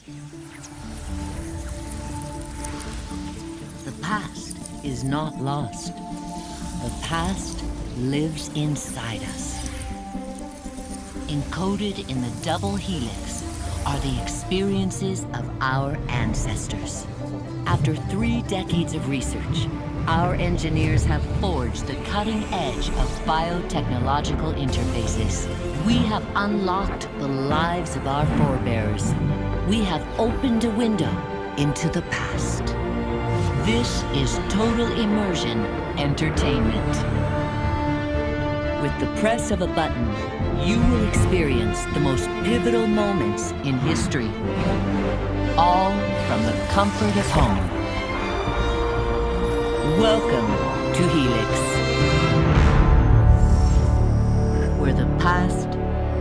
The past is not lost. The past lives inside us. Encoded in the double helix are the experiences of our ancestors. After 3 decades of research, our engineers have forged the cutting edge of biotechnological interfaces. We have unlocked the lives of our forebears. We have opened a window into the past. This is Total Immersion Entertainment. With the press of a button, you will experience the most pivotal moments in history. All from the comfort of home. Welcome to Helix, where the past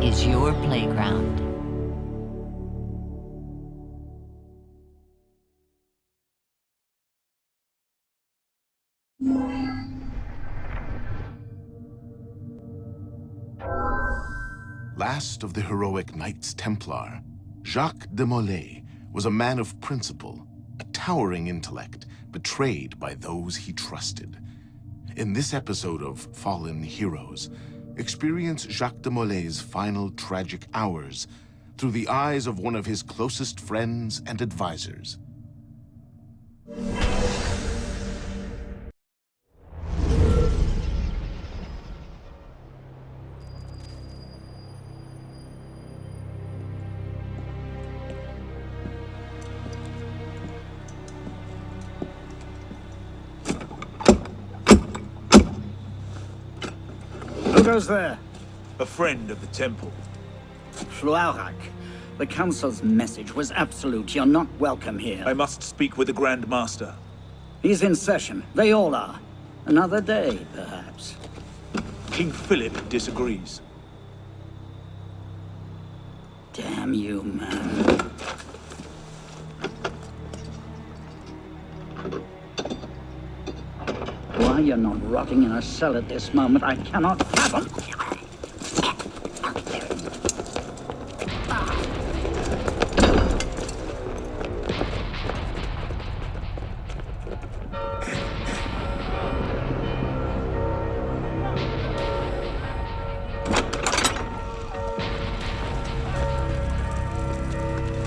is your playground. Last of the heroic Knights Templar, Jacques de Molay was a man of principle, a towering intellect, betrayed by those he trusted. In this episode of Fallen Heroes, experience Jacques de Molay's final tragic hours through the eyes of one of his closest friends and advisors. Who goes there? A friend of the temple. Fluarak. The Council's message was absolute. You're not welcome here. I must speak with the Grand Master. He's in session. They all are. Another day, perhaps. King Philip disagrees. Damn you, man. Why you're not rotting in a cell at this moment, I cannot fathom.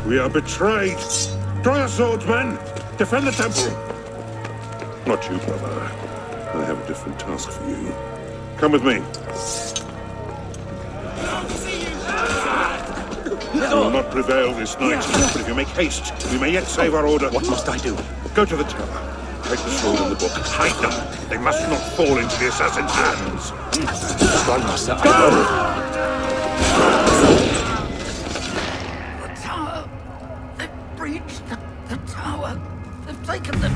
We are betrayed! Draw your swords, men! Defend the temple! Not you, brother. I have a different task for you. Come with me. We will not prevail this night, but if you make haste, we may yet save our order. What must I do? Go to the tower. Take the sword and the book. Hide them. They must not fall into the assassin's hands. Grand Master, I The tower! They've breached the tower! They've taken them!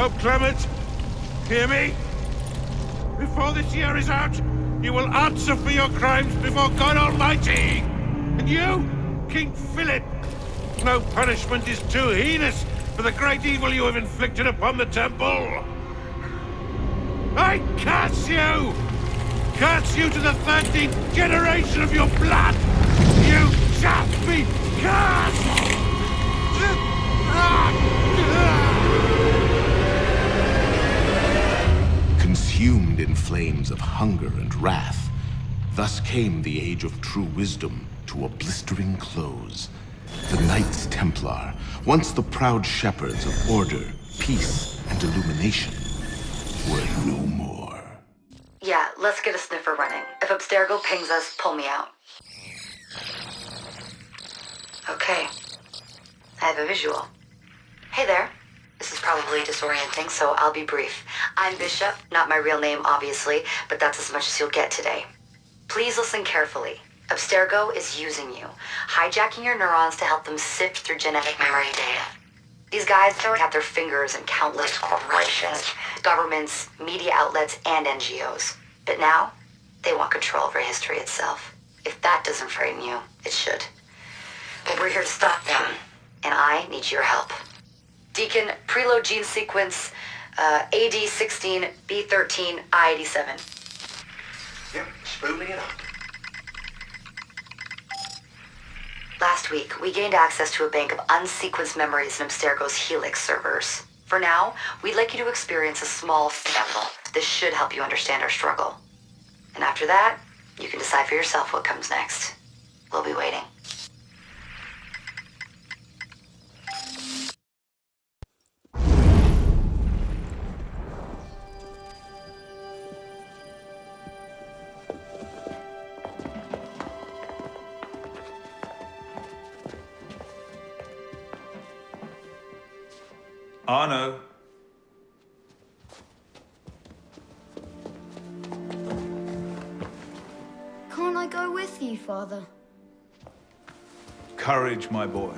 Pope Clement. Hear me? Before this year is out, you will answer for your crimes before God Almighty! And you, King Philip, no punishment is too heinous for the great evil you have inflicted upon the temple. I curse you! Curse you to the 13th generation of your blood! You shall be cursed! Consumed in flames of hunger and wrath, thus came the age of true wisdom to a blistering close. The Knights Templar, once the proud shepherds of order, peace, and illumination, were no more. Yeah, let's get a sniffer running. If Abstergo pings us, pull me out. Okay. I have a visual. Hey there. This is probably disorienting, so I'll be brief. I'm Bishop, not my real name, obviously, but that's as much as you'll get today. Please listen carefully. Abstergo is using you, hijacking your neurons to help them sift through genetic memory data. These guys don't have their fingers in countless corporations, governments, media outlets, and NGOs. But now, they want control over history itself. If that doesn't frighten you, it should. But we're here to stop them, and I need your help. Deacon, preload gene sequence AD16, B13, I87. Yep, spooling it up. Last week, we gained access to a bank of unsequenced memories in Abstergo's Helix servers. For now, we'd like you to experience a small sample. This should help you understand our struggle. And after that, you can decide for yourself what comes next. We'll be waiting. Arno. Can't I go with you, Father? Courage, my boy.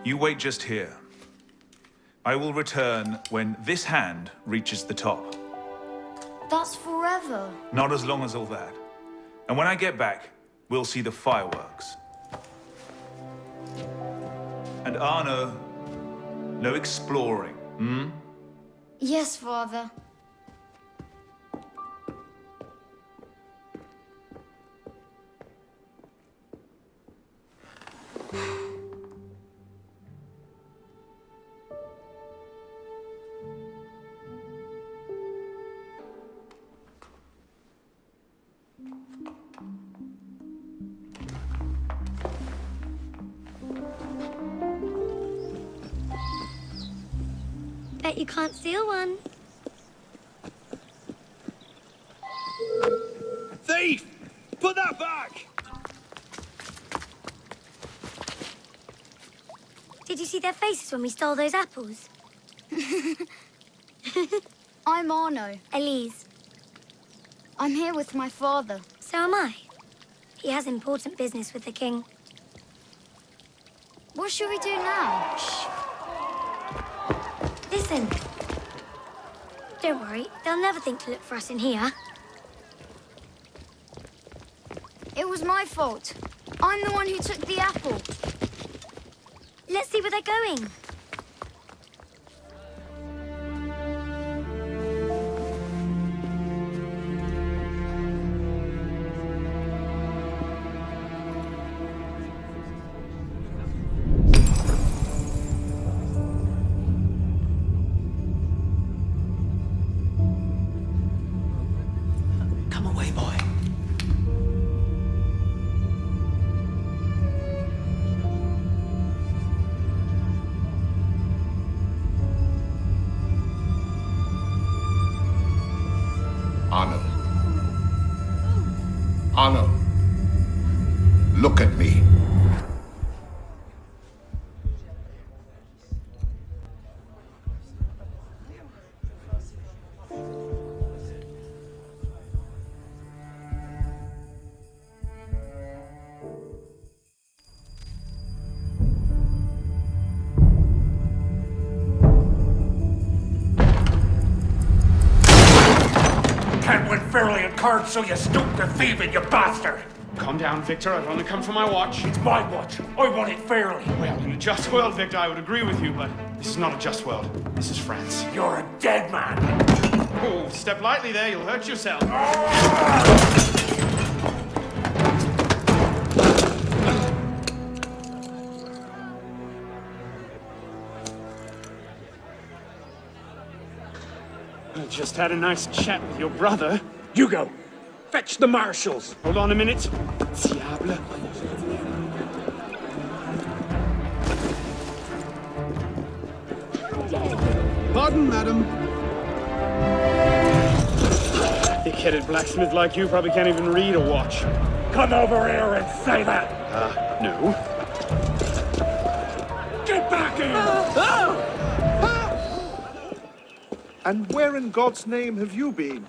You wait just here. I will return when this hand reaches the top. That's forever. Not as long as all that. And when I get back, we'll see the fireworks. And Arno, no exploring, hmm? Yes, Father. Bet you can't steal one. Thief! Put that back! Did you see their faces when we stole those apples? I'm Arno. Elise. I'm here with my father. So am I. He has important business with the king. What should we do now? Shh. Listen. Don't worry, they'll never think to look for us in here. It was my fault. I'm the one who took the apple. Let's see where they're going. Come away, boy. Arno. Arno. Look at me. can't win fairly at cards, so you stoop to thieving, you bastard! Calm down, Victor. I've only come for my watch. It's my watch. I want it fairly. Well, in a just world, Victor, I would agree with you, but this is not a just world. This is France. You're a dead man. Oh, step lightly there. You'll hurt yourself. I just had a nice chat with your brother. Hugo, fetch the marshals. Hold on a minute. Diable. Pardon, madam. Thick-headed blacksmith like you probably can't even read a watch. Come over here and say that. No. Get back here! And where in God's name have you been?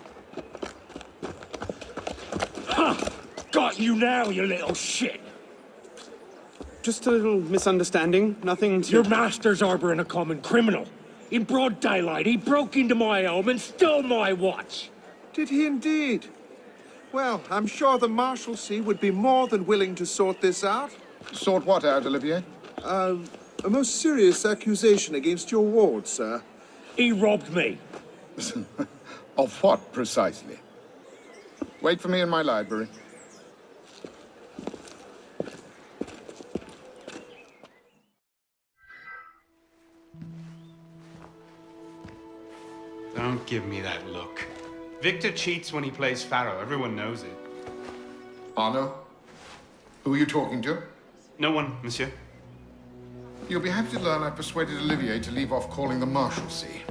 Got you now, you little shit. Just a little misunderstanding. Nothing to... Your master's harboring a common criminal. In broad daylight, he broke into my home and stole my watch. Did he indeed? Well, I'm sure the Marshalsea would be more than willing to sort this out. Sort what out, Olivier? A most serious accusation against your ward, sir. He robbed me. Of what, precisely? Wait for me in my library. Don't give me that look. Victor cheats when he plays Pharaoh. Everyone knows it. Arno? Who are you talking to? No one, monsieur. You'll be happy to learn I persuaded Olivier to leave off calling the Marshalsea.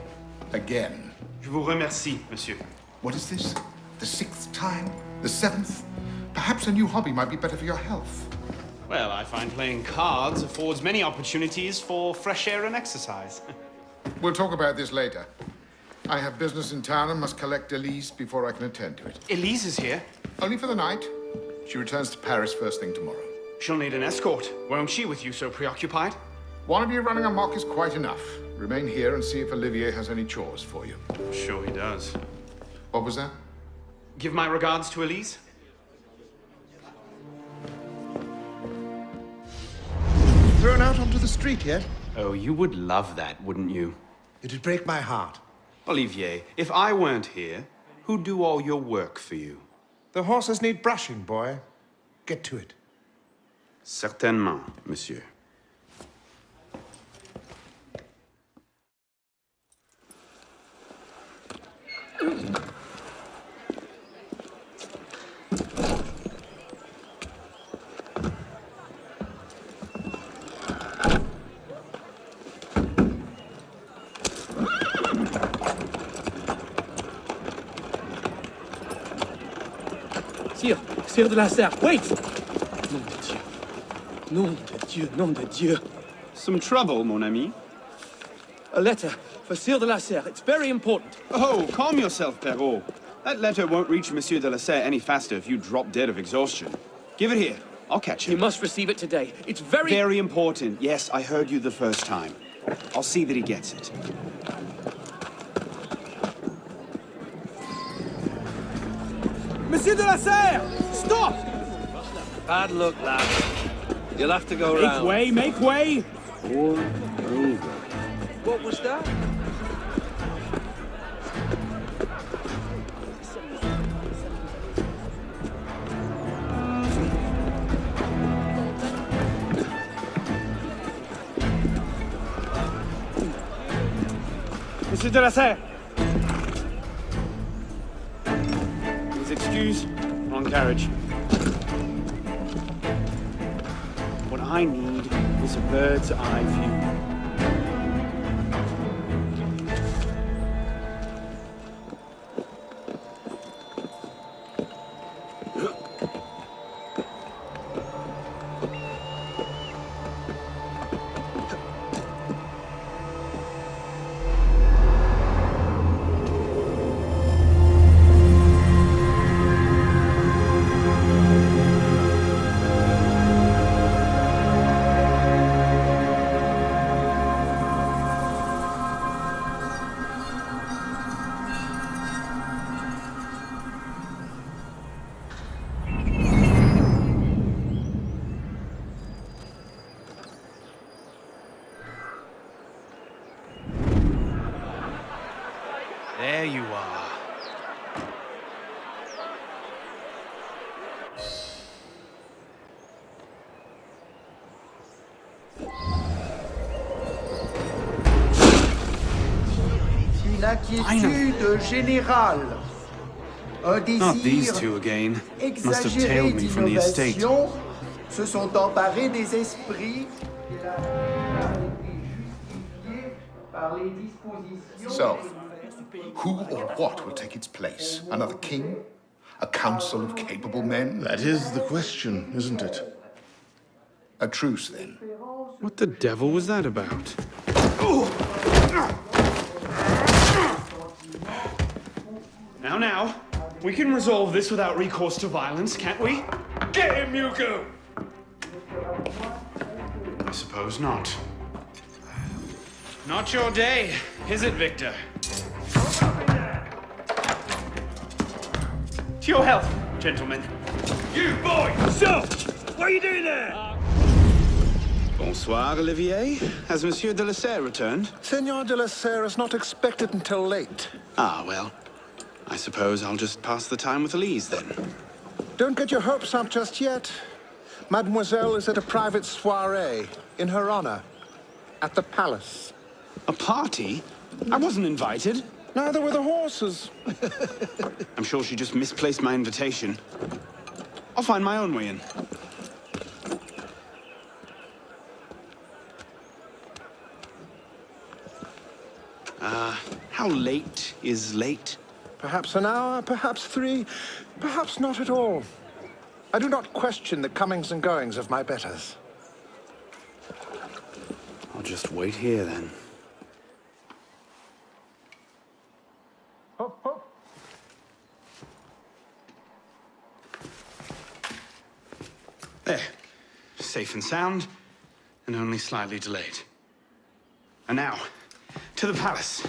Again. Je vous remercie, monsieur. What is this? The 6th time? The 7th? Perhaps a new hobby might be better for your health. Well, I find playing cards affords many opportunities for fresh air and exercise. We'll talk about this later. I have business in town and must collect Elise before I can attend to it. Elise is here. Only for the night. She returns to Paris first thing tomorrow. She'll need an escort, won't she, with you so preoccupied? One of you running amok is quite enough. Remain here and see if Olivier has any chores for you. Sure he does. What was that? Give my regards to Elise. Thrown out onto the street yet? Oh, you would love that, wouldn't you? It'd break my heart. Olivier, if I weren't here, who'd do all your work for you? The horses need brushing, boy. Get to it. Certainement, monsieur. Sire de la Serre, wait! Nom de Dieu. Nom de Dieu, nom de Dieu. Some trouble, mon ami? A letter for Sire de la Serre. It's very important. Oh, calm yourself, Perrault. That letter won't reach Monsieur de la Serre any faster if you drop dead of exhaustion. Give it here. I'll catch You him. must receive it today. It's very... Very important. Yes, I heard you the first time. I'll see that he gets it. Monsieur de la Serre! Stop! Bad luck, lad. You'll have to go round. Make way! Or over. What was that? Monsieur de la Serre! Please excuse. Wrong carriage. What I need is a bird's eye view. There you are. Une inquiétude générale. Un Not these désir two again. Must have exagéré tailed me from the estate. d'innovation se sont emparés des esprits et la a été justifiée par les dispositions. So, who or what will take its place? Another king? A council of capable men? That is the question, isn't it? A truce, then. What the devil was that about? Now, we can resolve this without recourse to violence, can't we? Get him, Yuko! I suppose not. Not your day, is it, Victor? To your health, gentlemen. You boy! So, what are you doing there? Bonsoir, Olivier. Has Monsieur de la Serre returned? Senor de la Serre is not expected until late. Ah, well. I suppose I'll just pass the time with Elise, then. Don't get your hopes up just yet. Mademoiselle is at a private soirée in her honor at the palace. A party? I wasn't invited. Neither were the horses. I'm sure she just misplaced my invitation. I'll find my own way in. How late is late? Perhaps an hour, perhaps 3, perhaps not at all. I do not question the comings and goings of my betters. I'll just wait here, then. Hop, hop. There. Safe and sound, and only slightly delayed. And now, to the palace.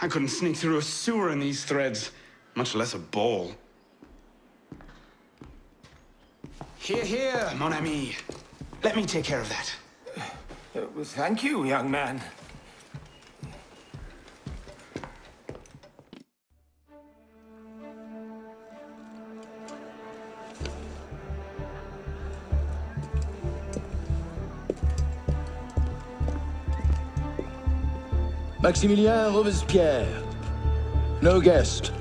I couldn't sneak through a sewer in these threads, much less a ball. Here, here, mon ami. Let me take care of that. Thank you, young man. Maximilien Robespierre. No guest.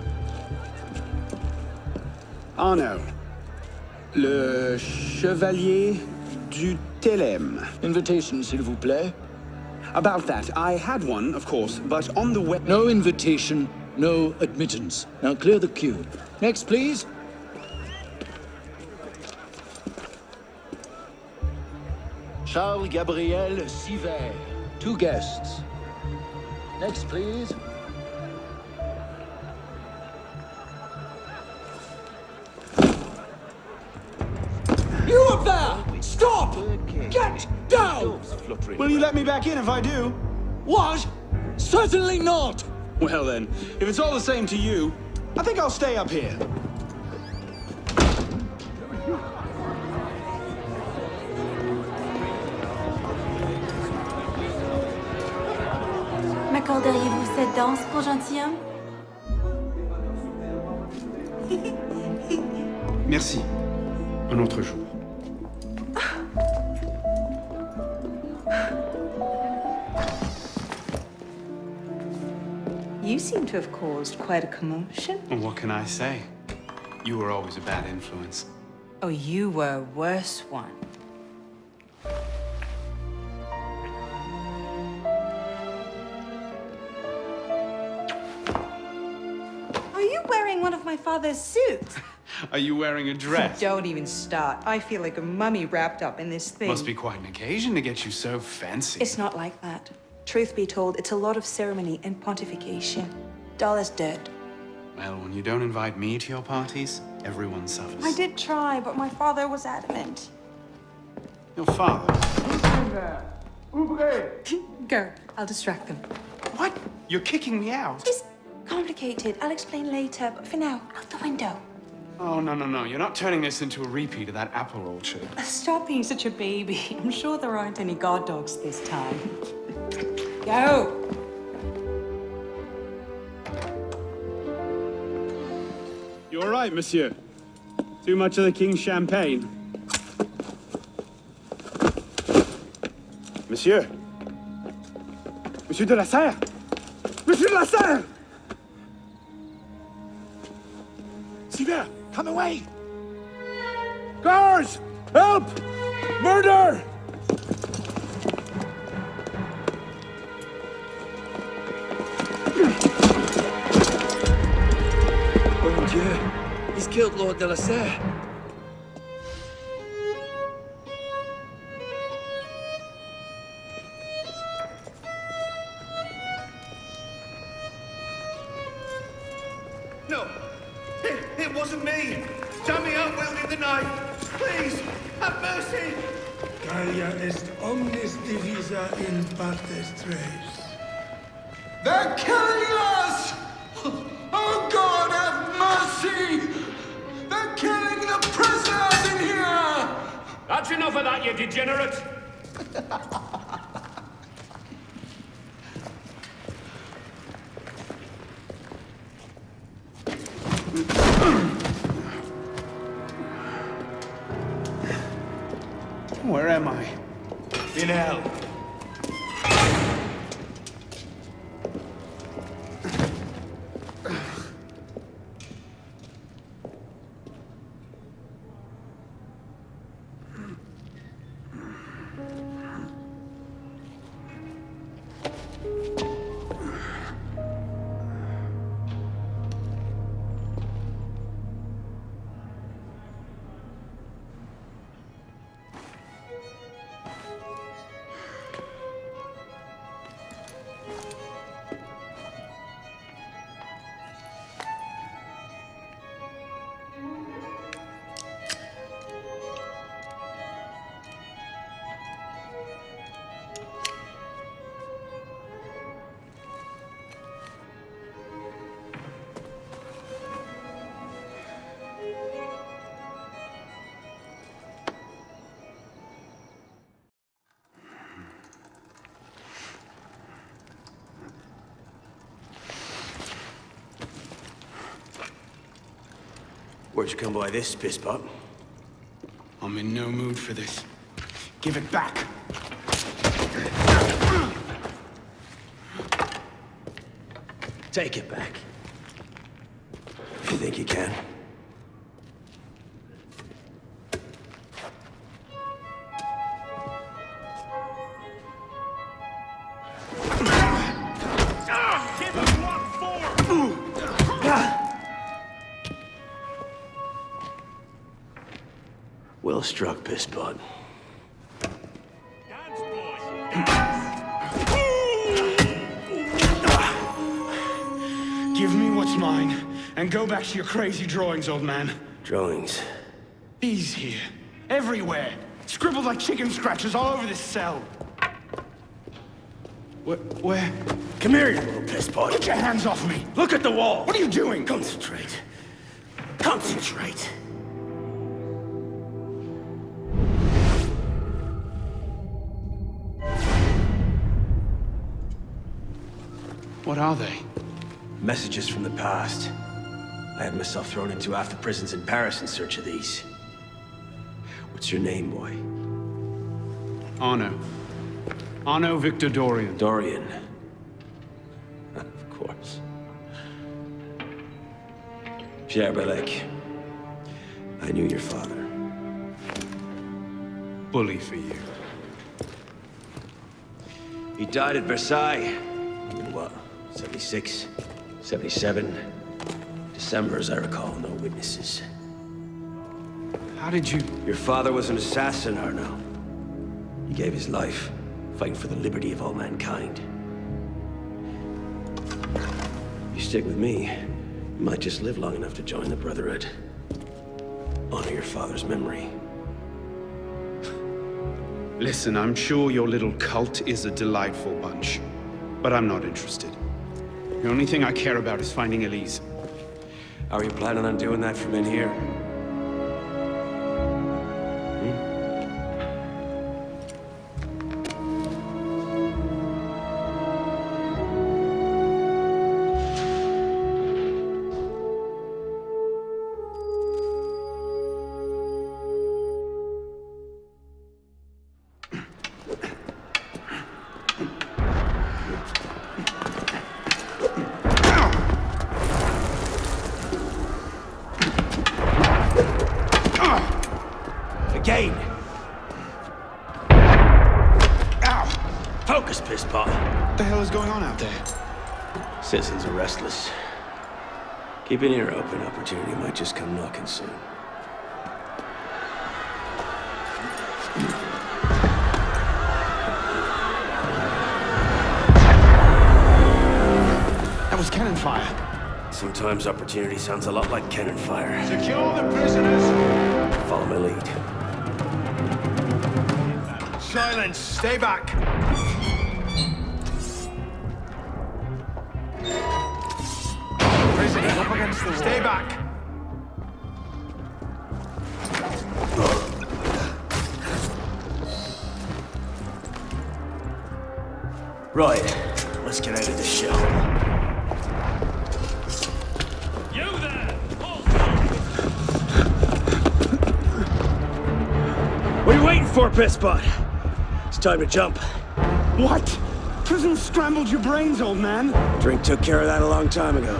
Arnaud. Le Chevalier du Télème. Invitation, s'il vous plaît. About that, I had one, of course, but on the way... No invitation, no admittance. Now clear the queue. Next, please. Charles Gabriel Sivert. 2 guests. Next, please. You up there! Stop! Get down! Will you let me back in if I do? What? Certainly not! Well then, if it's all the same to you, I think I'll stay up here. M'accorderiez-vous cette danse pour gentilhomme? Merci. Un autre jour. You seem to have caused quite a commotion. Well, what can I say? You were always a bad influence. Oh, you were a worse one. Are you wearing one of my father's suits? Are you wearing a dress? Don't even start. I feel like a mummy wrapped up in this thing. Must be quite an occasion to get you so fancy. It's not like that. Truth be told, it's a lot of ceremony and pontification. Dull as dirt. Well, when you don't invite me to your parties, everyone suffers. I did try, but my father was adamant. Your father? Go. I'll distract them. What? You're kicking me out? It's complicated. I'll explain later, but for now, out the window. Oh, no. You're not turning this into a repeat of that apple orchard. Stop being such a baby. I'm sure there aren't any guard dogs this time. Go! You all right, monsieur? Too much of the king's champagne? Monsieur? Monsieur de la Serre? Monsieur de la Serre! Sivert, come away! Guards! Help! Murder! Oh mon Dieu! He's killed Lord de la Serre. No! It wasn't me! Tommy out wielding the knife! Please! Have mercy! Gallia est omnis divisa in partes tres. They're killing us! Oh God, have mercy! They're killing the prisoners in here! That's enough of that, you degenerate! Where am I? In hell. Where'd you come by this, pisspot? I'm in no mood for this. Give it back! Take it back. If you think you can. Well struck, pisspot. Give me what's mine, and go back to your crazy drawings, old man. Drawings? These here. Everywhere. Scribbled like chicken scratches all over this cell. Where? Come here, you little pisspot. Get your hands off me! Look at the wall! What are you doing? Concentrate. Concentrate. What are they? Messages from the past. I had myself thrown into half the prisons in Paris in search of these. What's your name, boy? Arno. Arno Victor Dorian. Dorian. Of course. Pierre Belec. I knew your father. Bully for you. He died at Versailles. In what? 76? 77? December, as I recall, no witnesses. How did you... Your father was an assassin, Arno. He gave his life, fighting for the liberty of all mankind. You stick with me, you might just live long enough to join the Brotherhood. Honor your father's memory. Listen, I'm sure your little cult is a delightful bunch, but I'm not interested. The only thing I care about is finding Elise. How are you planning on doing that from in here? hell is going on out there? Citizens are restless. Keep an ear open. Opportunity might just come knocking soon. That was cannon fire. Sometimes opportunity sounds a lot like cannon fire. Secure the prisoners! Follow my lead. Silence! Stay back! Prisoners up against the wall. Stay back! Right, let's get out of this shell. You there! What are you waiting for, Pisspot? It's time to jump. What? Prison scrambled your brains, old man. Drink took care of that a long time ago.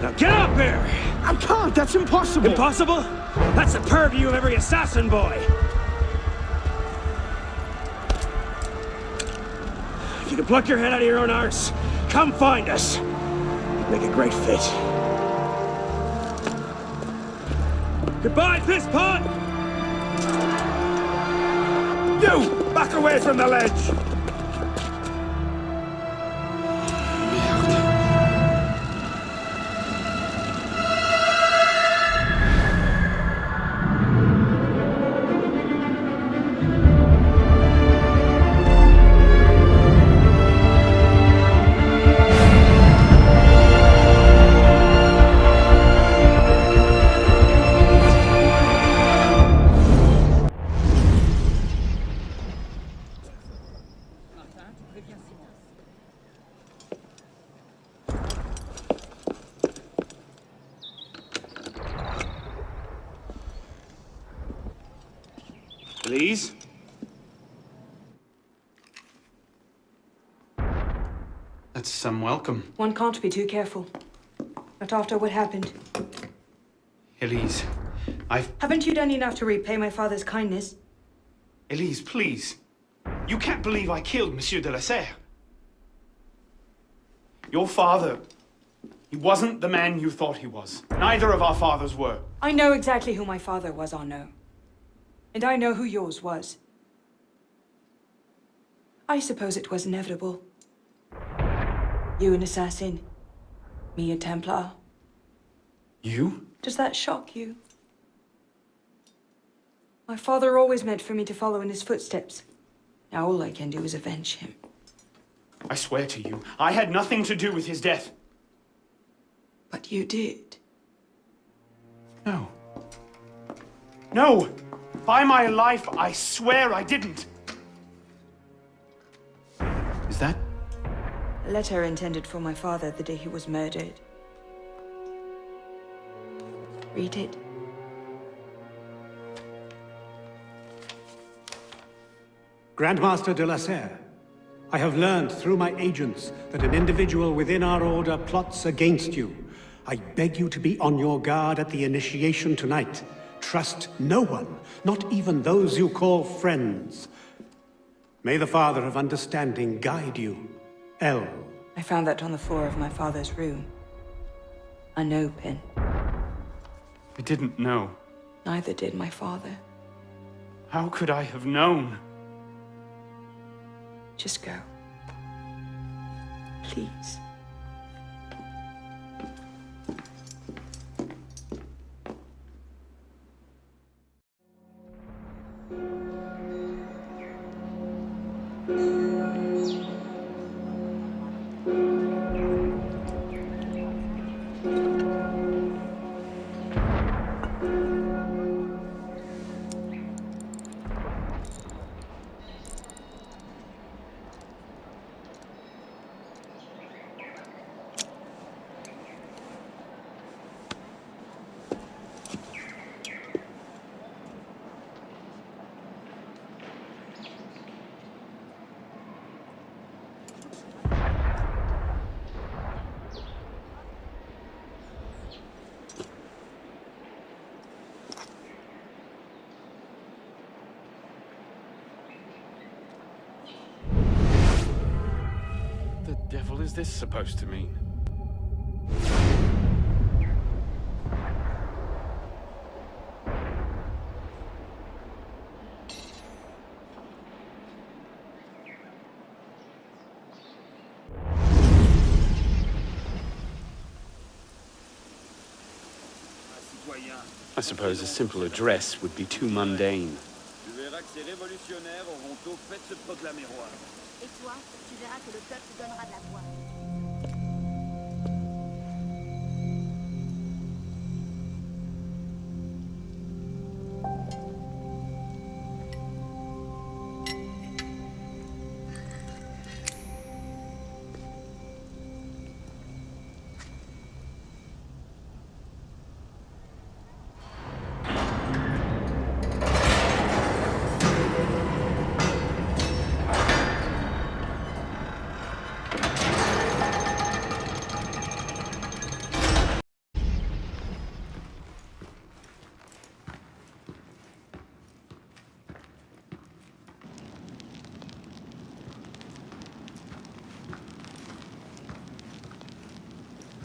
Now get up here! I can't, that's impossible. Impossible? That's the purview of every assassin boy. If you can pluck your head out of your own arse, come find us. Make a great fit. Goodbye, Pisspot! You! Back away from the ledge! Please? That's some welcome. One can't be too careful. Not after what happened. Elise, Haven't you done enough to repay my father's kindness? Elise, please. You can't believe I killed Monsieur de la Serre. Your father, he wasn't the man you thought he was. Neither of our fathers were. I know exactly who my father was, Arnaud. And I know who yours was. I suppose it was inevitable. You an assassin, me a Templar. You? Does that shock you? My father always meant for me to follow in his footsteps. Now all I can do is avenge him. I swear to you, I had nothing to do with his death. But you did. No. No! By my life, I swear I didn't. Is that? A letter intended for my father the day he was murdered. Read it. Grandmaster de la Serre, I have learned through my agents that an individual within our order plots against you. I beg you to be on your guard at the initiation tonight. Trust no one, not even those you call friends. May the Father of Understanding guide you. L. I found that on the floor of my father's room. A no pin. I didn't know. Neither did my father. How could I have known? Just go. Please. devil is this supposed to mean? I suppose a simple address would be too mundane. Tu verras que ces révolutionnaires auront tôt fait de se proclamer roi. Et toi, tu verras que le peuple donnera de la voix.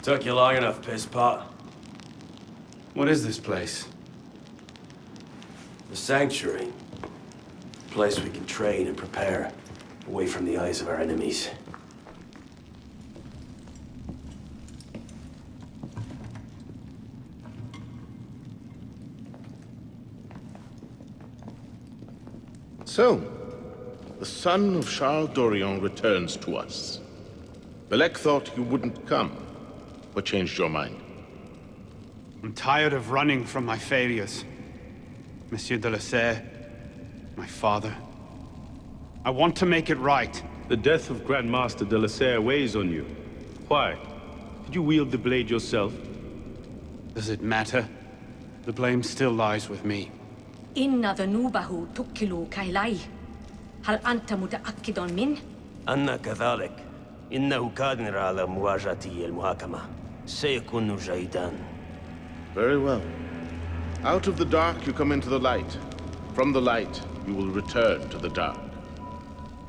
Took you long enough, pisspot. What is this place? The Sanctuary. A place we can train and prepare, away from the eyes of our enemies. So, the son of Charles Dorion returns to us. Belek thought you wouldn't come. What changed your mind? I'm tired of running from my failures. Monsieur de la Serre, my father. I want to make it right. The death of Grand Master de la Serre weighs on you. Why? Did you wield the blade yourself? Does it matter? The blame still lies with me. إن ذنوبه تكل كيلي. هل أنت متأكد من؟ أنا كذلك. إنه قادر على مواجهة المحاكمة. سيكون جيدا. Very well. Out of the dark you come into the light. From the light you will return to the dark.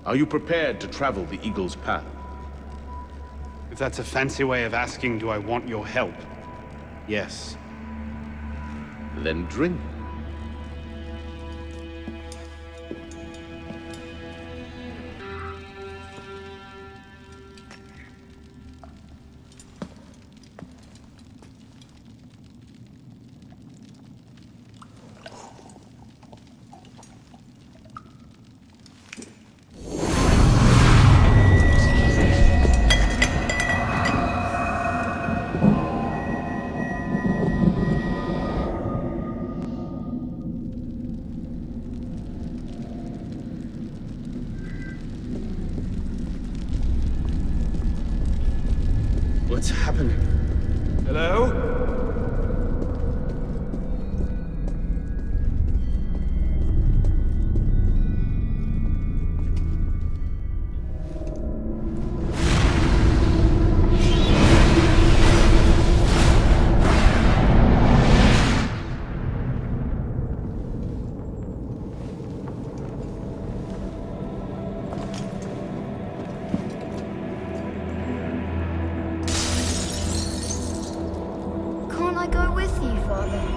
Are you prepared to travel the Eagle's path? If that's a fancy way of asking, do I want your help? Yes. Then drink. What's happening? Hello?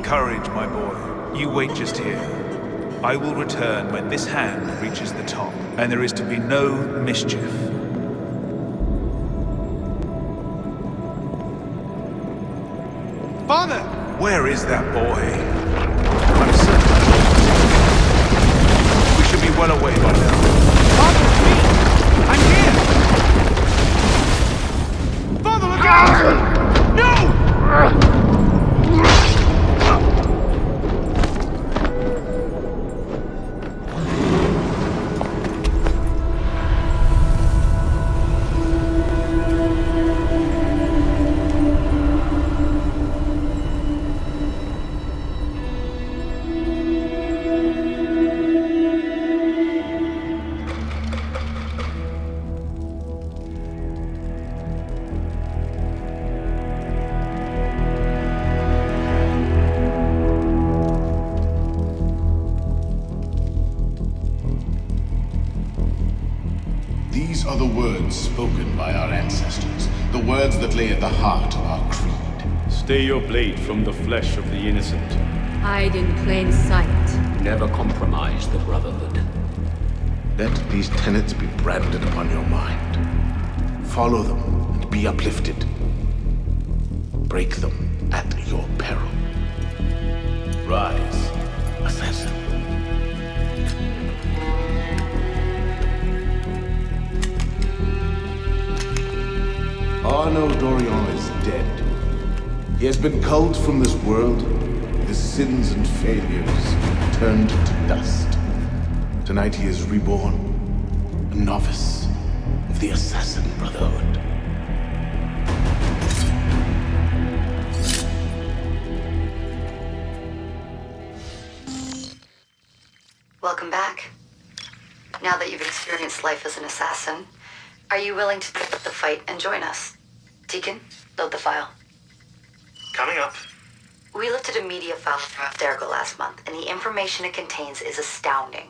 Courage, my boy. You wait just here. I will return when this hand reaches the top, and there is to be no mischief. Father! Where is that boy? I'm certain. We should be well away by now. Father, it's me! I'm here! Father, look out! No! words spoken by our ancestors, the words that lay at the heart of our creed. Stay your blade from the flesh of the innocent. Hide in plain sight. Never compromise the Brotherhood. Let these tenets be branded upon your mind. Follow them and be uplifted. Break them at your peril. Rise, assassin. Arno Dorian is dead. He has been culled from this world, his sins and failures turned to dust. Tonight he is reborn, a novice of the Assassin Brotherhood. Welcome back. Now that you've experienced life as an assassin, are you willing to pick up the fight and join us? Deacon, load the file. Coming up. We lifted a media file from Abstergo last month, and the information it contains is astounding.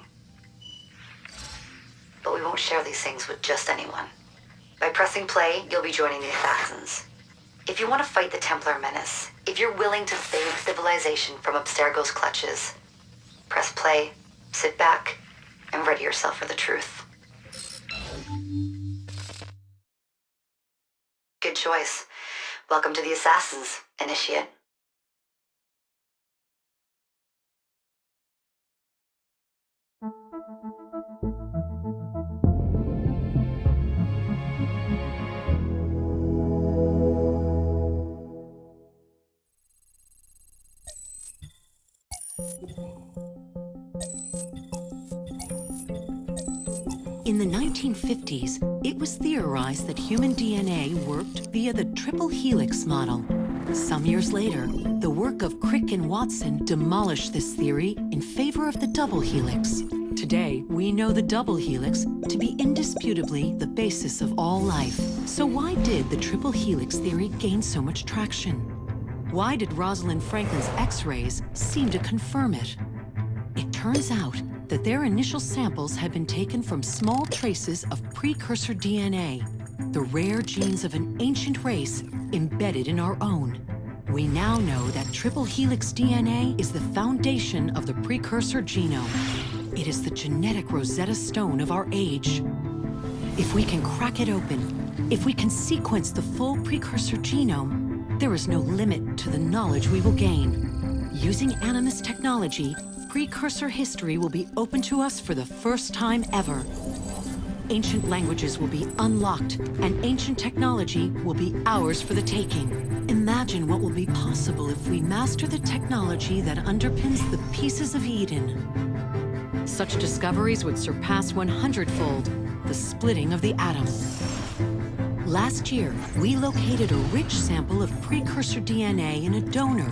But we won't share these things with just anyone. By pressing play, you'll be joining the Assassins. If you want to fight the Templar menace, if you're willing to save civilization from Abstergo's clutches, press play, sit back, and ready yourself for the truth. Good choice. Welcome to the Assassins, Initiate. In the 1950s, it was theorized that human DNA worked via the triple helix model. Some years later, the work of Crick and Watson demolished this theory in favor of the double helix. Today, we know the double helix to be indisputably the basis of all life. So why did the triple helix theory gain so much traction? Why did Rosalind Franklin's X-rays seem to confirm it? It turns out that their initial samples had been taken from small traces of precursor DNA, the rare genes of an ancient race embedded in our own. We now know that triple helix DNA is the foundation of the precursor genome. It is the genetic Rosetta Stone of our age. If we can crack it open, if we can sequence the full precursor genome, there is no limit to the knowledge we will gain. Using Animus technology, precursor history will be open to us for the first time ever. Ancient languages will be unlocked, and ancient technology will be ours for the taking. Imagine what will be possible if we master the technology that underpins the pieces of Eden. Such discoveries would surpass 100-fold the splitting of the atom. Last year, we located a rich sample of precursor DNA in a donor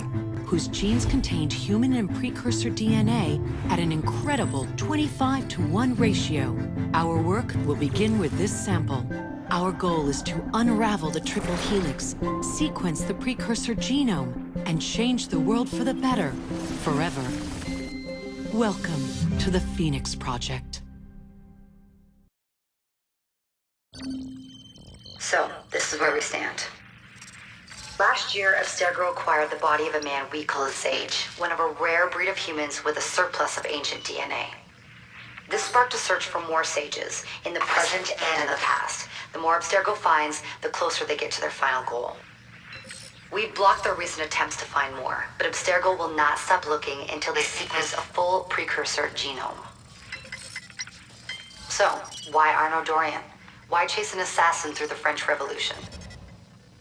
whose genes contained human and precursor DNA at an incredible 25-to-1 ratio. Our work will begin with this sample. Our goal is to unravel the triple helix, sequence the precursor genome, and change the world for the better, forever. Welcome to the Phoenix Project. So, this is where we stand. Last year, Abstergo acquired the body of a man we call a Sage, one of a rare breed of humans with a surplus of ancient DNA. This sparked a search for more Sages, in the present and in the past. The more Abstergo finds, the closer they get to their final goal. We've blocked their recent attempts to find more, but Abstergo will not stop looking until they sequence a full precursor genome. So, why Arno Dorian? Why chase an assassin through the French Revolution?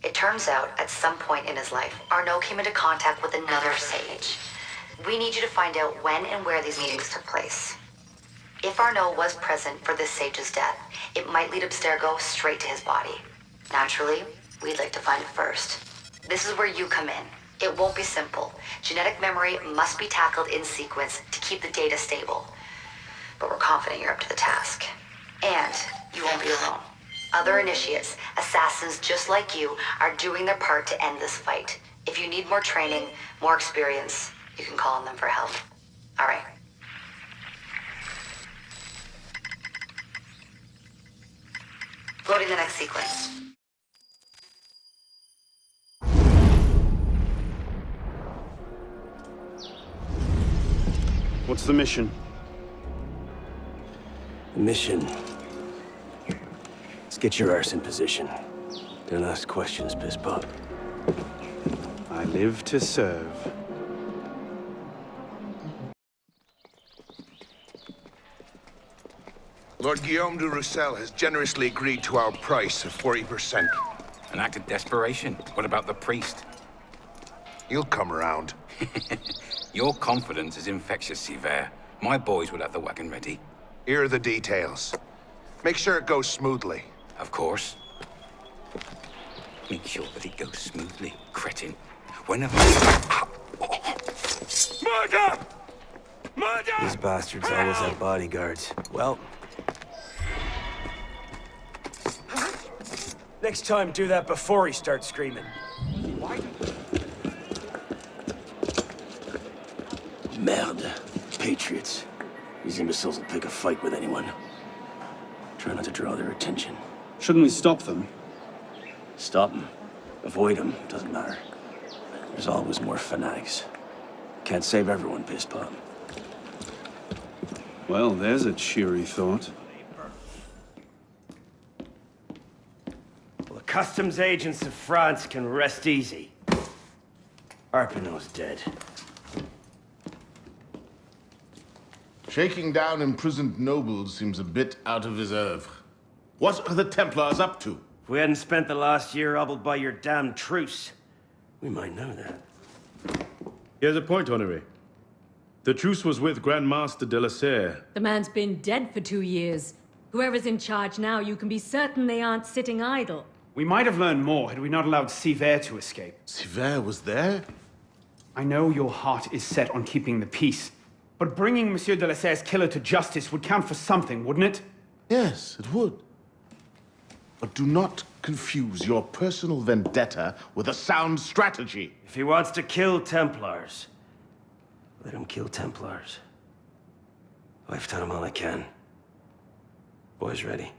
It turns out, at some point in his life, Arno came into contact with another Sage. We need you to find out when and where these meetings took place. If Arno was present for this Sage's death, it might lead Abstergo straight to his body. Naturally, we'd like to find it first. This is where you come in. It won't be simple. Genetic memory must be tackled in sequence to keep the data stable. But we're confident you're up to the task. And you won't be alone. Other initiates, assassins just like you, are doing their part to end this fight. If you need more training, more experience, you can call on them for help. All right. Loading the next sequence. What's the mission? The mission. Let's get your arse in position. Don't ask questions, Piss Pop. I live to serve. Lord Guillaume de Roussel has generously agreed to our price of 40%. An act of desperation? What about the priest? He'll come around. Your confidence is infectious, Sivert. My boys will have the wagon ready. Here are the details. Make sure it goes smoothly. Of course. Make sure that it goes smoothly, cretin. Whenever... Murder! Murder! These bastards always have bodyguards. Well... next time, do that before he starts screaming. Merde. Patriots. These imbeciles will pick a fight with anyone. Try not to draw their attention. Shouldn't we stop them? Stop them. Avoid them. Doesn't matter. There's always more fanatics. Can't save everyone, Piss Pop. Well, there's a cheery thought. Well, the customs agents of France can rest easy. Arpinot's dead. Shaking down imprisoned nobles seems a bit out of his oeuvre. What are the Templars up to? If we hadn't spent the last year hobbled by your damn truce, we might know that. Here's a point, Honoré. The truce was with Grand Master de la Serre. The man's been dead for 2 years. Whoever's in charge now, you can be certain they aren't sitting idle. We might have learned more had we not allowed Sivert to escape. Sivert was there? I know your heart is set on keeping the peace, but bringing Monsieur de la Serre's killer to justice would count for something, wouldn't it? Yes, it would. But do not confuse your personal vendetta with a sound strategy. If he wants to kill Templars, let him kill Templars. I've done him all I can. Boys ready?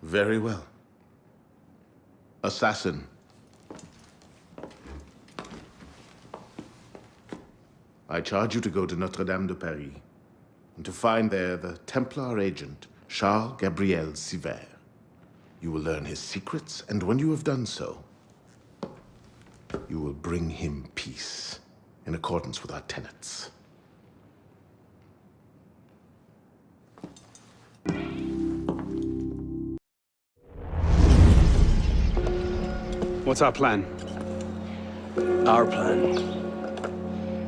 Very well. Assassin. I charge you to go to Notre-Dame de Paris and to find there the Templar agent, Charles Gabriel Sivert. You will learn his secrets, and when you have done so, you will bring him peace in accordance with our tenets. What's our plan? Our plan?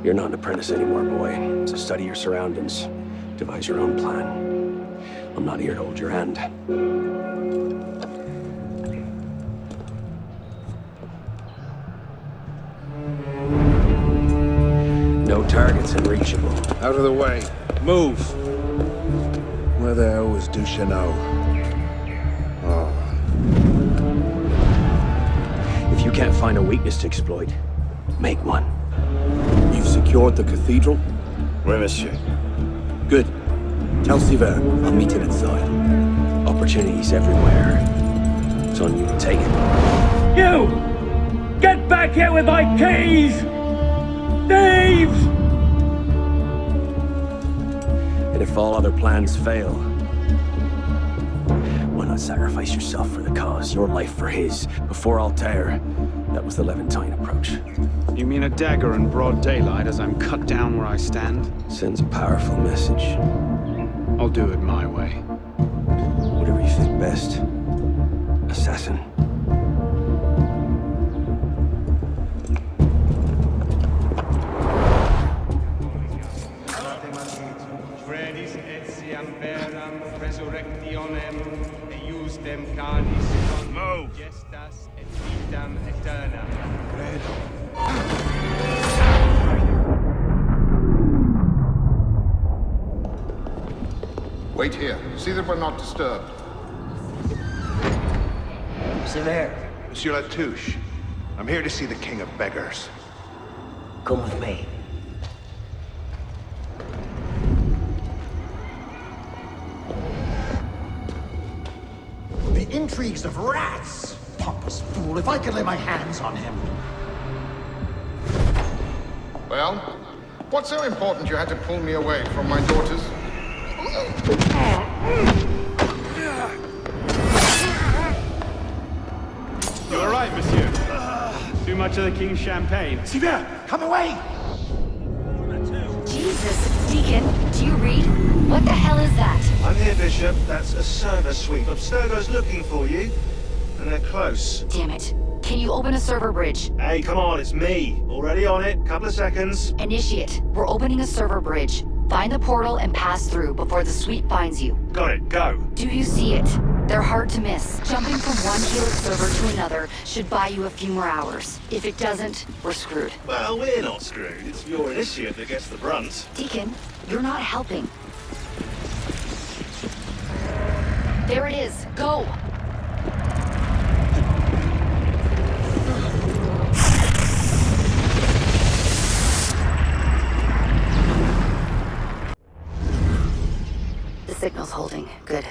You're not an apprentice anymore, boy. So study your surroundings. Devise your own plan. I'm not here to hold your hand. No targets unreachable. Out of the way. Move! Where the hell was Duchesneau? Oh. If you can't find a weakness to exploit, make one. You've secured the cathedral? Oui, monsieur. Good. Tell Sivert I'll meet him inside. Opportunities everywhere. It's on you to take it. You! Get back here with my keys! Thieves! And if all other plans fail, why not sacrifice yourself for the cause, your life for his? Before Altair, that was the Levantine approach. You mean a dagger in broad daylight as I'm cut down where I stand? Sends a powerful message. I'll do it my way. Whatever you think best, assassin. Predis etiam veram resurrectionem eiusdem canis non gestas et vitam aeternam. Wait here. See that we're not disturbed. Sivert. Monsieur Latouche, I'm here to see the King of Beggars. Come with me. intrigues of rats! Pompous fool, if I could lay my hands on him. Well, what's so important you had to pull me away from my daughters? You're right, monsieur. Too much of the king's champagne. Sivert, come away! Jesus, Deacon, do you read? What the hell is that? I'm here, Bishop. That's a server sweep. Abstergo's looking for you. And they're close. Damn it. Can you open a server bridge? Hey, come on, it's me. Already on it. Couple of seconds. Initiate. We're opening a server bridge. Find the portal and pass through before the sweep finds you. Got it, go. Do you see it? They're hard to miss. Jumping from one Helix server to another should buy you a few more hours. If it doesn't, we're screwed. Well, we're not screwed. It's your initiate that gets the brunt. Deacon, you're not helping. There it is. Go! The signal's holding. Good.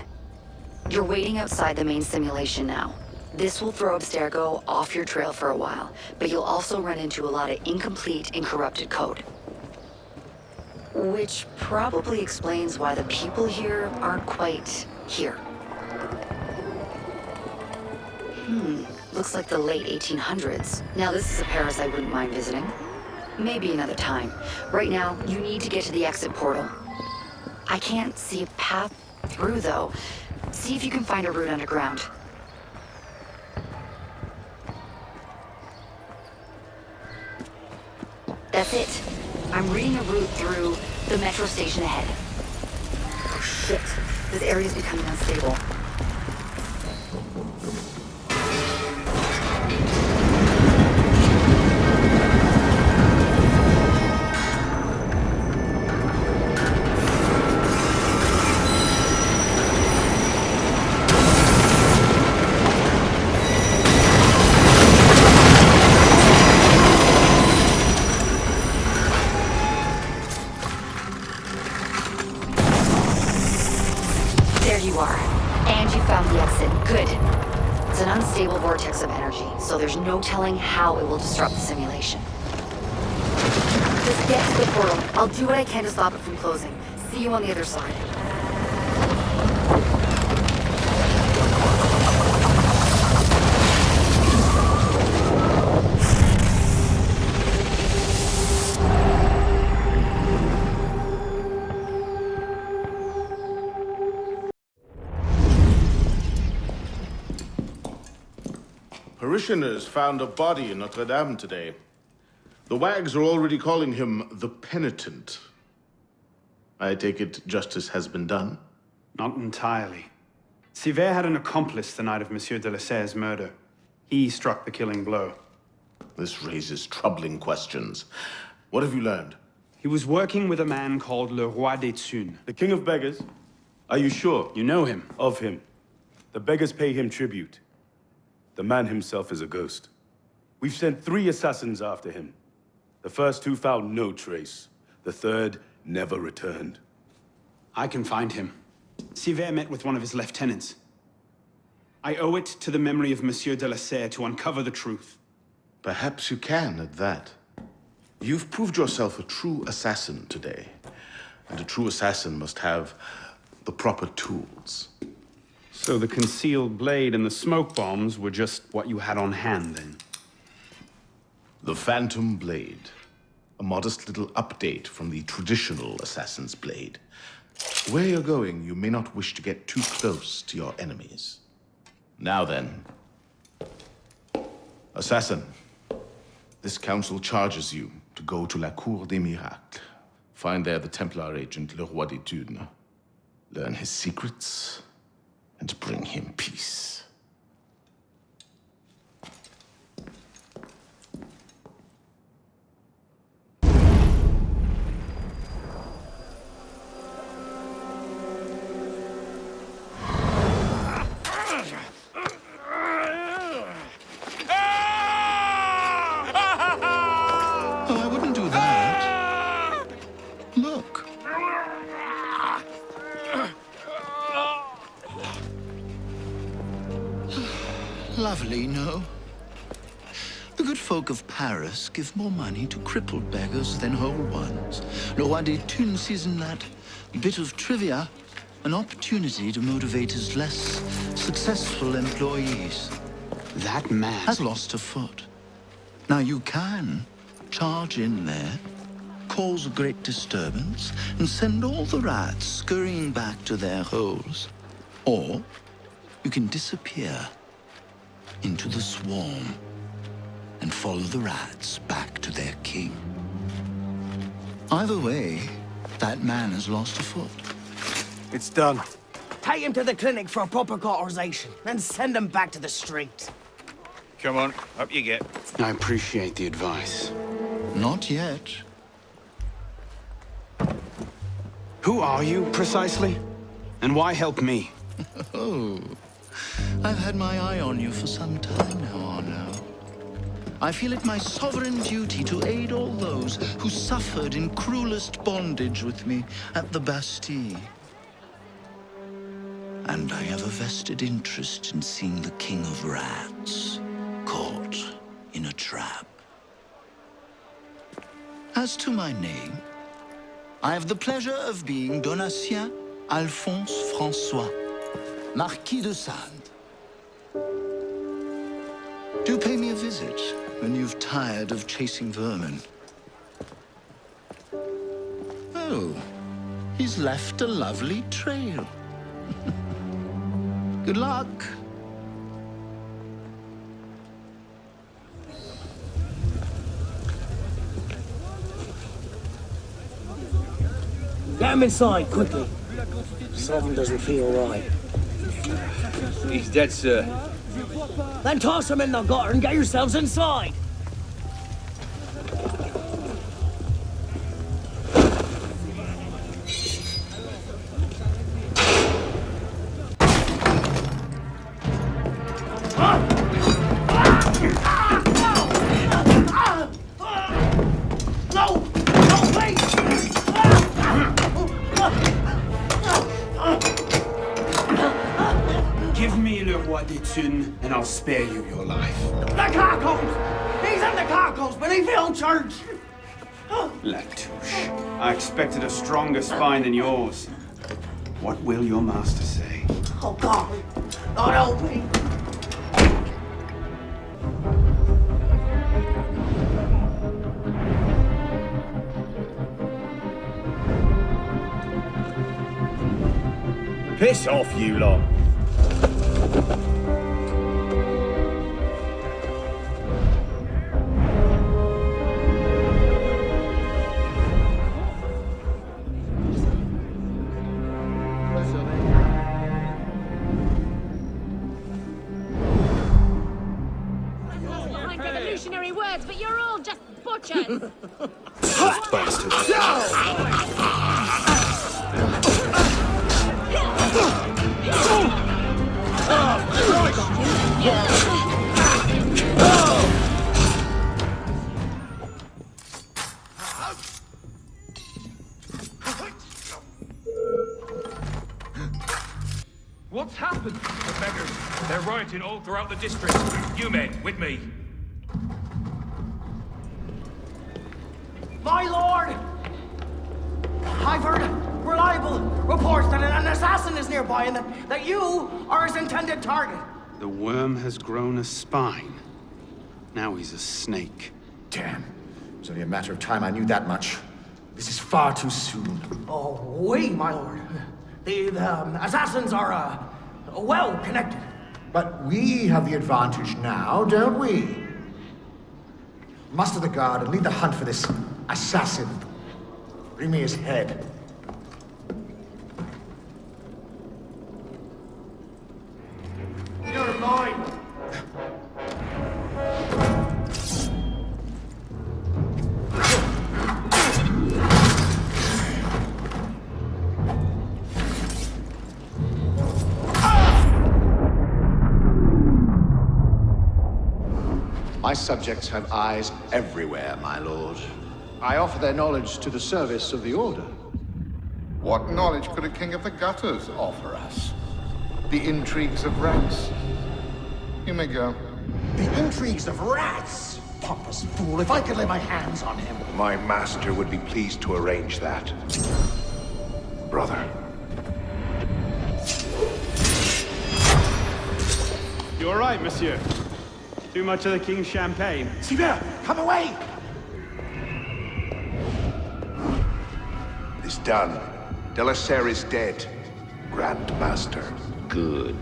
You're waiting outside the main simulation now. This will throw Abstergo off your trail for a while, but you'll also run into a lot of incomplete and corrupted code. Which probably explains why the people here aren't quite here. Looks like the late 1800s. Now this is a Paris I wouldn't mind visiting. Maybe another time. Right now, you need to get to the exit portal. I can't see a path through, though. See if you can find a route underground. That's it. I'm reading a route through the metro station ahead. Oh, shit. This area's becoming unstable. So there's no telling how it will disrupt the simulation. Just get to the portal. I'll do what I can to stop it from closing. See you on the other side. Parishioners found a body in Notre Dame today. The wags are already calling him the Penitent. I take it justice has been done? Not entirely. Sivert had an accomplice the night of Monsieur de la Serre's murder. He struck the killing blow. This raises troubling questions. What have you learned? He was working with a man called Le Roi des Thunes. The King of Beggars? Are you sure? You know him? Of him. The beggars pay him tribute. The man himself is a ghost. We've sent 3 assassins after him. The first 2 found no trace. The third never returned. I can find him. Sivert met with one of his lieutenants. I owe it to the memory of Monsieur de la Serre to uncover the truth. Perhaps you can at that. You've proved yourself a true assassin today. And a true assassin must have the proper tools. So the concealed blade and the smoke bombs were just what you had on hand, then? The Phantom Blade. A modest little update from the traditional assassin's blade. Where you're going, you may not wish to get too close to your enemies. Now then. Assassin, this council charges you to go to La Cour des Miracles. Find there the Templar agent, Le Roi des Thunes. Learn his secrets, and bring him peace. I wouldn't do that. Look. Lovely, no? The good folk of Paris give more money to crippled beggars than whole ones. Le Roi des Thunes sees in that bit of trivia an opportunity to motivate his less successful employees. That man has lost a foot. Now you can charge in there, cause a great disturbance, and send all the rats scurrying back to their holes. Or you can disappear into the swarm and follow the rats back to their king. Either way, that man has lost a foot. It's done. Take him to the clinic for a proper cauterization, then send him back to the streets. Come on, up you get. I appreciate the advice. Not yet. Who are you, precisely? And why help me? Oh, I've had my eye on you for some time now, Arno. I feel it my sovereign duty to aid all those who suffered in cruelest bondage with me at the Bastille. And I have a vested interest in seeing the King of Rats caught in a trap. As to my name, I have the pleasure of being Donatien Alphonse François, Marquis de Sade. Do pay me a visit when you've tired of chasing vermin. Oh, he's left a lovely trail. Good luck. Get him inside, quickly. Something doesn't feel right. He's dead, sir. Then toss him in the gutter and get yourselves inside. Give me Le Roi des Thunes, and I'll spare you your life. The carcos! He's in the carcos beneath the old church! Latouche, I expected a stronger spine than yours. What will your master say? Oh, God! Lord help me! Piss off, you lot. Revolutionary words, but you're all just butchers. Bastard. What's happened? The beggars. They're rioting all throughout the district. You men, with me. My lord! I've heard reliable reports that an assassin is nearby and that you are his intended target. The worm has grown a spine. Now he's a snake. Damn. It was only a matter of time I knew that much. This is far too soon. Oh, oui, my lord. The assassins are, well connected. But we have the advantage now, don't we? Muster the guard and lead the hunt for this assassin. Bring me his head. You're mine. My subjects have eyes everywhere, my lord. I offer their knowledge to the service of the Order. What knowledge could a king of the gutters offer us? The intrigues of rats? You may go. The intrigues of rats! Pompous fool, if I could lay my hands on him. My master would be pleased to arrange that. Brother. You all right, monsieur? Too much of the king's champagne? Sivert, come away! It's done. De la Serre is dead. Grand Master. Good.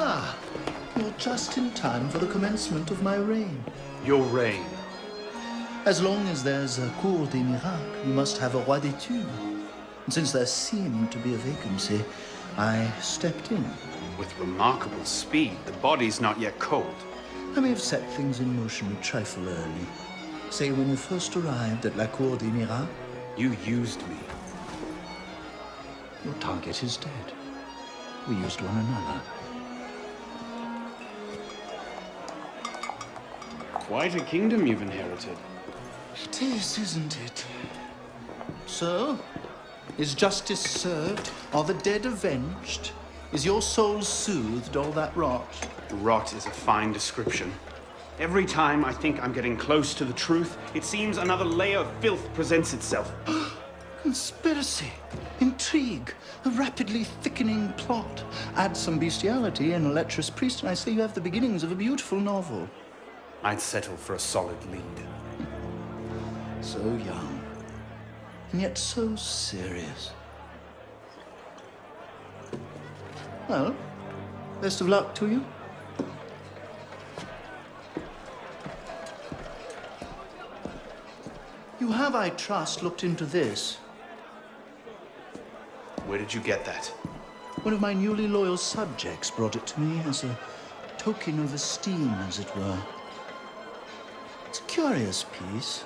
Ah, you're just in time for the commencement of my reign. Your reign? As long as there's a Cour des Miracles, you must have a Roi des Tues. And since there seemed to be a vacancy, I stepped in. With remarkable speed. The body's not yet cold. I may have set things in motion a trifle early. Say, when you first arrived at La Cour des Miracles, you used me. Your target is dead. We used one another. Quite a kingdom you've inherited. It is, isn't it? So, is justice served? Are the dead avenged? Is your soul soothed, all that rot? Rot is a fine description. Every time I think I'm getting close to the truth, it seems another layer of filth presents itself. Conspiracy, intrigue, a rapidly thickening plot. Add some bestiality and a lecherous priest, and I say you have the beginnings of a beautiful novel. I'd settle for a solid lead. So young, and yet so serious. Well, best of luck to you. You have, I trust, looked into this. Where did you get that? One of my newly loyal subjects brought it to me as a token of esteem, as it were. It's a curious piece.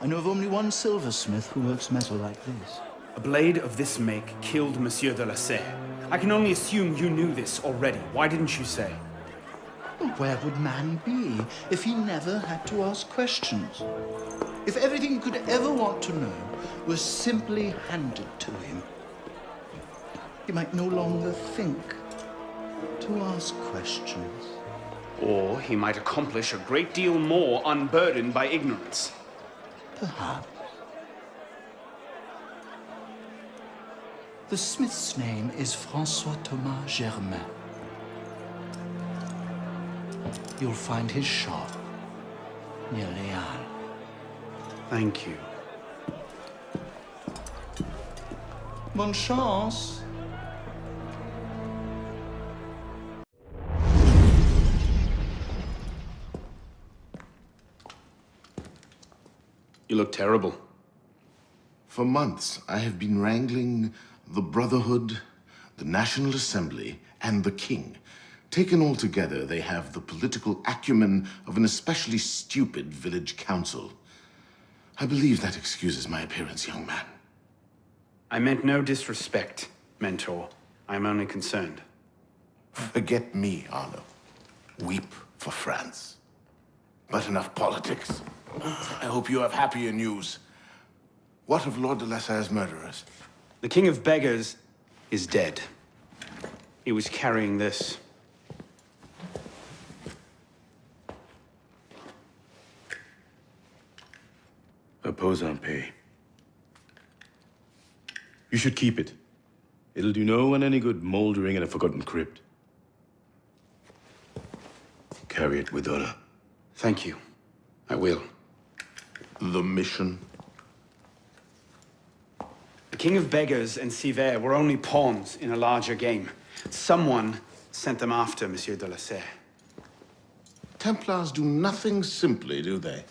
I know of only one silversmith who works metal like this. A blade of this make killed Monsieur de la Serre. I can only assume you knew this already. Why didn't you say? Well, where would man be if he never had to ask questions? If everything he could ever want to know was simply handed to him, he might no longer think to ask questions. Or he might accomplish a great deal more unburdened by ignorance. Perhaps. The smith's name is François Thomas Germain. You'll find his shop near Les Halles. Thank you. Bonne chance. You look terrible. For months, I have been wrangling the Brotherhood, the National Assembly, and the King. Taken all together, they have the political acumen of an especially stupid village council. I believe that excuses my appearance, young man. I meant no disrespect, Mentor. I'm only concerned. Forget me, Arno. Weep for France. But enough politics. I hope you have happier news. What of Lord de la Serre's murderers? The King of Beggars is dead. He was carrying this. Reposant pay. You should keep it. It'll do no one any good moldering in a forgotten crypt. Carry it with honor. Thank you. I will. The mission? The King of Beggars and Sivert were only pawns in a larger game. Someone sent them after Monsieur de la Serre. Templars do nothing simply, do they?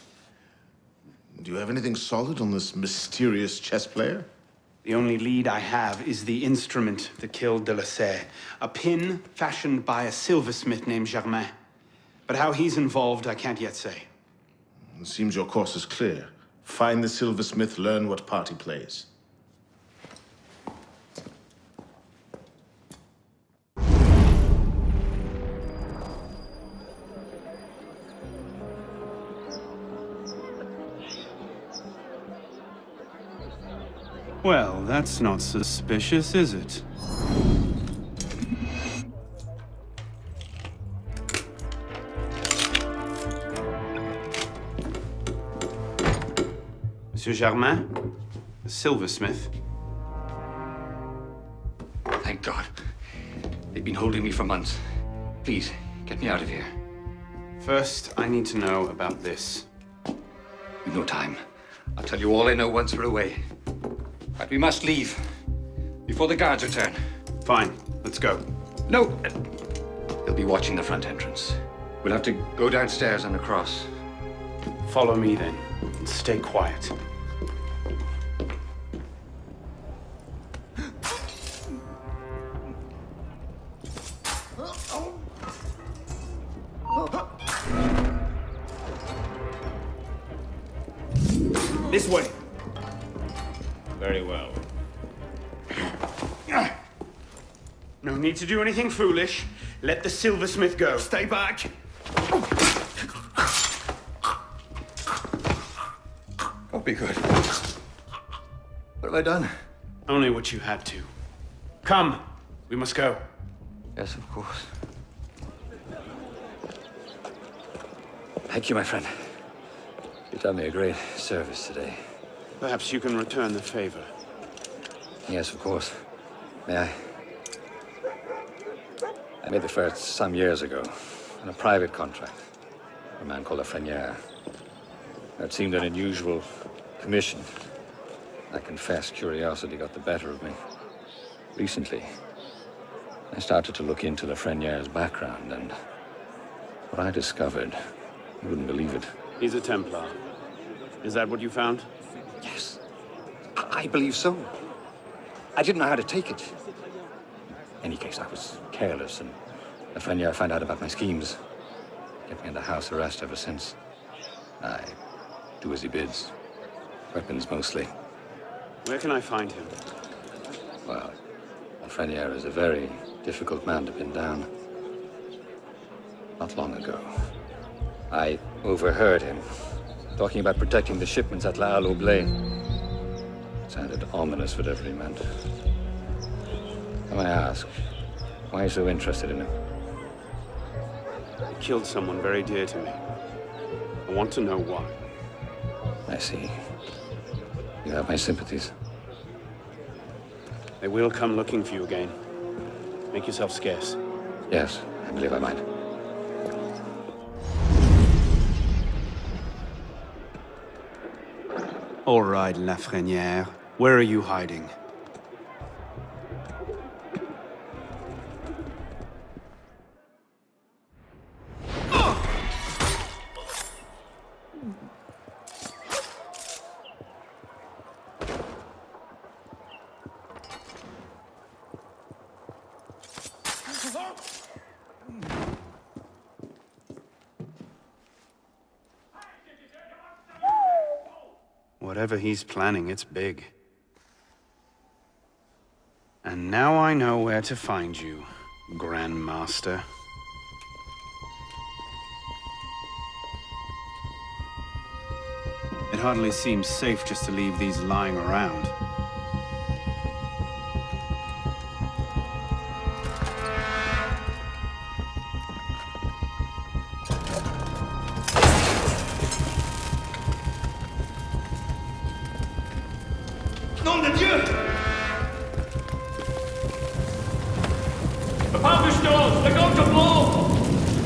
Do you have anything solid on this mysterious chess player? The only lead I have is the instrument that killed de la Serre, a pin fashioned by a silversmith named Germain. But how he's involved, I can't yet say. It seems your course is clear. Find the silversmith, learn what part he plays. Well, that's not suspicious, is it? Monsieur Germain? The silversmith? Thank God. They've been holding me for months. Please, get me out of here. First, I need to know about this. We've no time. I'll tell you all I know once we're away. But we must leave. Before the guards return. Fine. Let's go. No! They'll be watching the front entrance. We'll have to go downstairs and across. Follow me, then. And stay quiet. This way. Very well. No need to do anything foolish. Let the silversmith go. Stay back. Don't be good. What have I done? Only what you had to. Come. We must go. Yes, of course. Thank you, my friend. You've done me a great service today. Perhaps you can return the favor. Yes, of course. May I? I made the first some years ago on a private contract for a man called Lafreniere. It seemed an unusual commission. I confess curiosity got the better of me. Recently, I started to look into Lafreniere's background, and what I discovered, you wouldn't believe it. He's a Templar. Is that what you found? Yes. I believe so. I didn't know how to take it. In any case, I was careless, and Lafreniere found out about my schemes. Kept me under house arrest ever since. I do as he bids. Weapons mostly. Where can I find him? Well, Lafreniere is a very difficult man to pin down. Not long ago, I overheard him talking about protecting the shipments at La Halle Oblay. It sounded ominous, whatever he meant. May I ask, why are you so interested in him? He killed someone very dear to me. I want to know why. I see. You have my sympathies. They will come looking for you again. Make yourself scarce. Yes, I believe I might. All right, Lafreniere. Where are you hiding? Whatever he's planning, it's big. And now I know where to find you, Grand Master. It hardly seems safe just to leave these lying around. Nom de Dieu! The Popish doors! They're going to blow!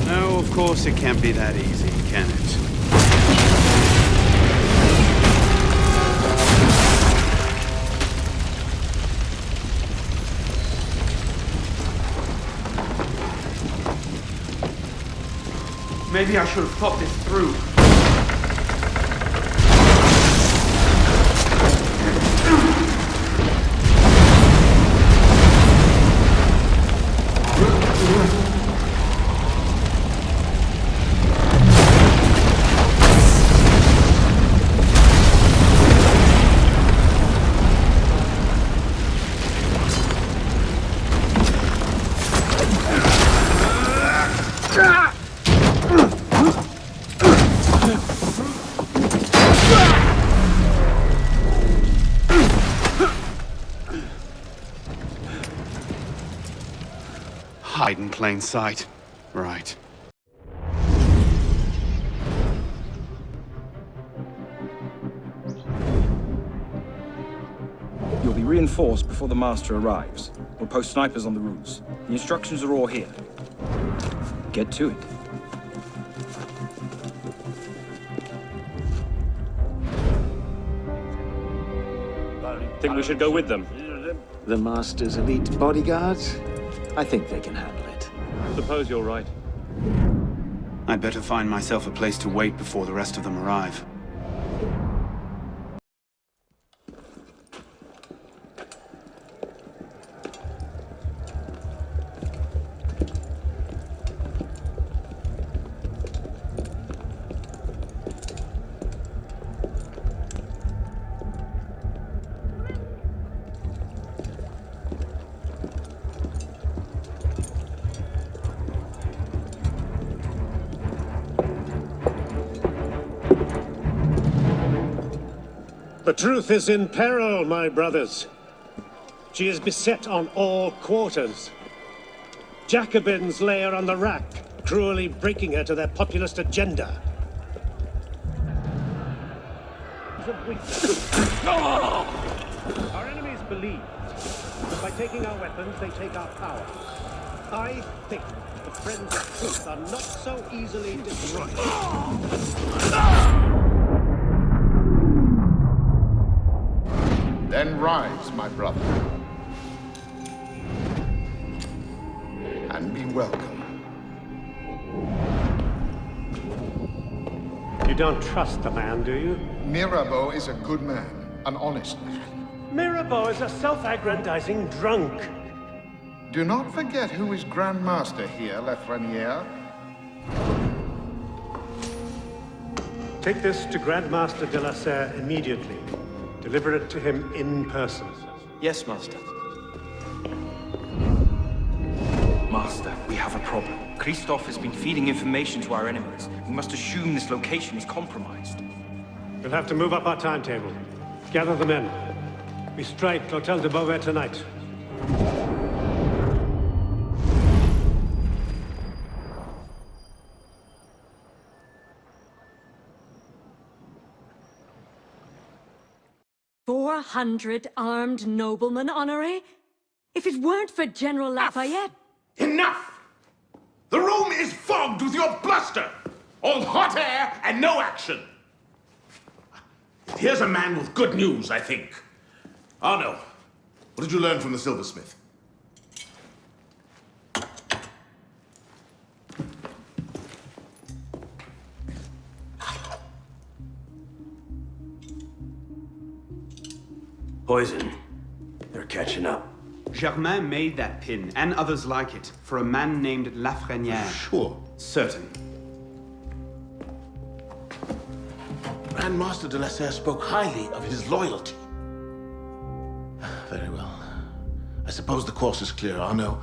No, of course it can't be that easy, can it? Maybe I should have thought this through. plain sight. Right. You'll be reinforced before the Master arrives. We'll post snipers on the roofs. The instructions are all here. Get to it. Think we should go with them? The Master's elite bodyguards? I think they can handle it. Suppose you're right. I'd better find myself a place to wait before the rest of them arrive. The truth is in peril, my brothers. She is beset on all quarters. Jacobins lay her on the rack, cruelly breaking her to their populist agenda. Our enemies believe that by taking our weapons, they take our power. I think the friends of truth are not so easily destroyed. Then rise, my brother. And be welcome. You don't trust the man, do you? Mirabeau is a good man, an honest man. Mirabeau is a self-aggrandizing drunk. Do not forget who is Grand Master here, Lafreniere. Take this to Grand Master de la Serre immediately. Deliver it to him in person. Yes, Master. Master, we have a problem. Christoph has been feeding information to our enemies. We must assume this location is compromised. We'll have to move up our timetable. Gather the men. We strike L'Hotel de Beauvais tonight. "400 armed noblemen, Honoré? If it weren't for General Lafayette..." Enough! The room is fogged with your bluster! All hot air and no action! Here's a man with good news, I think. Arno, what did you learn from the silversmith? Poison. They're catching up. Germain made that pin, and others like it, for a man named Lafreniere. Sure. Certain. Grand Master de la Serre spoke highly of his loyalty. Very well. I suppose the course is clear, Arno.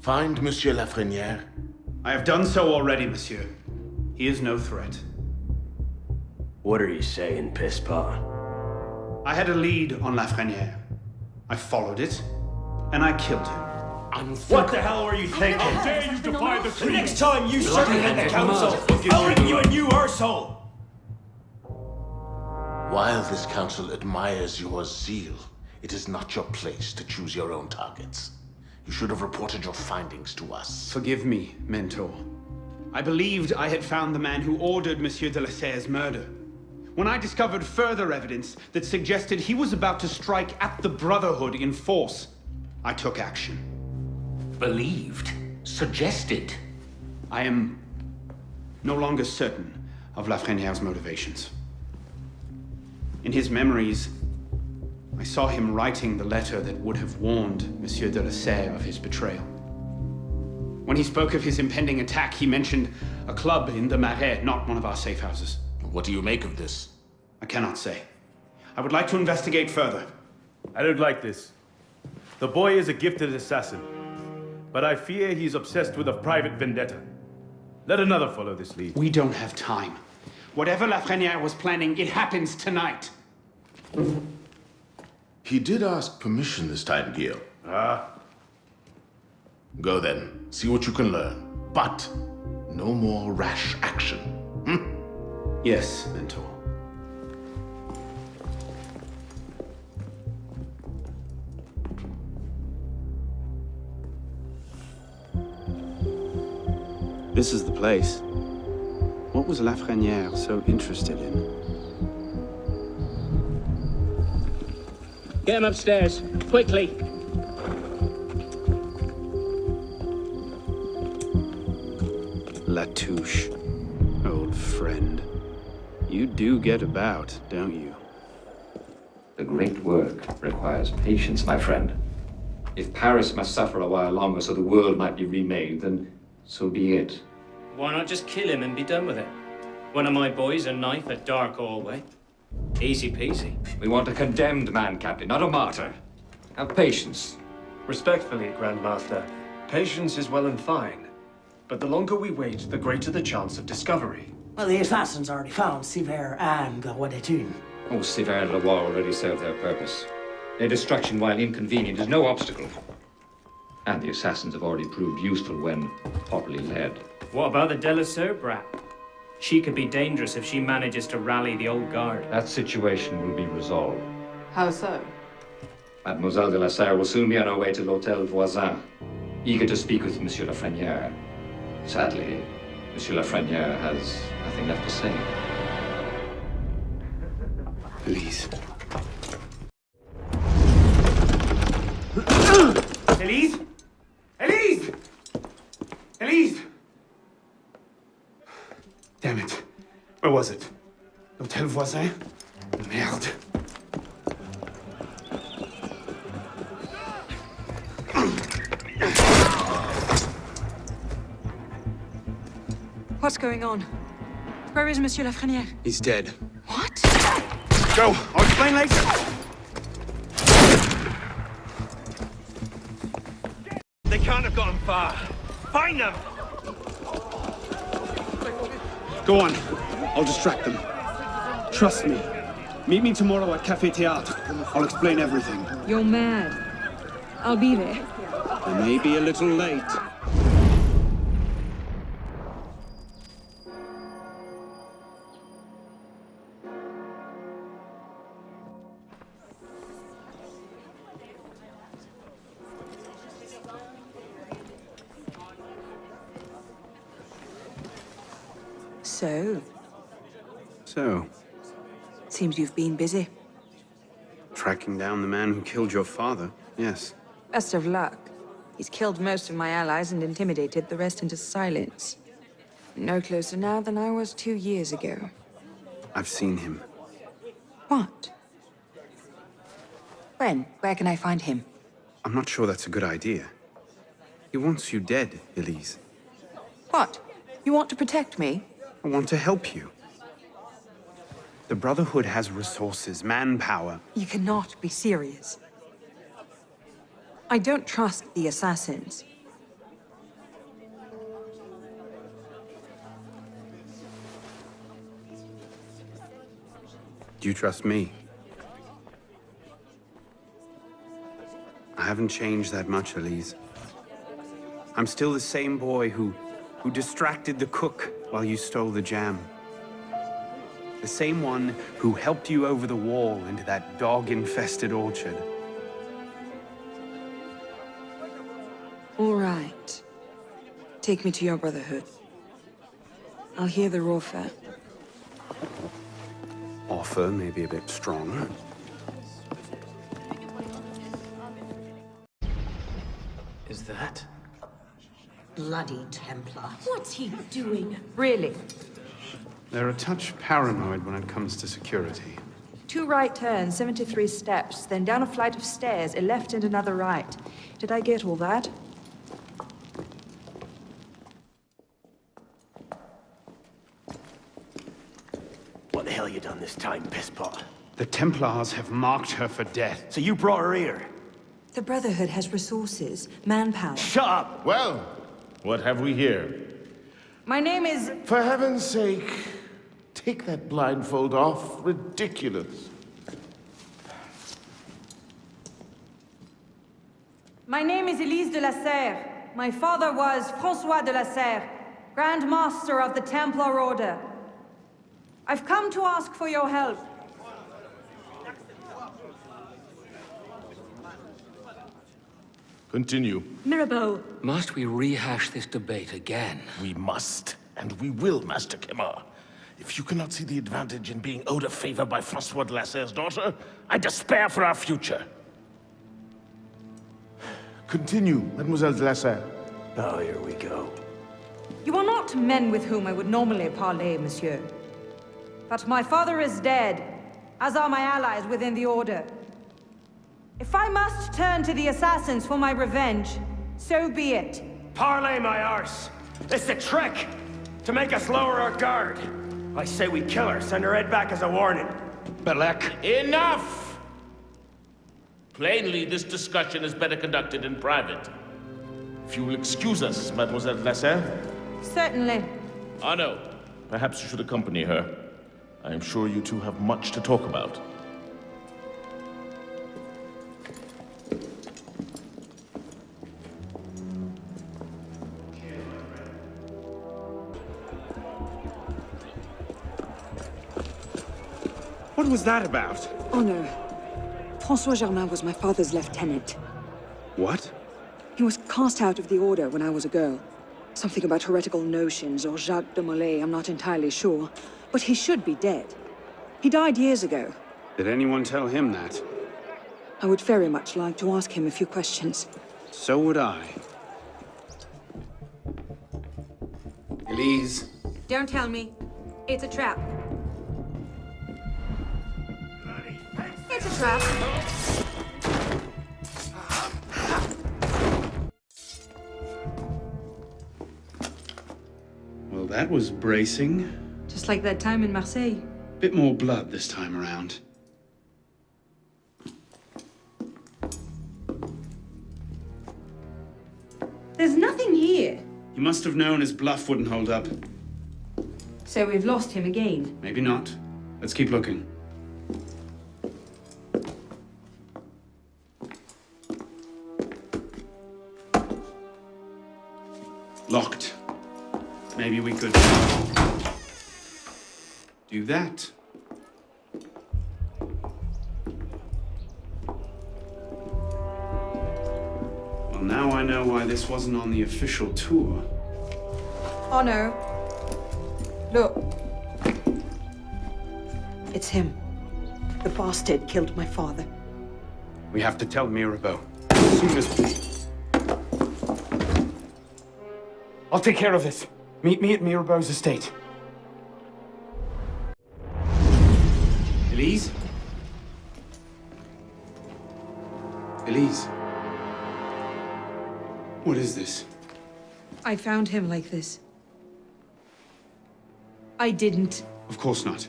Find Monsieur Lafreniere. I have done so already, monsieur. He is no threat. What are you saying, Pisspah? I had a lead on Lafreniere. I followed it, and I killed him. What the hell were you thinking? How dare you defy the The next time you circumvent the council, I'll ring you a new arsehole! While this council admires your zeal, it is not your place to choose your own targets. You should have reported your findings to us. Forgive me, Mentor. I believed I had found the man who ordered Monsieur de la Serre's murder. When I discovered further evidence that suggested he was about to strike at the Brotherhood in force, I took action. Believed? Suggested? I am no longer certain of Lafreniere's motivations. In his memories, I saw him writing the letter that would have warned Monsieur de la Serre of his betrayal. When he spoke of his impending attack, he mentioned a club in the Marais, not one of our safe houses. What do you make of this? I cannot say. I would like to investigate further. I don't like this. The boy is a gifted assassin, but I fear he's obsessed with a private vendetta. Let another follow this lead. We don't have time. Whatever Lafreniere was planning, it happens tonight. He did ask permission this time, Guillaume. Ah. Go then, see what you can learn. But no more rash action. Yes, Mentor. This is the place. What was Lafrenière so interested in? Get him upstairs, quickly. Latouche, old friend. You do get about, don't you? The great work requires patience, my friend. If Paris must suffer a while longer so the world might be remade, then so be it. Why not just kill him and be done with it? One of my boys, a knife at Dark Hallway. Easy peasy. We want a condemned man, Captain, not a martyr. Have patience. Respectfully, Grandmaster, patience is well and fine. But the longer we wait, the greater the chance of discovery. Well, the assassins already found Siver and Guadetun. Oh, Siver and Leroy already served their purpose. Their destruction, while inconvenient, is no obstacle. And the assassins have already proved useful when properly led. What about the Delaseur brat? She could be dangerous if she manages to rally the old guard. That situation will be resolved. How so? Mademoiselle de la Serre will soon be on her way to l'Hôtel Voisin, eager to speak with Monsieur Lafrenière. Sadly, Monsieur Lafrenière has nothing left to say. Elise. Elise? Elise! Elise! Damn it. Where was it? L'Hôtel Voisin? Merde. What's going on? Where is Monsieur Lafrenière? He's dead. What? Go! I'll explain later! They can't have gotten far. Find them! Go on. I'll distract them. Trust me. Meet me tomorrow at Café Théâtre. I'll explain everything. You're mad. I'll be there. I may be a little late. So, seems you've been busy. Tracking down the man who killed your father, yes. Best of luck. He's killed most of my allies and intimidated the rest into silence. No closer now than I was 2 years ago. I've seen him. What? When? Where can I find him? I'm not sure that's a good idea. He wants you dead, Elise. What? You want to protect me? I want to help you. The Brotherhood has resources, manpower. You cannot be serious. I don't trust the assassins. Do you trust me? I haven't changed that much, Elise. I'm still the same boy who distracted the cook while you stole the jam. The same one who helped you over the wall into that dog-infested orchard. All right. Take me to your Brotherhood. I'll hear their offer. Offer may be a bit strong. Is that? Bloody Templar. What's he doing? Really? They're a touch paranoid when it comes to security. 2 right turns, 73 steps, then down a flight of stairs, a left and another right. Did I get all that? What the hell you done this time, pisspot? The Templars have marked her for death. So you brought her here? The Brotherhood has resources, manpower. Shut up! Well, what have we here? My name is... For heaven's sake, take that blindfold off. Ridiculous. My name is Elise de la Serre. My father was François de la Serre, Grand Master of the Templar Order. I've come to ask for your help. Continue. Mirabeau, Must we rehash this debate again? We must, and we will, Master Kemar. If you cannot see the advantage in being owed a favor by Francois de la Serre's daughter, I despair for our future. Continue, Mademoiselle de la Serre. Oh, here we go. You are not men with whom I would normally parley, monsieur. But my father is dead, as are my allies within the Order. If I must turn to the assassins for my revenge, so be it. Parley, my arse! It's a trick! To make us lower our guard. I say we kill her, send her head back as a warning. Belek. Enough! Plainly, this discussion is better conducted in private. If you will excuse us, Mademoiselle de la Serre. Certainly. Arno, perhaps you should accompany her. I am sure you two have much to talk about. What was that about? Oh no. François Germain was my father's lieutenant. What? He was cast out of the Order when I was a girl. Something about heretical notions or Jacques de Molay, I'm not entirely sure. But he should be dead. He died years ago. Did anyone tell him that? I would very much like to ask him a few questions. So would I. Elise. Don't tell me. It's a trap. It's a trap. Well, that was bracing. Just like that time in Marseille. Bit more blood this time around. There's nothing here. He must have known his bluff wouldn't hold up. So we've lost him again. Maybe not. Let's keep looking. Locked. Maybe we could do that. Well, now I know why this wasn't on the official tour. Oh no. Look. It's him. The bastard killed my father. We have to tell Mirabeau as soon as I'll take care of this. Meet me at Mirabeau's estate. Elise? Elise? What is this? I found him like this. I didn't. Of course not.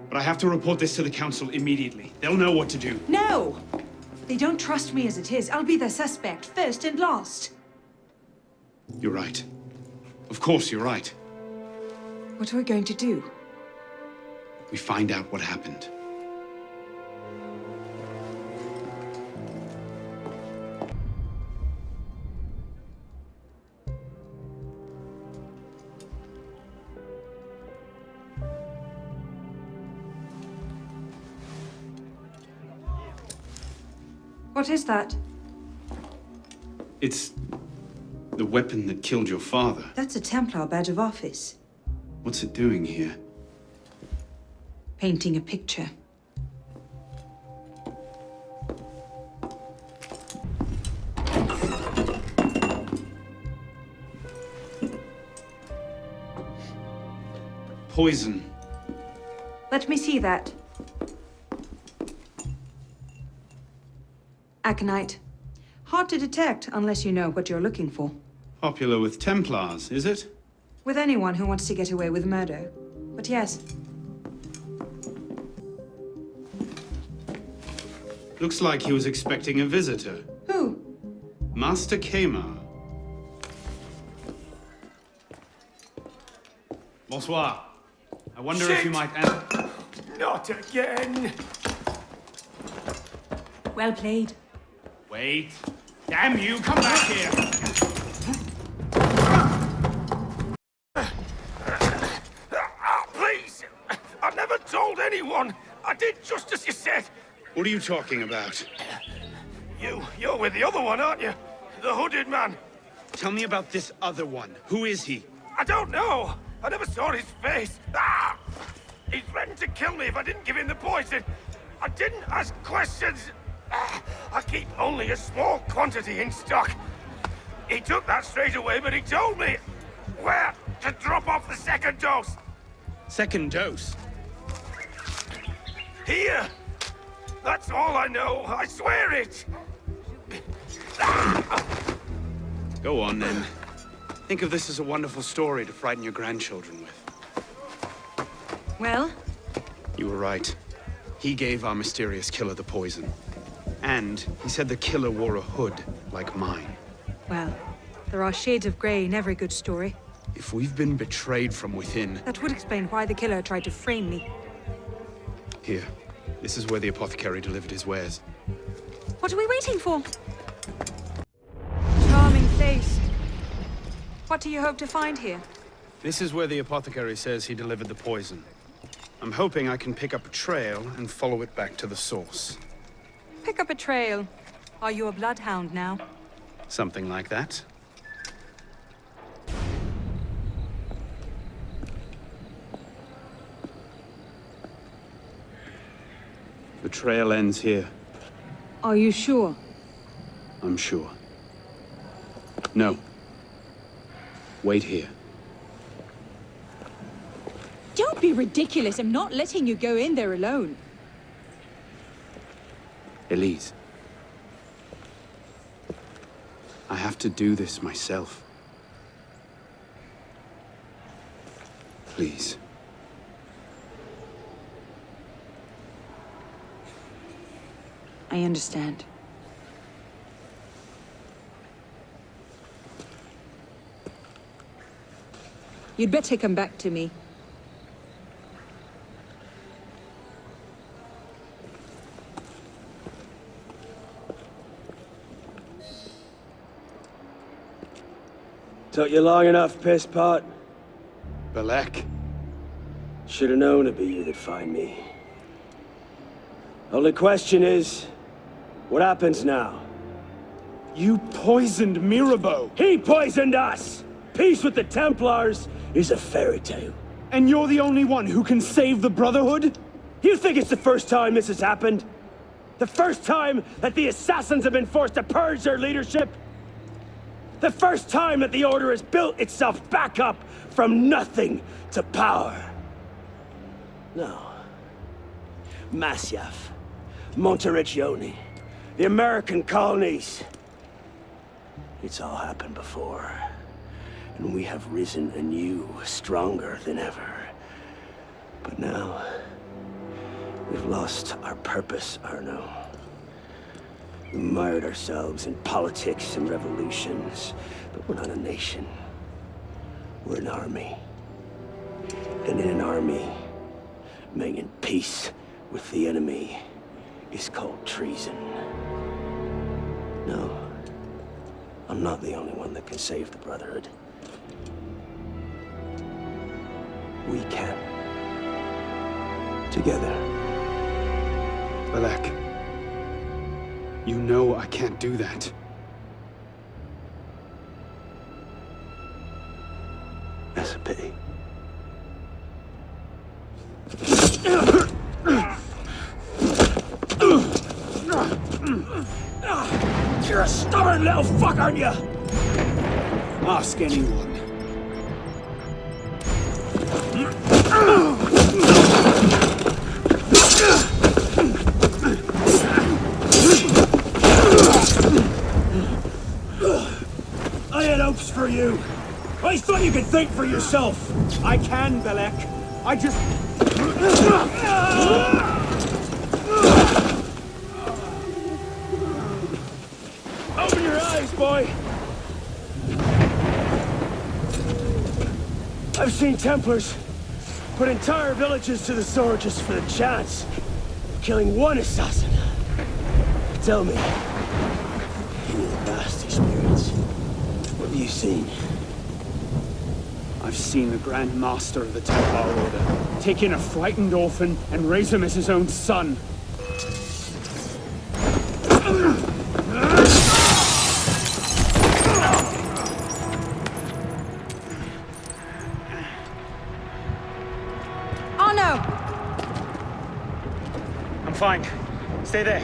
But I have to report this to the council immediately. They'll know what to do. No! They don't trust me as it is. I'll be their suspect, first and last. You're right. Of course, you're right. What are we going to do? We find out what happened. What is that? It's the weapon that killed your father. That's a Templar badge of office. What's it doing here? Painting a picture. Poison. Let me see that. Aconite. Hard to detect unless you know what you're looking for. Popular with Templars, is it? With anyone who wants to get away with murder. But yes. Looks like he was expecting a visitor. Who? Master Kemar. Bonsoir. I wonder if you might answer. Not again! Well played. Wait. Damn you, come back here! one! I did just as you said! What are you talking about? You're with the other one, aren't you? The hooded man. Tell me about this other one. Who is he? I don't know. I never saw his face. Ah! He threatened to kill me if I didn't give him the poison. I didn't ask questions. Ah! I keep only a small quantity in stock. He took that straight away, but he told me where to drop off the second dose. Second dose? Here! That's all I know. I swear it! Go on, then. Think of this as a wonderful story to frighten your grandchildren with. Well? You were right. He gave our mysterious killer the poison. And he said the killer wore a hood like mine. Well, there are shades of grey in every good story. If we've been betrayed from within... That would explain why the killer tried to frame me. Here. This is where the apothecary delivered his wares. What are we waiting for? Charming place. What do you hope to find here? This is where the apothecary says he delivered the poison. I'm hoping I can pick up a trail and follow it back to the source. Pick up a trail. Are you a bloodhound now? Something like that. The trail ends here. Are you sure? I'm sure. No. Wait here. Don't be ridiculous. I'm not letting you go in there alone. Elise. I have to do this myself. Please. I understand. You'd better come back to me. Took you long enough, piss pot. Belek. Should have known it'd be you that'd find me. Only question is, what happens now? You poisoned Mirabeau! He poisoned us! Peace with the Templars is a fairy tale. And you're the only one who can save the Brotherhood? You think it's the first time this has happened? The first time that the Assassins have been forced to purge their leadership? The first time that the Order has built itself back up from nothing to power? No. Masyaf, Monteriggioni, the American colonies. It's all happened before. And we have risen anew, stronger than ever. But now, we've lost our purpose, Arno. We mired ourselves in politics and revolutions, but we're not a nation. We're an army. And in an army, making peace with the enemy is called treason. No, I'm not the only one that can save the Brotherhood. We can. Together. Belek. You know I can't do that. That's a pity. You're a stubborn little fuck, aren't you? Ask anyone. I had hopes for you. I thought you could think for yourself. I can, Belek. I just... Open your eyes, boy. I've seen Templars put entire villages to the sword just for the chance of killing one assassin. Tell me, in your vast experience, what have you seen? I've seen the Grand Master of the Templar Order take in a frightened orphan and raise him as his own son. Oh no! I'm fine. Stay there.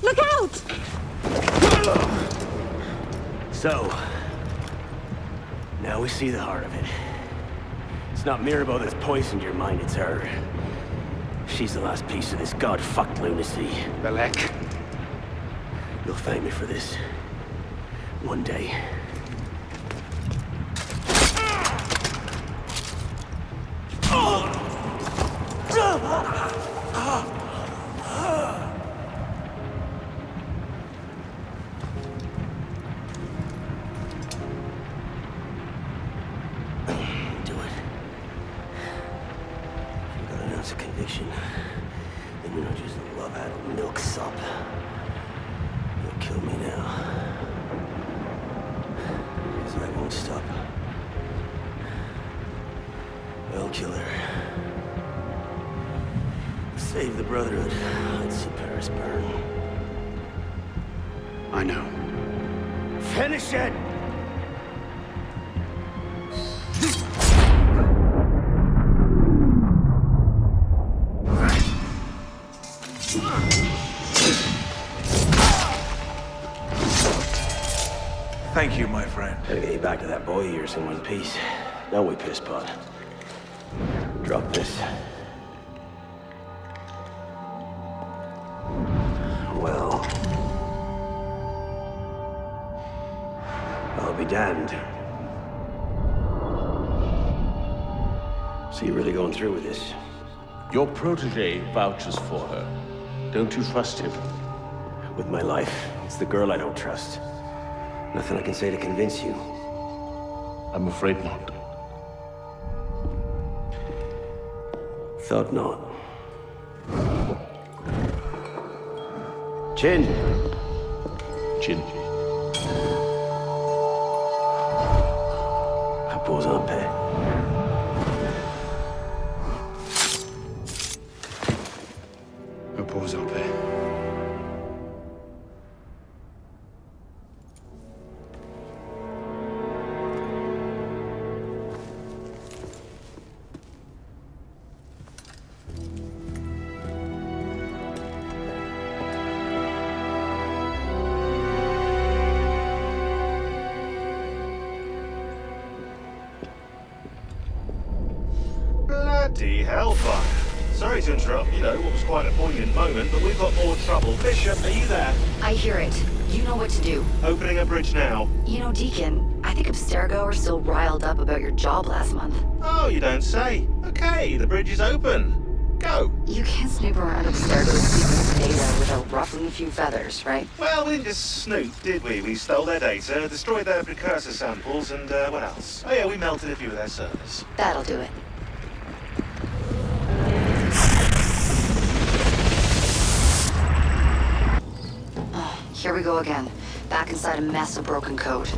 Look out! So, now we see the heart of it. It's not Mirabelle that's poisoned your mind, it's her. She's the last piece of this god-fucked lunacy. Belek. You'll thank me for this. One day. Conviction, and you're not just a love-addled milksop. You'll kill me now. Because I won't stop. I'll kill her. Save the Brotherhood. I'd see Paris burn. I know. Finish it! Thank you, my friend. Gotta get you back to that boy of yours in one piece. Don't we, pisspot? Drop this. Well... I'll be damned. So you're really going through with this? Your protege vouches for her. Don't you trust him? With my life, it's the girl I don't trust. Nothing I can say to convince you. I'm afraid not. Thought not. Chin. Chin. Repose en paix. Repose en paix. Bloody hellfire. Sorry to interrupt, what was quite a poignant moment, but we've got more trouble. Bishop, are you there? I hear it. You know what to do. Opening a bridge now. Deacon, I think Abstergo are still riled up about your job last month. Oh, you don't say. Okay, the bridge is open. Go. You can't snoop around Abstergo's secret data without ruffling a few feathers, right? Well, we didn't just snoop, did we? We stole their data, destroyed their precursor samples, and what else? Oh yeah, we melted a few of their servers. That'll do it. Here we go again. Back inside a mess of broken code.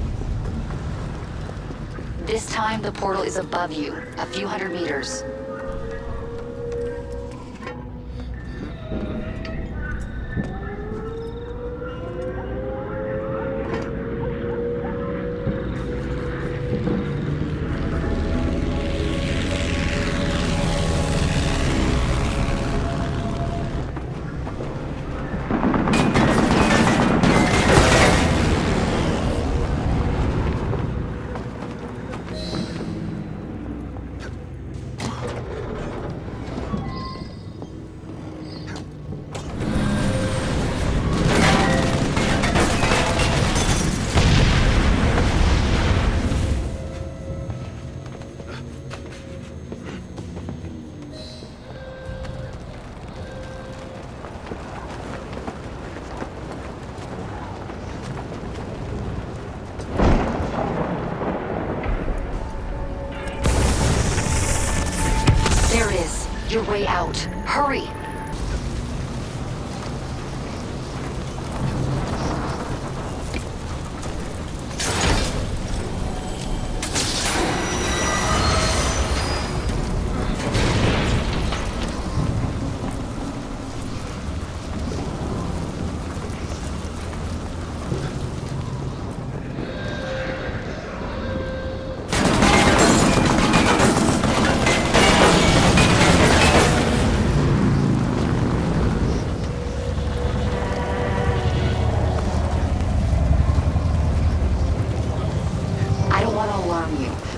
This time, the portal is above you, a few hundred meters. Your way out. Hurry!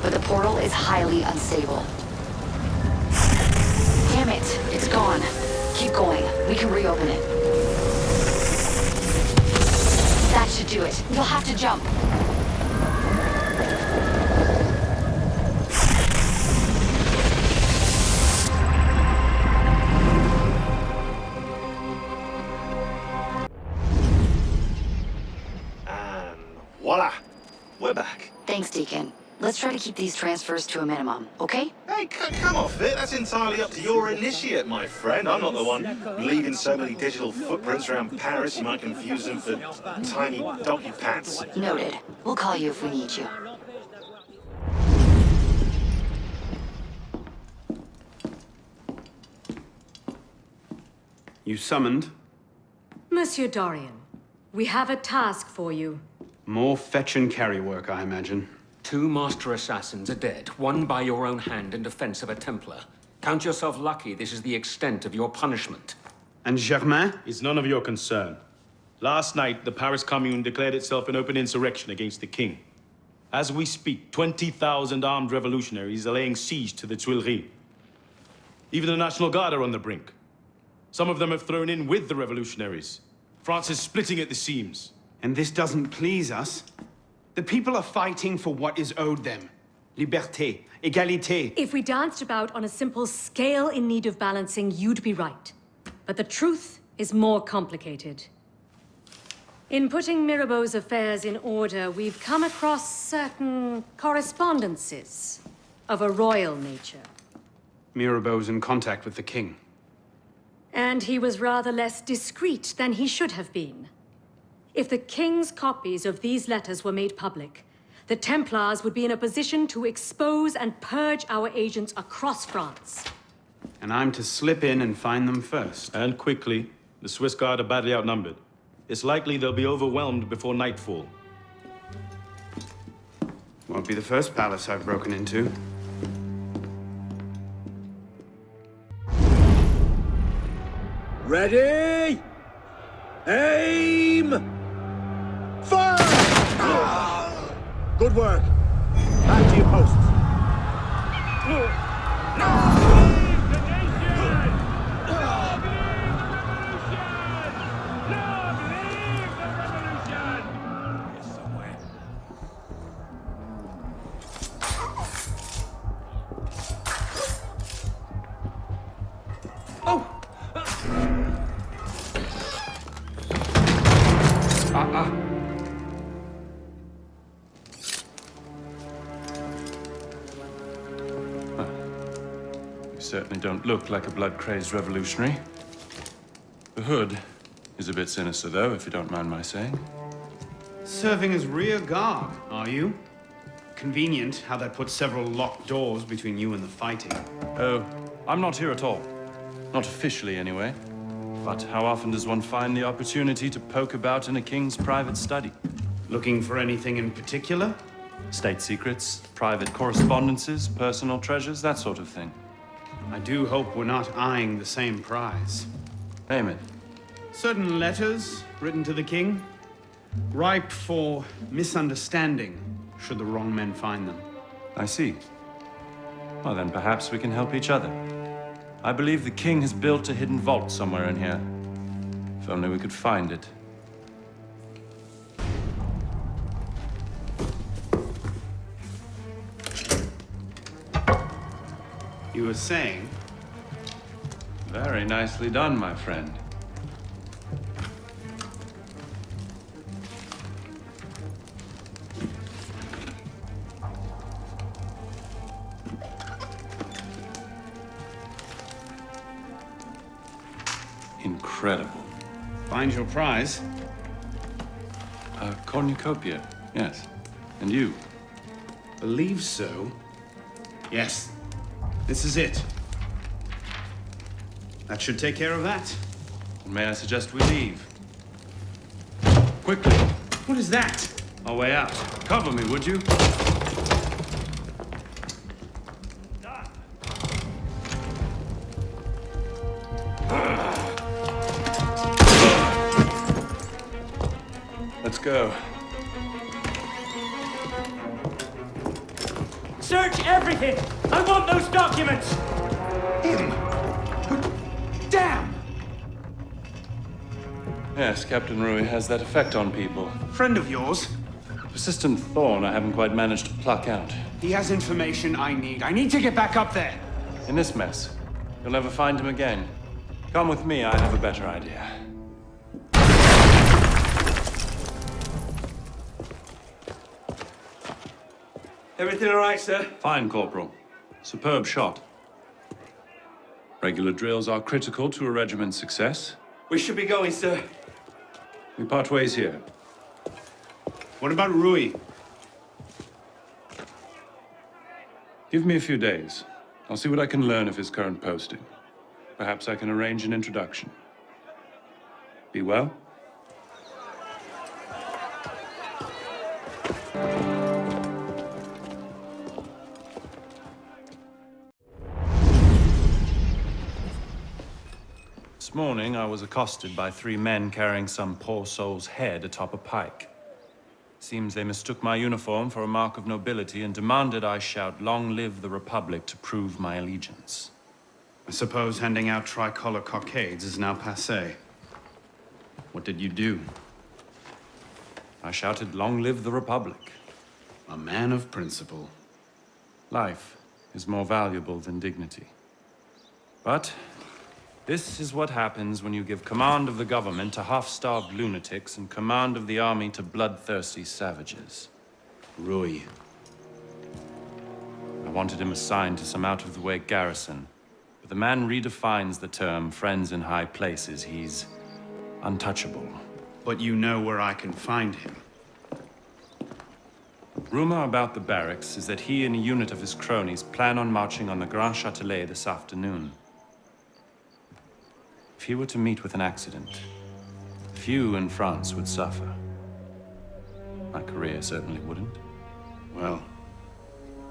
but the portal is highly unstable. Damn it, it's gone. Keep going. We can reopen it. That should do it. You'll have to jump. Voila! We're back. Thanks, Deacon. Let's try to keep these transfers to a minimum, okay? Hey, come off it. That's entirely up to your initiate, my friend. I'm not the one leaving so many digital footprints around Paris you might confuse them for tiny doggy pats. Noted. We'll call you if we need you. You summoned? Monsieur Dorian, we have a task for you. More fetch and carry work, I imagine. 2 master assassins are dead, one by your own hand in defense of a Templar. Count yourself lucky this is the extent of your punishment. And Germain? It's none of your concern. Last night, the Paris Commune declared itself an open insurrection against the king. As we speak, 20,000 armed revolutionaries are laying siege to the Tuileries. Even the National Guard are on the brink. Some of them have thrown in with the revolutionaries. France is splitting at the seams. And this doesn't please us? The people are fighting for what is owed them. Liberté, égalité. If we danced about on a simple scale in need of balancing, you'd be right. But the truth is more complicated. In putting Mirabeau's affairs in order, we've come across certain correspondences of a royal nature. Mirabeau's in contact with the king. And he was rather less discreet than he should have been. If the king's copies of these letters were made public, the Templars would be in a position to expose and purge our agents across France. And I'm to slip in and find them first. And quickly. The Swiss Guard are badly outnumbered. It's likely they'll be overwhelmed before nightfall. Won't be the first palace I've broken into. Ready? Aim! Fire! Good work. Back to your posts. Certainly don't look like a blood-crazed revolutionary. The hood is a bit sinister, though, if you don't mind my saying. Serving as rear guard, are you? Convenient how that puts several locked doors between you and the fighting. Oh, I'm not here at all. Not officially, anyway. But how often does one find the opportunity to poke about in a king's private study? Looking for anything in particular? State secrets, private correspondences, personal treasures, that sort of thing. I do hope we're not eyeing the same prize. Name it. Certain letters written to the king, ripe for misunderstanding, should the wrong men find them. I see. Well, then perhaps we can help each other. I believe the king has built a hidden vault somewhere in here. If only we could find it. You were saying? Very nicely done, my friend. Incredible. Find your prize? A cornucopia, yes. And you? Believe so. Yes. This is it. That should take care of that. May I suggest we leave? Quickly. What is that? Our way out. Cover me, would you? Let's go. Search everything! I want those documents! Him! Damn! Yes, Captain Rui has that effect on people. Friend of yours? Persistent thorn I haven't quite managed to pluck out. He has information I need. I need to get back up there. In this mess, you'll never find him again. Come with me, I have a better idea. Everything all right, sir? Fine, Corporal. Superb shot. Regular drills are critical to a regiment's success. We should be going, sir. We part ways here. What about Rui? Give me a few days. I'll see what I can learn of his current posting. Perhaps I can arrange an introduction. Be well. This morning, I was accosted by 3 men carrying some poor soul's head atop a pike. Seems they mistook my uniform for a mark of nobility and demanded I shout, "Long live the Republic," to prove my allegiance. I suppose handing out tricolor cockades is now passé. What did you do? I shouted, "Long live the Republic." A man of principle. Life is more valuable than dignity. But this is what happens when you give command of the government to half-starved lunatics and command of the army to bloodthirsty savages. Rui. I wanted him assigned to some out-of-the-way garrison. But the man redefines the term friends in high places. He's untouchable. But you know where I can find him. Rumor about the barracks is that he and a unit of his cronies plan on marching on the Grand Châtelet this afternoon. If he were to meet with an accident, few in France would suffer. My career certainly wouldn't. Well,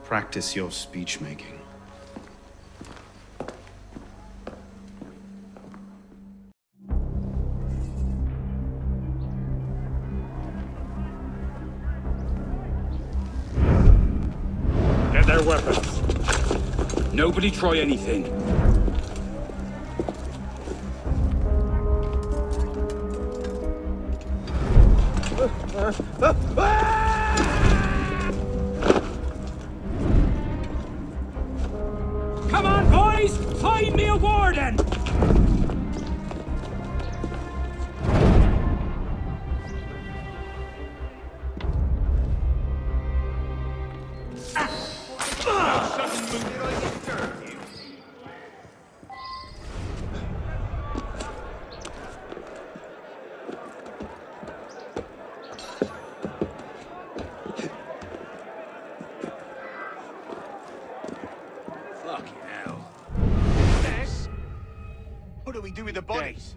practice your speech-making. Get their weapons. Nobody try anything. Come on, boys! Find me a warden! Fucking hell. What do we do with the bodies?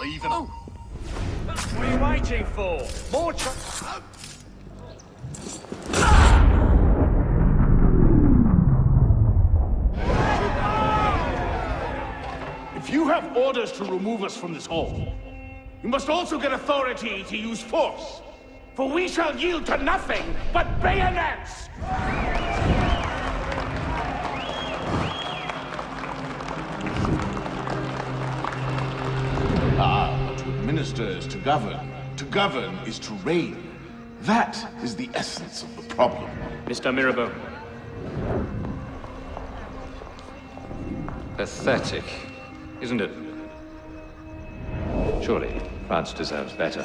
Leave them. Oh. What are you waiting for? More If you have orders to remove us from this hall, you must also get authority to use force. For we shall yield to nothing but bayonets! Ah, to administer is to govern. To govern is to reign. That is the essence of the problem. Mr. Mirabeau. Pathetic, isn't it? Surely France deserves better.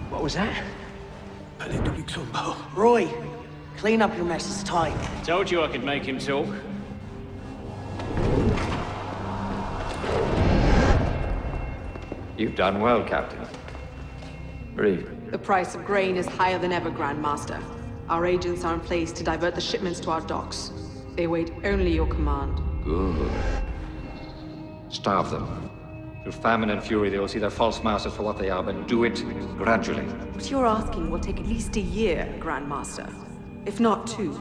What was that? Roy, clean up your mess. It's time. Told you I could make him talk. You've done well, Captain. Read. The price of grain is higher than ever, Grand Master. Our agents are in place to divert the shipments to our docks. They wait only your command. Good. Starve them. Through famine and fury, they will see their false masters for what they are, but do it gradually. What you're asking will take at least a year, Grand Master. If not 2.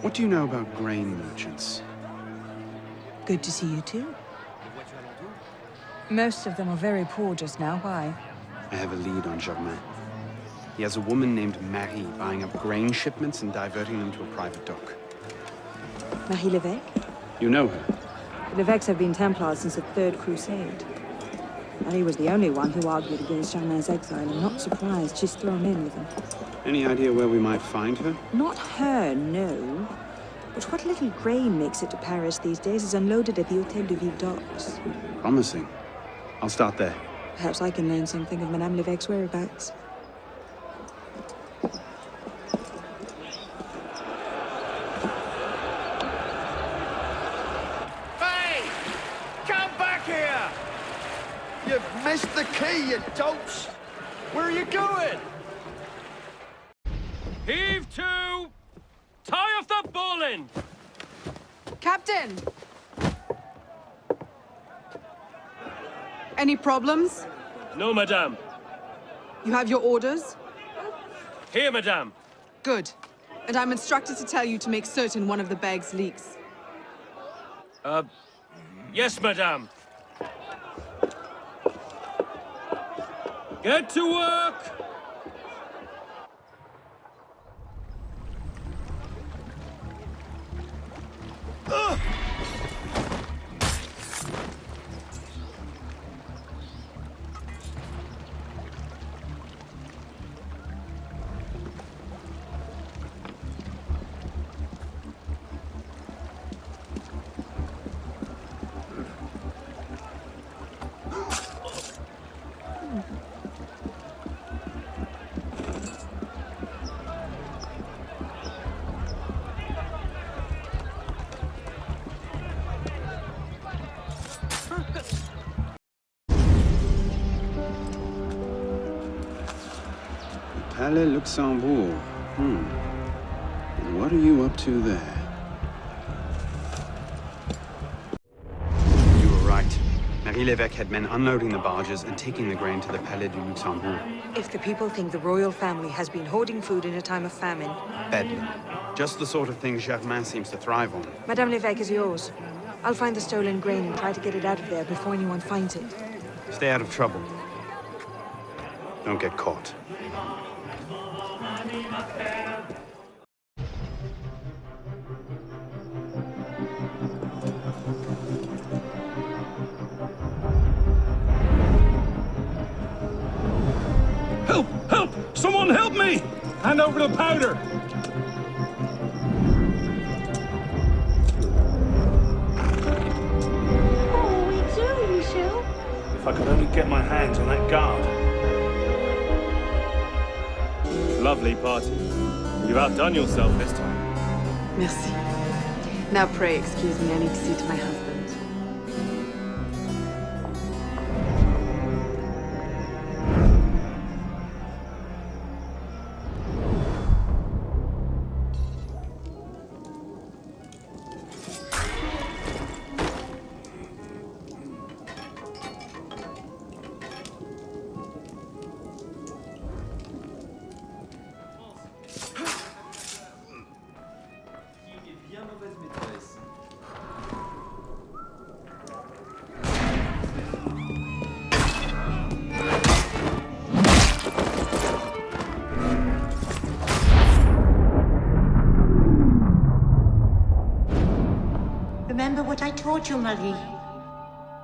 What do you know about grain merchants? Good to see you too. Most of them are very poor just now. Why? I have a lead on Germain. He has a woman named Marie buying up grain shipments and diverting them to a private dock. Marie Levesque? You know her? The Levesques have been Templars since the Third Crusade. Marie was the only one who argued against Germain's exile. I'm not surprised she's thrown in with him. Any idea where we might find her? Not her, no. But what little grain makes it to Paris these days is unloaded at the Hôtel de Ville docks. Promising. I'll start there. Perhaps I can learn something of Madame Levesque's whereabouts. Hey! Come back here! You've missed the key, you dopes! Where are you going? Heave to! Tie off the bowline! Captain! Any problems? No, madame. You have your orders? Here, madame. Good. And I'm instructed to tell you to make certain one of the bags leaks. Yes, madame. Get to work! Palais Luxembourg. And what are you up to there? You were right. Marie Levesque had men unloading the barges and taking the grain to the Palais du Luxembourg. If the people think the royal family has been hoarding food in a time of famine... Bedlam. Just the sort of thing Germain seems to thrive on. Madame Levesque is yours. I'll find the stolen grain and try to get it out of there before anyone finds it. Stay out of trouble. Don't get caught. Help! Help! Someone help me! Hand over the powder! Oh, it's you, Michel. If I could only get my hands on that guard. Lovely party. You've outdone yourself this time. Merci. Now pray excuse me, I need to see to my husband. Remember what I taught you, Marie?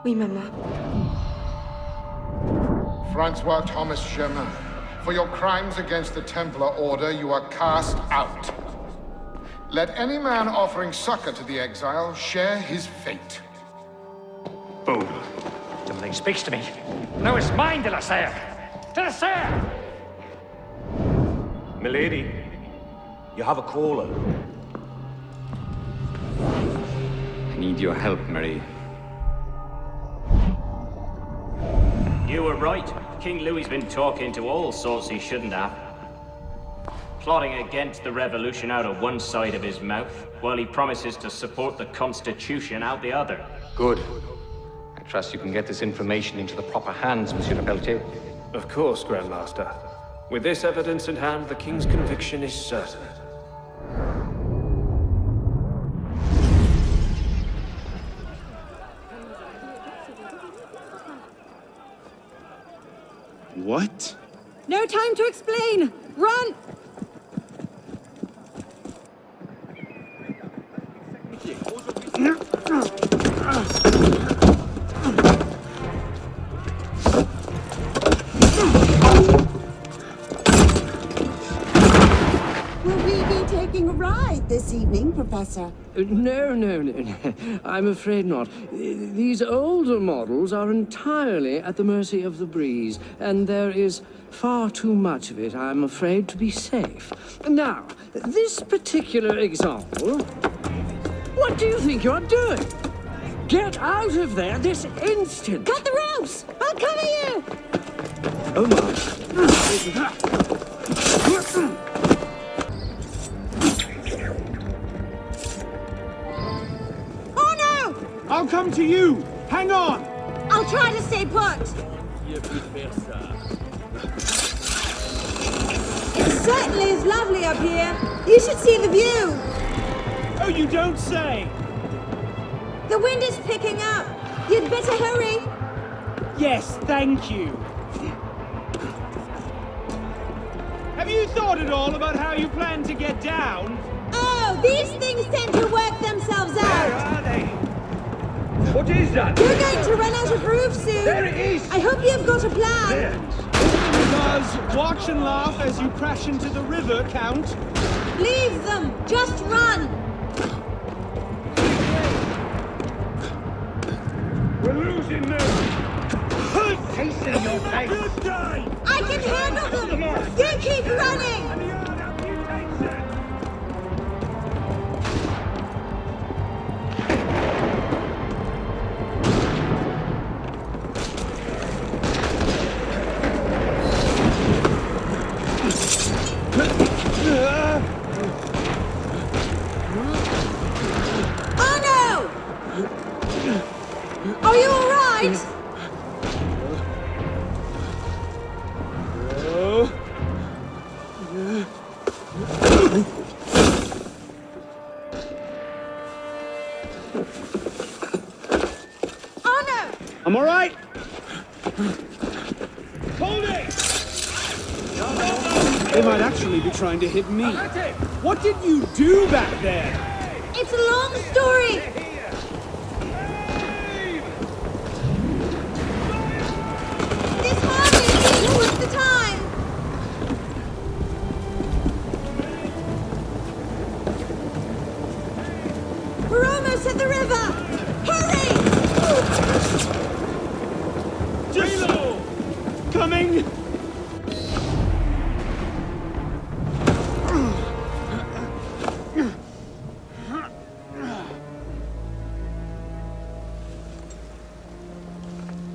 Oui, Mama. Francois Thomas Germain, for your crimes against the Templar Order, you are cast out. Let any man offering succor to the exile share his fate. Boom. Something speaks to me. No, it's mine, de la Serre! De la Serre! Milady, you have a caller. I need your help, Marie. You were right. King Louis's been talking to all sorts he shouldn't have. Plotting against the revolution out of one side of his mouth, while he promises to support the Constitution out the other. Good. I trust you can get this information into the proper hands, Monsieur de Pelletier. Of course, Grandmaster. With this evidence in hand, the King's conviction is certain. What? No time to explain! Run! Will we be taking a ride this evening, Professor? No. I'm afraid not. These older models are entirely at the mercy of the breeze, and there is far too much of it, I'm afraid, to be safe. Now, this particular example... What do you think you're doing? Get out of there this instant! Cut the ropes! I'll cover you! Oh my... Oh no! I'll come to you! Hang on! I'll try to stay put! It certainly is lovely up here. You should see the view. Oh, you don't say! The wind is picking up. You'd better hurry. Yes, thank you. Have you thought at all about how you plan to get down? Oh, these things tend to work themselves out. Where are they? What is that? You're going to run out of roof soon. There it is. I hope you've got a plan. There. Does watch and laugh as you crash into the river count? Leave them. Just run. We're losing them! Taste in your face! I can handle them. You keep running. Oh no! Are you all right? Oh no! I'm all right. Hold it! They might actually be trying to hit me. What did you do back there? It's a long story. This hardly seems worth the time. We're almost at the river. Hurry! Just coming.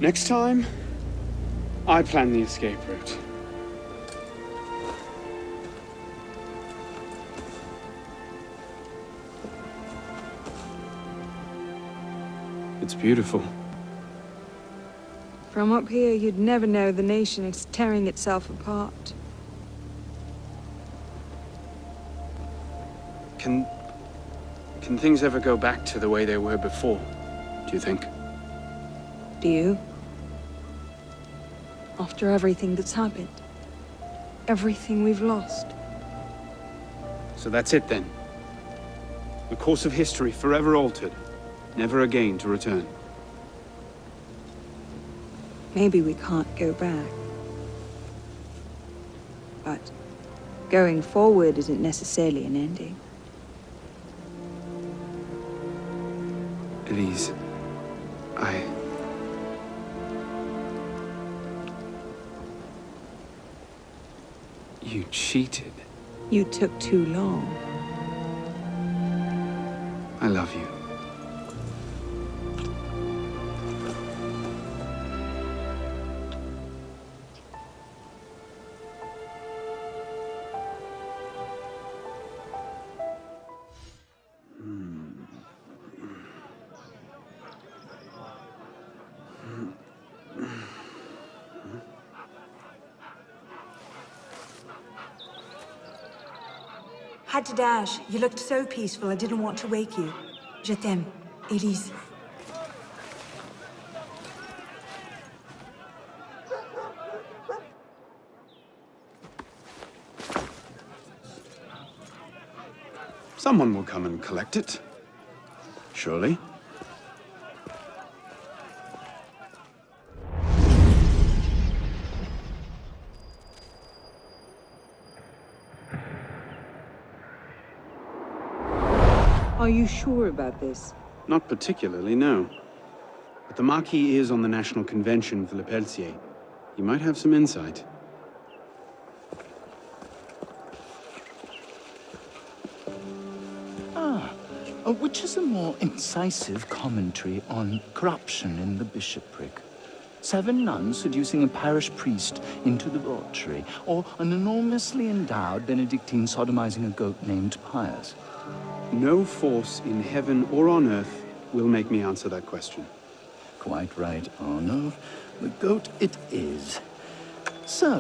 Next time, I plan the escape route. It's beautiful. From up here, you'd never know the nation is tearing itself apart. Can things ever go back to the way they were before, do you think? Do you? After everything that's happened? Everything we've lost? So that's it then. The course of history forever altered, never again to return. Maybe we can't go back. But going forward isn't necessarily an ending. Elise, You cheated. You took too long. I love you. Had to dash. You looked so peaceful, I didn't want to wake you. Je t'aime, Elise. Someone will come and collect it. Surely. Are you sure about this? Not particularly, no. But the Marquis is on the National Convention for Le Pelletier. He might have some insight. Which is a more incisive commentary on corruption in the bishopric? 7 nuns seducing a parish priest into debauchery, or an enormously endowed Benedictine sodomizing a goat named Pius? No force in heaven or on earth will make me answer that question. Quite right, Arno. The goat it is. So,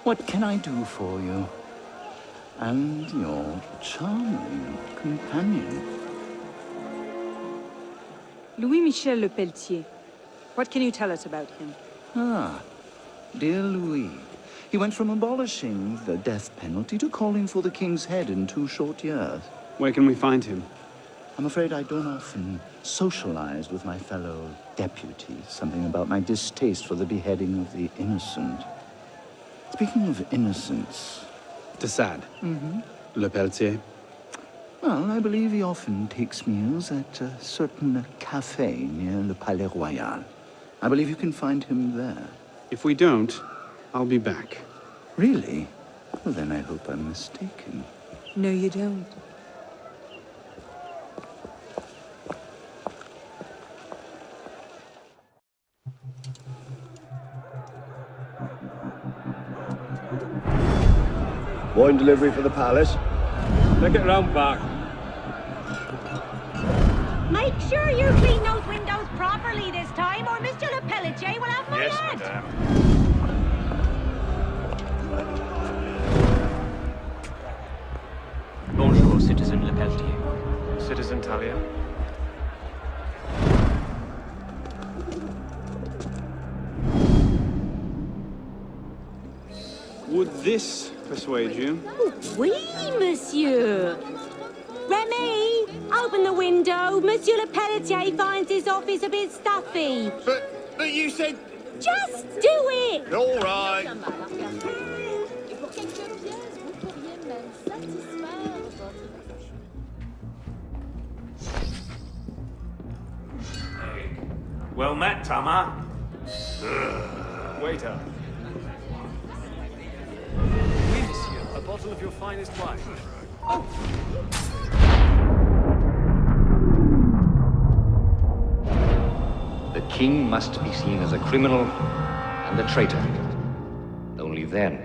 what can I do for you? And your charming companion. Louis-Michel Le Pelletier. What can you tell us about him? Ah, dear Louis. He went from abolishing the death penalty to calling for the king's head in 2 short years. Where can we find him? I'm afraid I don't often socialize with my fellow deputies. Something about my distaste for the beheading of the innocent. Speaking of innocence... De Sade. Le Pelletier. Well, I believe he often takes meals at a certain cafe near Le Palais Royal. I believe you can find him there. If we don't, I'll be back. Really? Well, then I hope I'm mistaken. No, you don't. Wine delivery for the palace. Take it round back. Make sure you clean those windows properly this time, or Mr. Le Pelletier will have my head. Madame. Bonjour, Citizen Le Pelletier. Citizen Talia. Would this persuade you? Oui, monsieur. Remy, open the window. Monsieur Le Pelletier finds his office a bit stuffy. But you said... Just do it! All right. Well met, Thomas. Waiter. Oui, monsieur. A bottle of your finest wine. The king must be seen as a criminal and a traitor. Only then,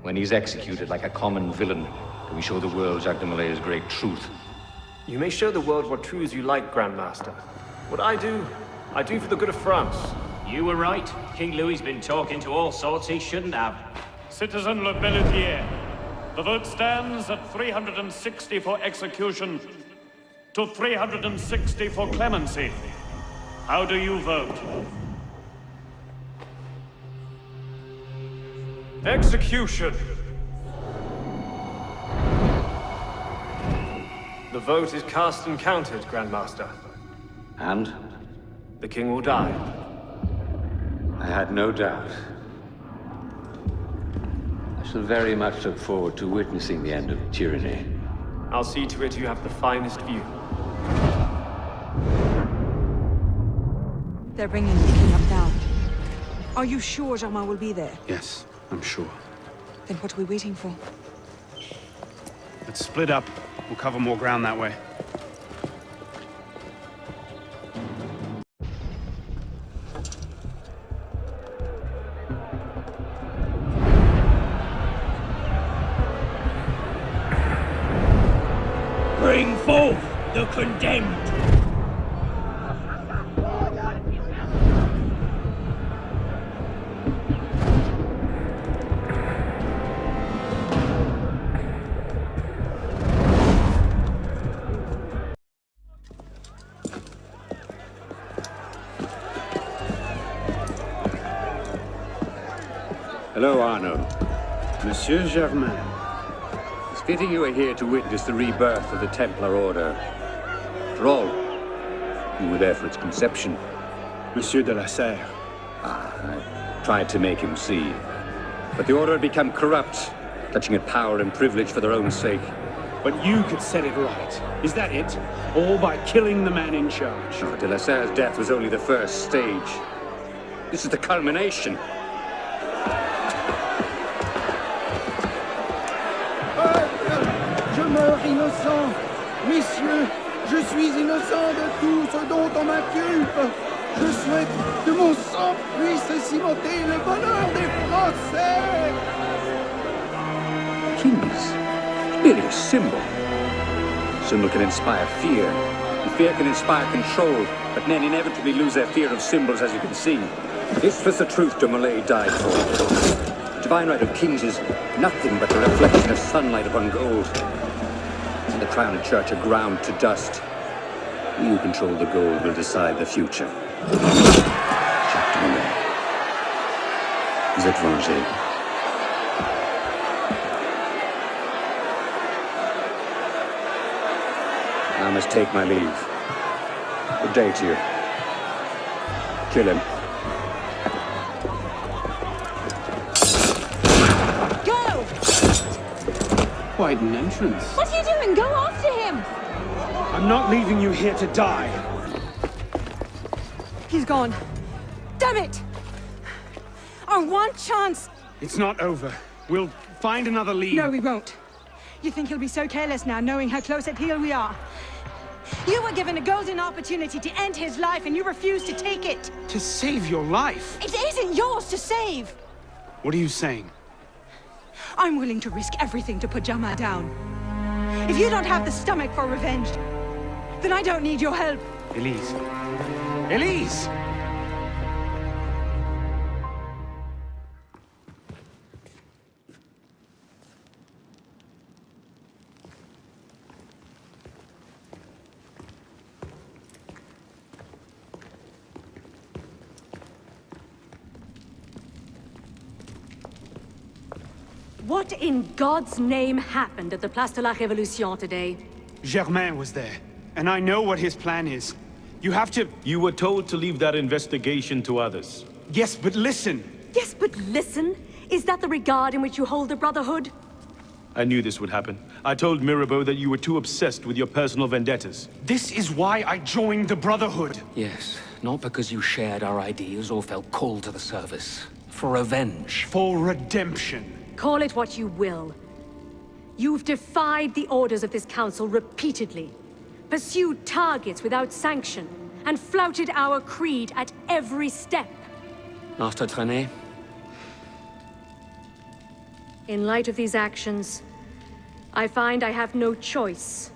when he's executed like a common villain, do we show the world Jacques de Malay's great truth. You may show the world what truths you like, Grandmaster. What I do for the good of France. You were right. King Louis's been talking to all sorts he shouldn't have. Citizen Le Pelletier, the vote stands at 360 for execution to 360 for clemency. How do you vote? Execution! The vote is cast and counted, Grandmaster. And? The king will die. I had no doubt. I shall very much look forward to witnessing the end of tyranny. I'll see to it you have the finest view. They're bringing the king up now. Are you sure Germain will be there? Yes, I'm sure. Then what are we waiting for? Let's split up. We'll cover more ground that way. Bring forth the condemned! Hello, Arno. Monsieur Germain. This Fitting you are here to witness the rebirth of the Templar Order. After all, you were there for its conception. Monsieur de la Serre. I tried to make him see. But the Order had become corrupt, clutching at power and privilege for their own sake. But you could set it right. Is that it? All by killing the man in charge? No, de la Serre's death was only the first stage. This is the culmination. Je meurs innocent. Messieurs, je suis innocent de tout ce dont on m'inculpe. Je souhaite que mon sang puisse cimenter le bonheur des Français. Keys. Merely a symbol. A symbol can inspire fear, and fear can inspire control, but men inevitably lose their fear of symbols, as you can see. This was the truth de Molay died for. The divine right of kings is nothing but a reflection of sunlight upon gold. And the crown and church are ground to dust. He who control the gold will decide the future. Jacques de Molay. Vous êtes vengé. I must take my leave. Good day to you. Kill him. Go! Quite an entrance. What are you doing? Go after him! I'm not leaving you here to die. He's gone. Damn it! Our one chance! It's not over. We'll find another lead. No, we won't. You think he'll be so careless now, knowing how close at heel we are? You were given a golden opportunity to end his life, and you refused to take it. To save your life? It isn't yours to save. What are you saying? I'm willing to risk everything to put Jama down. If you don't have the stomach for revenge, then I don't need your help. Elise. Elise! What in God's name happened at the Place de la Révolution today? Germain was there, and I know what his plan is. You have to... You were told to leave that investigation to others. Yes, but listen. Yes, but listen. Is that the regard in which you hold the Brotherhood? I knew this would happen. I told Mirabeau that you were too obsessed with your personal vendettas. This is why I joined the Brotherhood. Yes, not because you shared our ideas or felt called to the service. For revenge. For redemption. Call it what you will. You've defied the orders of this council repeatedly, pursued targets without sanction, and flouted our creed at every step. Master Trenet? In light of these actions, I find I have no choice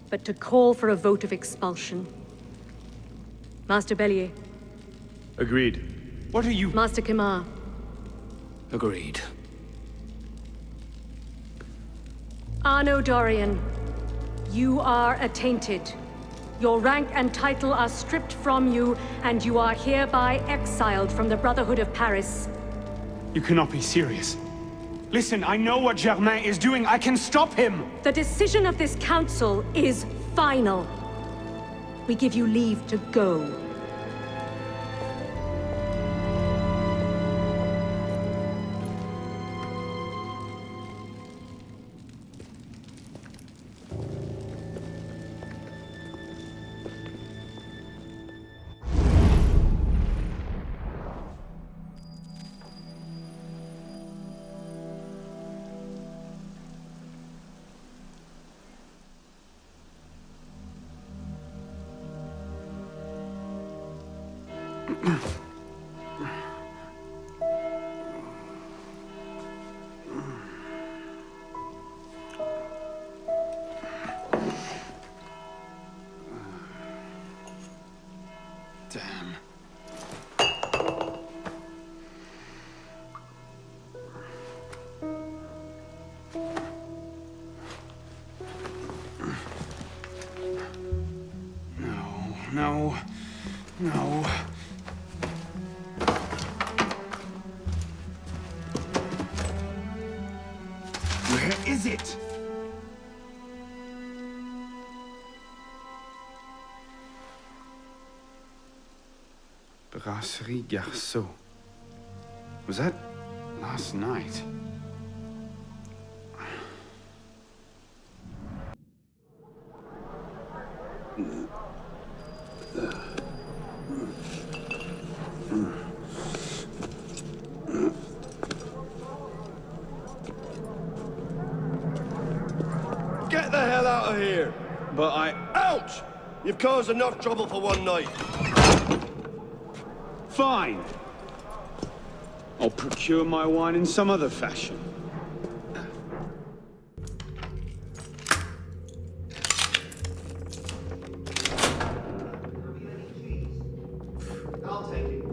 but to call for a vote of expulsion. Master Bellier. Agreed. What are you... Master Kimar. Agreed. Arno Dorian, you are attainted. Your rank and title are stripped from you, and you are hereby exiled from the Brotherhood of Paris. You cannot be serious. Listen, I know what Germain is doing. I can stop him! The decision of this council is final. We give you leave to go. Damn. No. Where is it? Brasserie Garceau. Was that last night? Get the hell out of here! But I... Ouch! You've caused enough trouble for one night. Fine. I'll procure my wine in some other fashion. I'll take it.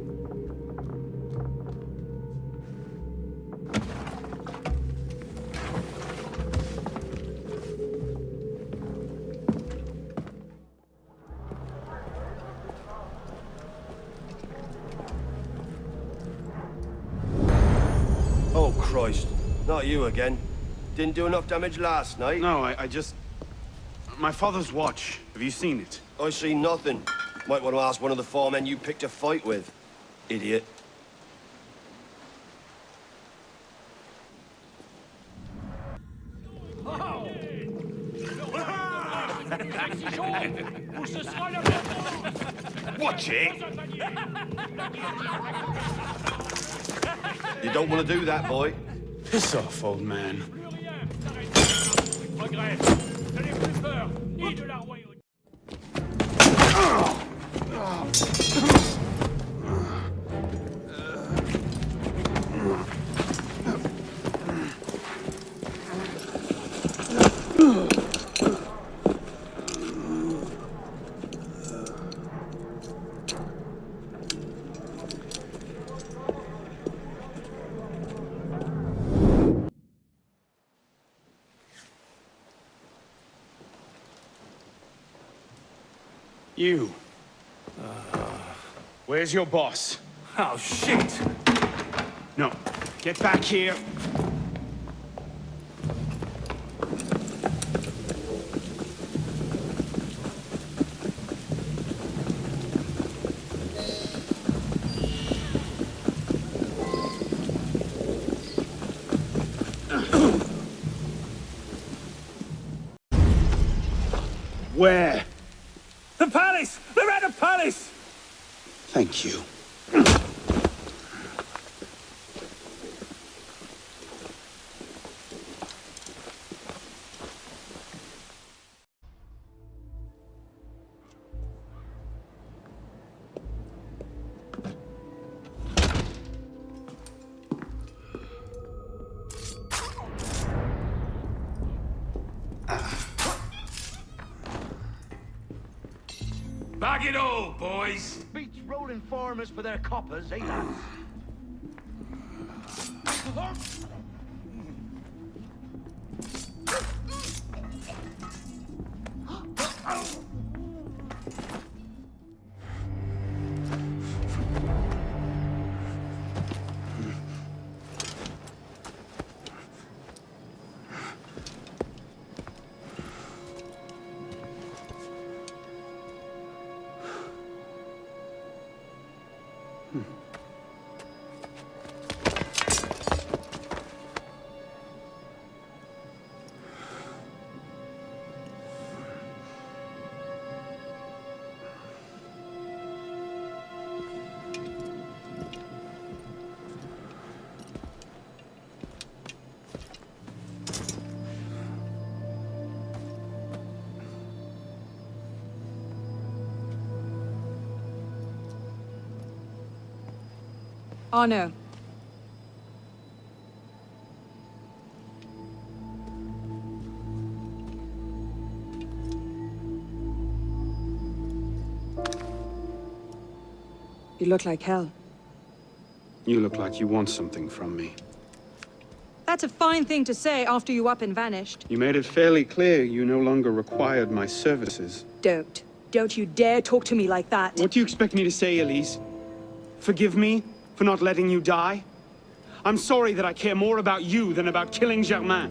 Oh, Christ. Not you again. Didn't do enough damage last night. No, I just... My father's watch. Have you seen it? I see nothing. Might want to ask one of the four men you picked a fight with. Idiot. Watch it! You don't want to do that, boy. Piss off, old man. You. Where's your boss? Oh, shit! No. Get back here. Where? The palace! They're at the palace! Thank you. Bag it all, boys! Beats rolling farmers for their coppers, eh, lads? Arno. You look like hell. You look like you want something from me. That's a fine thing to say after you up and vanished. You made it fairly clear you no longer required my services. Don't. Don't you dare talk to me like that. What do you expect me to say, Elise? Forgive me for not letting you die? I'm sorry that I care more about you than about killing Germain.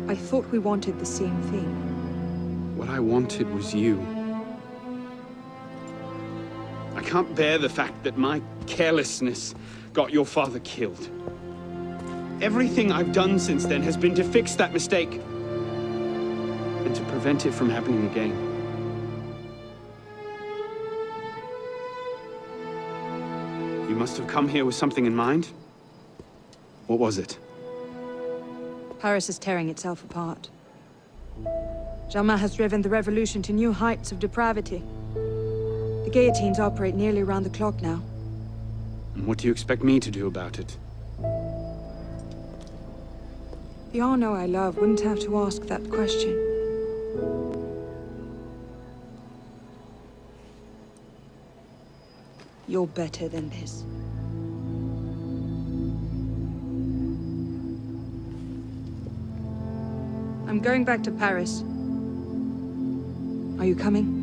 I thought we wanted the same thing. What I wanted was you. can't bear the fact that my carelessness got your father killed. Everything I've done since then has been to fix that mistake and to prevent it from happening again. You must have come here with something in mind. What was it? Paris is tearing itself apart. Germain has driven the revolution to new heights of depravity. The guillotines operate nearly around the clock now. And what do you expect me to do about it? The Arno I love wouldn't have to ask that question. You're better than this. I'm going back to Paris. Are you coming?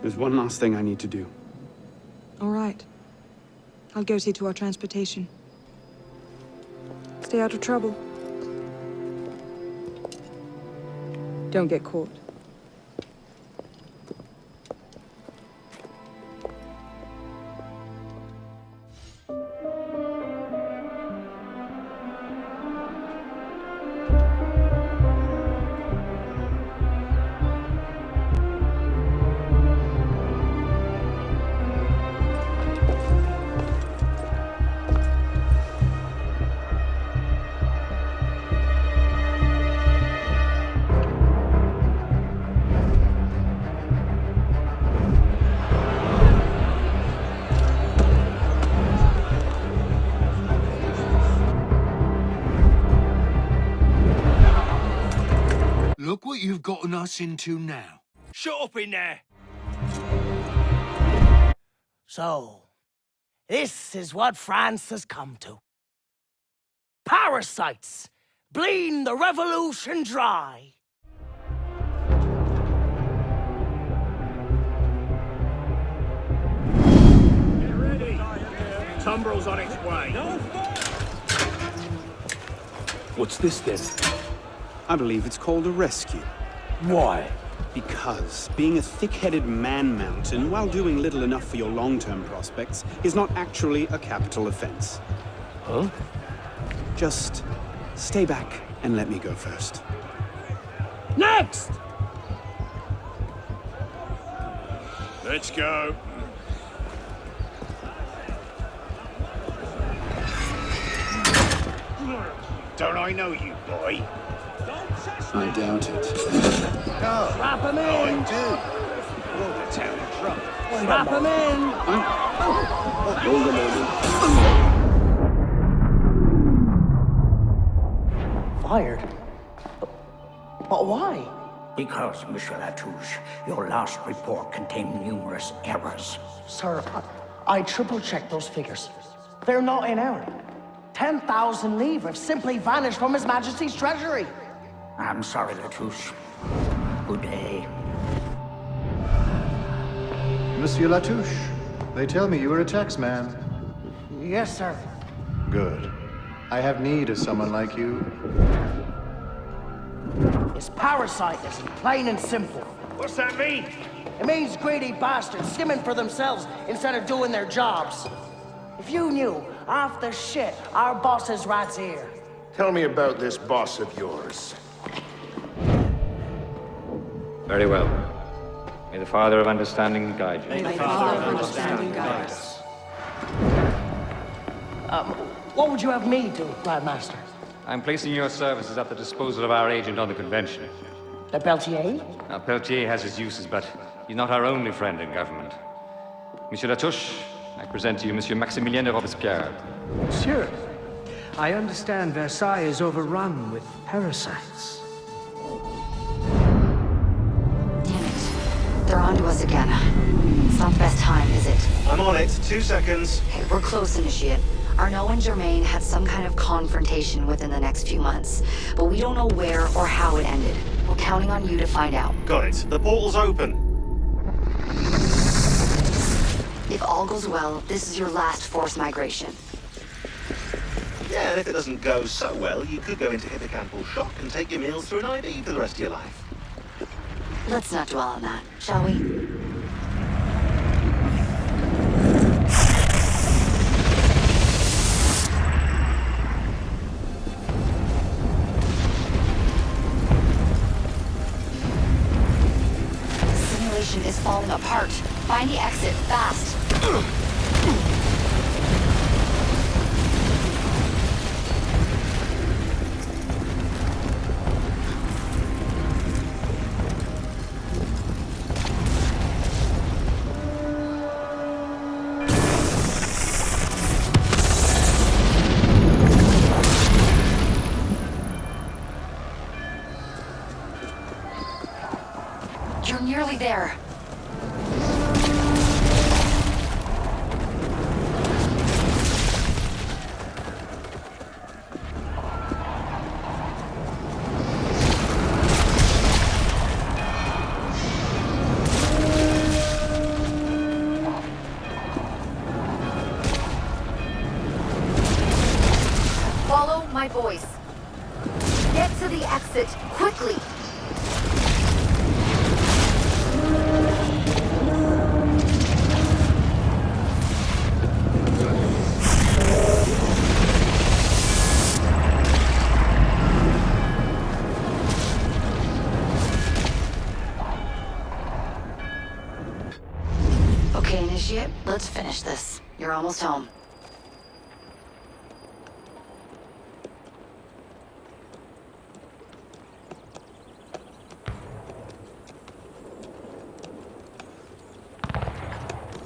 There's one last thing I need to do. All right. I'll go see to our transportation. Stay out of trouble. Don't get caught. Look what you've gotten us into now. Shut up in there! So, this is what France has come to. Parasites, bleeding the revolution dry. Get ready! Tumbrel's on its way. What's this then? I believe it's called a rescue. Why? Because being a thick-headed man-mountain, while doing little enough for your long-term prospects, is not actually a capital offense. Huh? Just stay back and let me go first. Next! Let's go. Don't I know you, boy? I doubt it. Strap him in! I do. Roll the town drunk. Strap him in! Hold the moment. Fired? But why? Because, Monsieur Latouche, your last report contained numerous errors. Sir, I triple-checked those figures. They're not in error. 10,000 livres simply vanished from His Majesty's treasury. I'm sorry, Latouche. Good day. Monsieur Latouche, they tell me you are a taxman. Yes, sir. Good. I have need of someone like you. It's parasitism, plain and simple. What's that mean? It means greedy bastards skimming for themselves instead of doing their jobs. If you knew half the shit our bosses rats here. Tell me about this boss of yours. Very well. May the Father of Understanding guide you. May the Father of Understanding guide us. What would you have me do, Grandmaster? I'm placing your services at the disposal of our agent on the convention. Le Peltier? Now, Peltier has his uses, but he's not our only friend in government. Monsieur Latouche, I present to you Monsieur Maximilien de Robespierre. Monsieur, I understand Versailles is overrun with parasites. They're on to us again. It's not the best time, is it? I'm on it. 2 seconds. Hey, we're close, Initiate. Arnaud and Germain had some kind of confrontation within the next few months, but we don't know where or how it ended. We're counting on you to find out. Got it. The portal's open. If all goes well, this is your last forced migration. Yeah, and if it doesn't go so well, you could go into hippocampal shock and take your meals through an IV for the rest of your life. Let's not dwell on that, shall we? is falling apart. Find the exit, fast. You're nearly there. Follow my voice. Get to the exit, quickly! Okay, Initiate, let's finish this. You're almost home.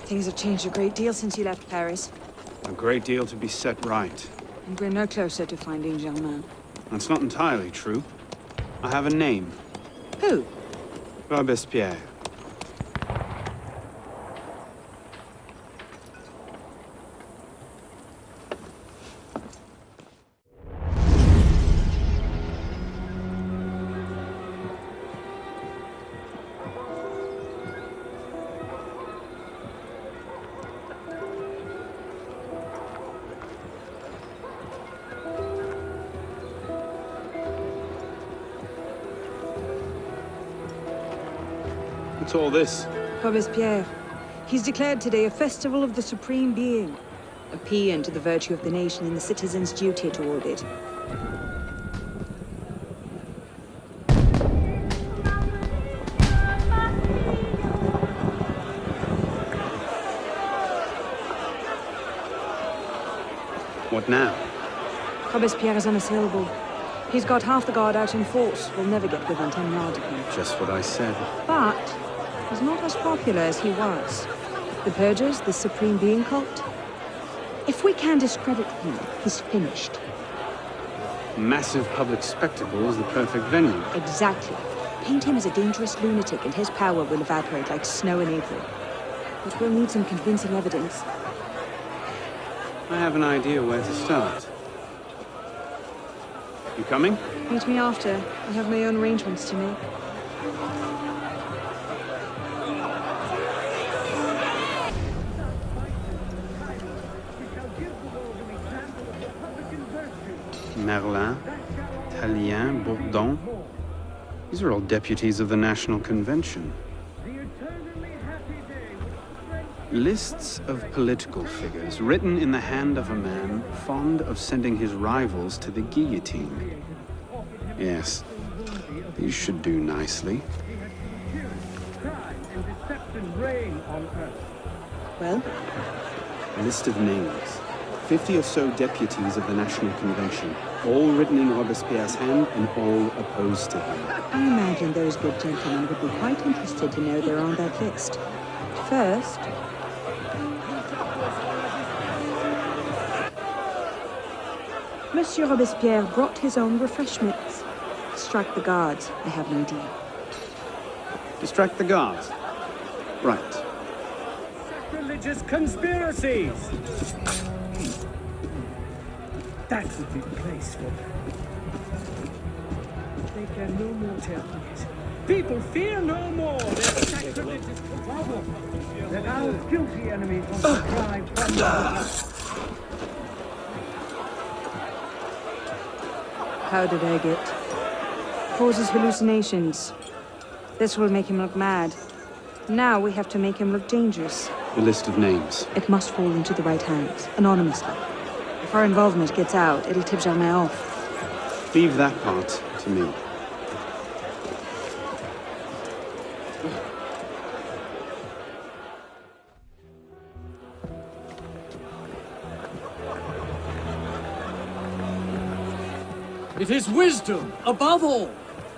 Things have changed a great deal since you left Paris, A great deal to be set right. and we're no closer to finding Germain. That's not entirely true. I have a name. Who? Robespierre. What's all this? Robespierre. He's declared today a festival of the Supreme Being. A paean to the virtue of the nation and the citizens' duty toward it. What now? Robespierre is unassailable. He's got half the guard out in force. We'll never get within 10 yards of him. Just what I said. But he's not as popular as he was. The Purgers, the Supreme Being cult. If we can discredit him, he's finished. Massive public spectacle is the perfect venue. Exactly. Paint him as a dangerous lunatic and his power will evaporate like snow in April. But we'll need some convincing evidence. I have an idea where to start. You coming? Meet me after. I have my own arrangements to make. Merlin, Tallien, Bourdon. These are all deputies of the National Convention. Lists of political figures written in the hand of a man fond of sending his rivals to the guillotine. Yes, these should do nicely. Well? A list of names. 50 or so deputies of the National Convention, all written in Robespierre's hand and all opposed to him. I imagine those good gentlemen would be quite interested to know they're on that list. First... Monsieur Robespierre brought his own refreshments. Strike the guards, I have no idea. Distract the guards. Right. Religious conspiracies! That would be the place for them. They can no more tell it. People fear no more their sacrilegious power than our guilty enemies want to drive from the How did I get? Causes hallucinations. This will make him look mad. Now we have to make him look dangerous. A list of names. It must fall into the right hands, anonymously. If our involvement gets out, it'll tip Germain off. Leave that part to me. is wisdom, above all,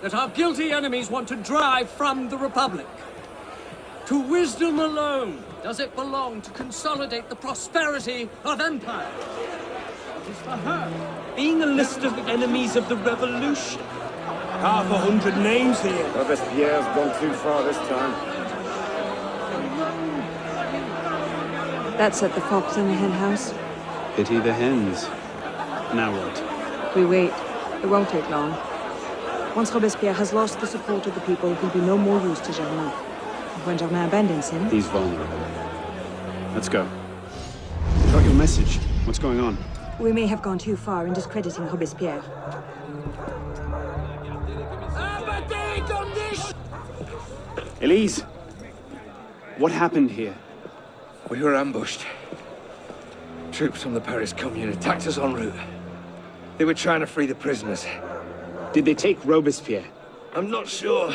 that our guilty enemies want to drive from the Republic. To wisdom alone does it belong to consolidate the prosperity of empire. It is for her. Being a list of enemies of the revolution. 500 names here. Robespierre's gone too far this time. That's at the Fox and the Hen House. Pity the hens. Now what? We wait. It won't take long. Once Robespierre has lost the support of the people, he'll be no more use to Germain. And when Germain abandons him... He's vulnerable. Let's go. Got your message. What's going on? We may have gone too far in discrediting Robespierre. Elise! What happened here? We were ambushed. Troops from the Paris Commune attacked us en route. They were trying to free the prisoners. Did they take Robespierre? I'm not sure.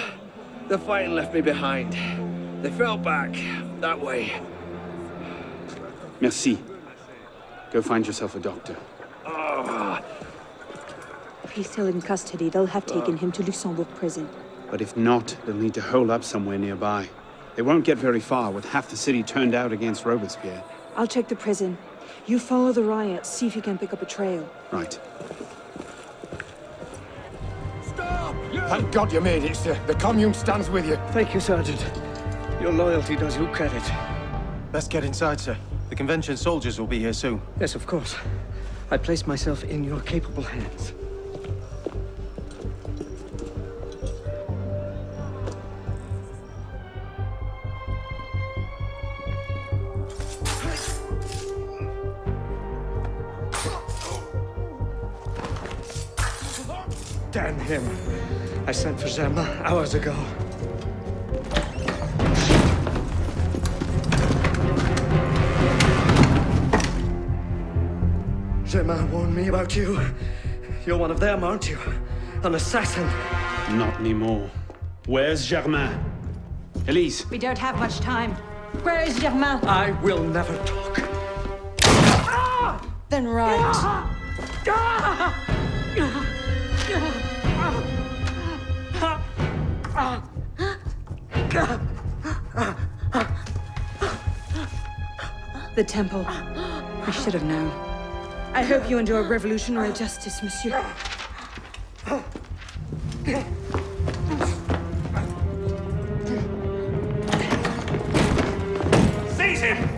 The fighting left me behind. They fell back, that way. Merci. Go find yourself a doctor. Oh. If he's still in custody, they'll have taken him to Luxembourg prison. But if not, they'll need to hole up somewhere nearby. They won't get very far with half the city turned out against Robespierre. I'll check the prison. You follow the riots, see if you can pick up a trail. Right. Stop! Thank God you made it, sir. The Commune stands with you. Thank you, Sergeant. Your loyalty does you credit. Best get inside, sir. The convention soldiers will be here soon. Yes, of course. I place myself in your capable hands. Damn him. I sent for Germain hours ago. Germain warned me about you. You're one of them, aren't you? An assassin. Not anymore. Where's Germain? Elise. We don't have much time. Where is Germain? I will never talk. Then right. The temple. I should have known. I hope you endure revolutionary justice, monsieur. Seize him!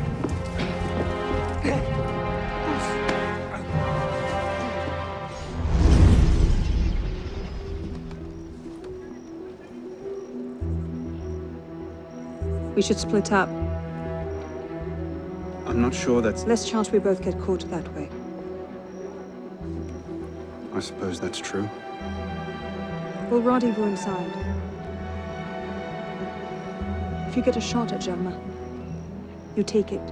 We should split up. I'm not sure that's... Less chance we both get caught that way. I suppose that's true. We'll rendezvous inside. If you get a shot at Germain, you take it.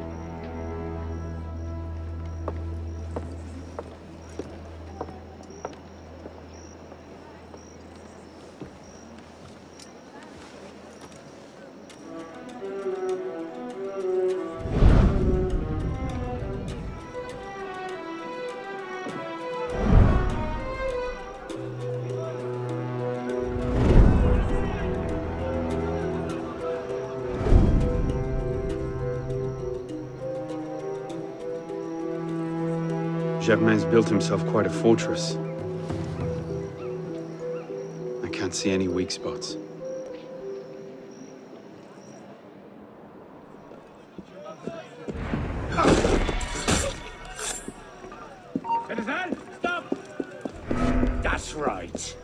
Germain's built himself quite a fortress. I can't see any weak spots. Citizen, stop! That's right.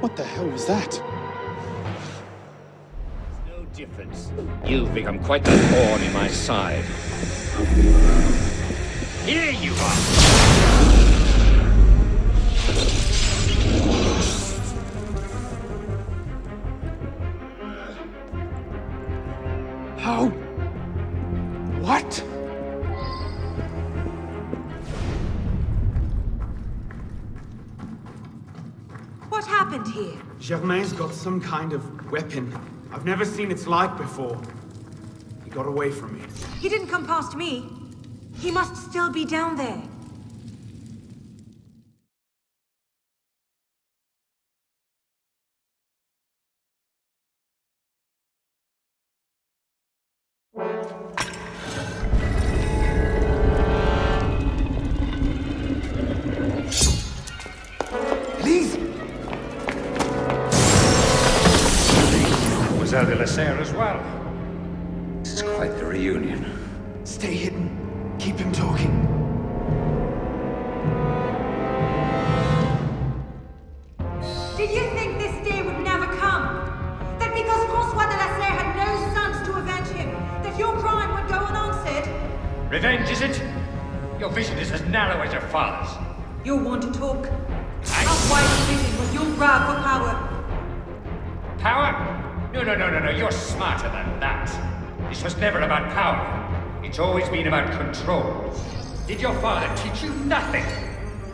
What the hell was that? No difference. You You've become quite the thorn in my side. Here you are! How? What? What happened here? Germain's got some kind of weapon. I've never seen its like before. He got away from me. He didn't come past me. He must still be down there. Mademoiselle de la Serre as well. This is quite the reunion. Stay hidden. Keep him talking. Did you think this day would never come? That because Francois de la Serre had no sons to avenge him, that your crime would go unanswered? Revenge, is it? Your vision is as narrow as your father's. You'll want to talk. Our wife's vision was your grab for power. Power? No, you're smarter than that. This was never about power. It's always been about control. Did your father teach you nothing?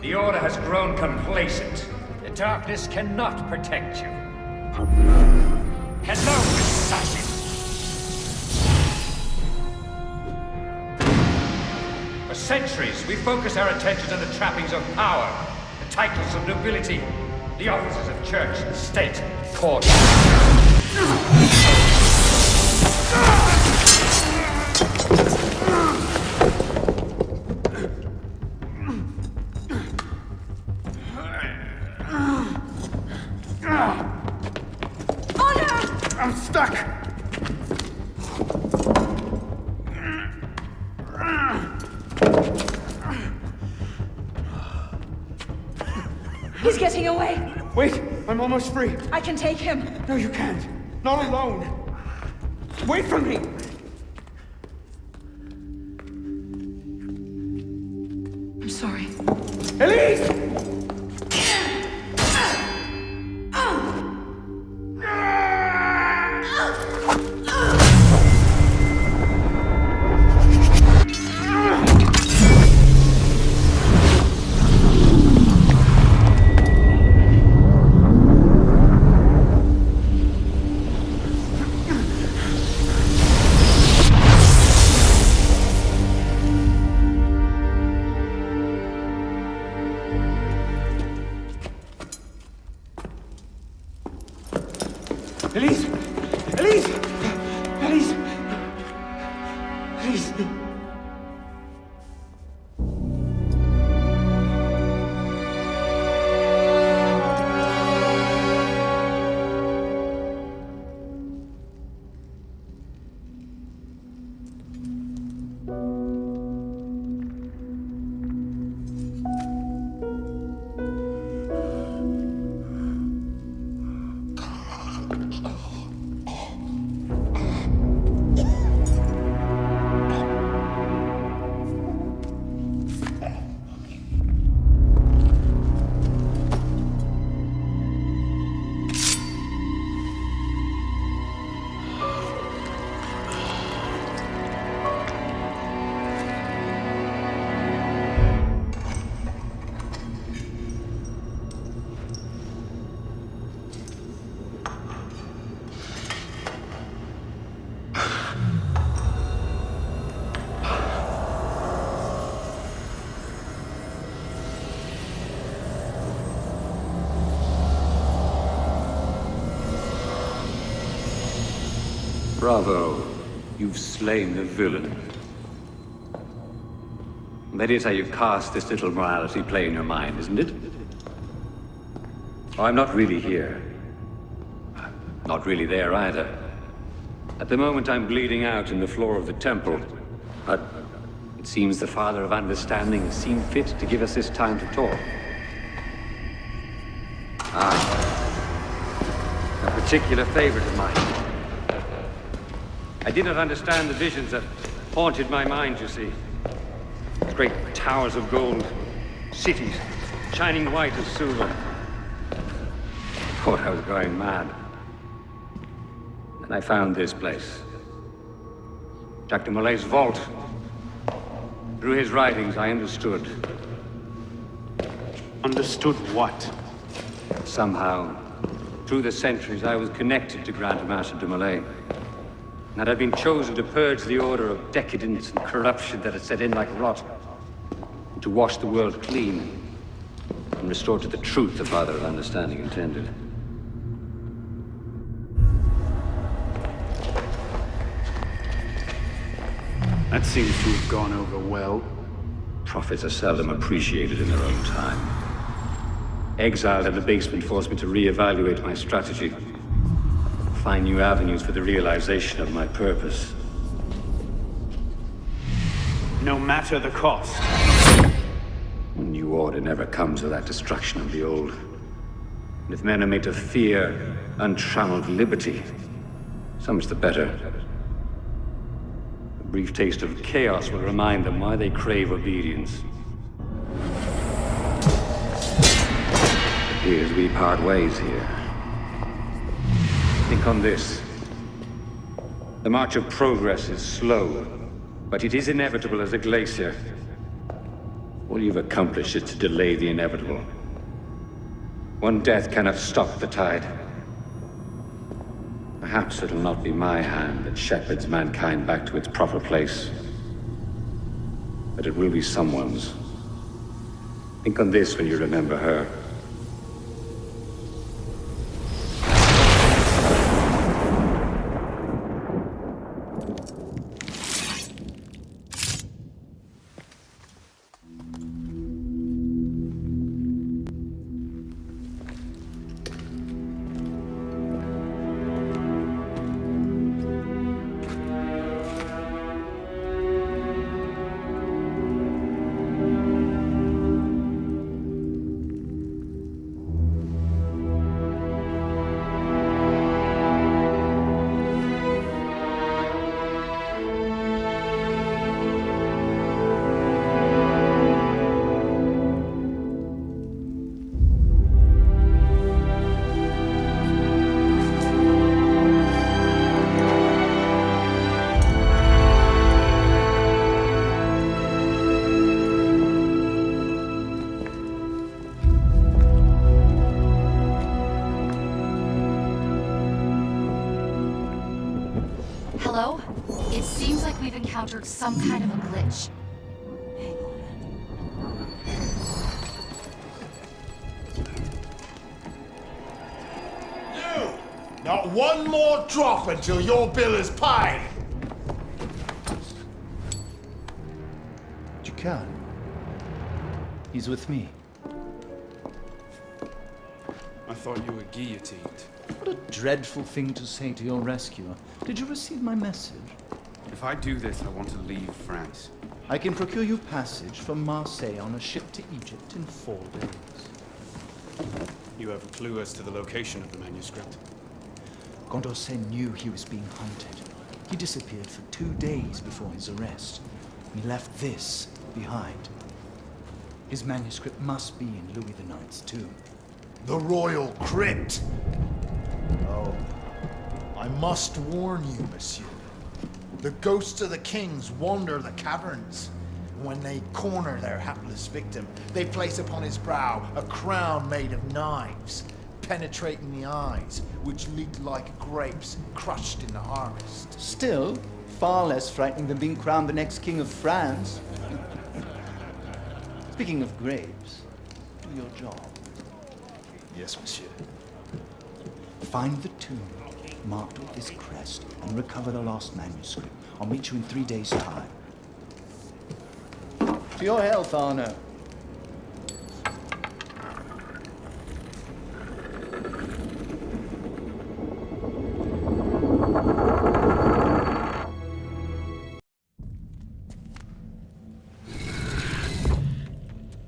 The Order has grown complacent. The darkness cannot protect you. Hello, assassin! For centuries, we focused our attentions on the trappings of power, the titles of nobility, the offices of church, state, court. I'm stuck! He's getting away. Wait, I'm almost free. I can take him. No, you can't. Not alone. Wait for me! I'm sorry. Elise! Elise! Elise! Elise! Elise! Bravo. You've slain the villain. That is how you cast this little morality play in your mind, isn't it? Oh, I'm not really here. Not really there either. At the moment, I'm bleeding out in the floor of the temple. But it seems the Father of Understanding has seen fit to give us this time to talk. A particular favorite of mine. I did not understand the visions that haunted my mind, you see. Great towers of gold, cities shining white as silver. I thought I was going mad. And I found this place. Jacques de Molay's vault. Through his writings, I understood. Understood what? Somehow, through the centuries, I was connected to Grand Master de Molay. And I'd been chosen to purge the order of decadence and corruption that had set in like rot. And to wash the world clean and restore to the truth the Father of Understanding intended. That seems to have gone over well. Prophets are seldom appreciated in their own time. Exiled in the basement forced me to reevaluate my strategy. Find new avenues for the realization of my purpose. No matter the cost. A new order never comes without destruction of the old. And if men are made to fear untrammeled liberty, so much the better. A brief taste of chaos will remind them why they crave obedience. It appears we part ways here. Think on this. The march of progress is slow, but it is inevitable as a glacier. All you've accomplished is to delay the inevitable. One death cannot stop the tide. Perhaps it'll not be my hand that shepherds mankind back to its proper place. But it will be someone's. Think on this when you remember her. Hello? It seems like we've encountered some kind of a glitch. You! Not one more drop until your bill is paid! Jucan. He's with me. I thought you were guillotined. What a dreadful thing to say to your rescuer. Did you receive my message? If I do this, I want to leave France. I can procure you passage from Marseille on a ship to Egypt in 4 days. You have a clue as to the location of the manuscript? Condorcet knew he was being hunted. He disappeared for 2 days before his arrest. He left this behind. His manuscript must be in Louis IX's tomb. The royal crypt! Oh, I must warn you, monsieur. The ghosts of the kings wander the caverns. When they corner their hapless victim, they place upon his brow a crown made of knives, penetrating the eyes, which leak like grapes crushed in the harvest. Still, far less frightening than being crowned the next king of France. Speaking of grapes, do your job. Yes, monsieur. Find the tomb marked with this crest and recover the lost manuscript. I'll meet you in 3 days' time. To your health, Arno.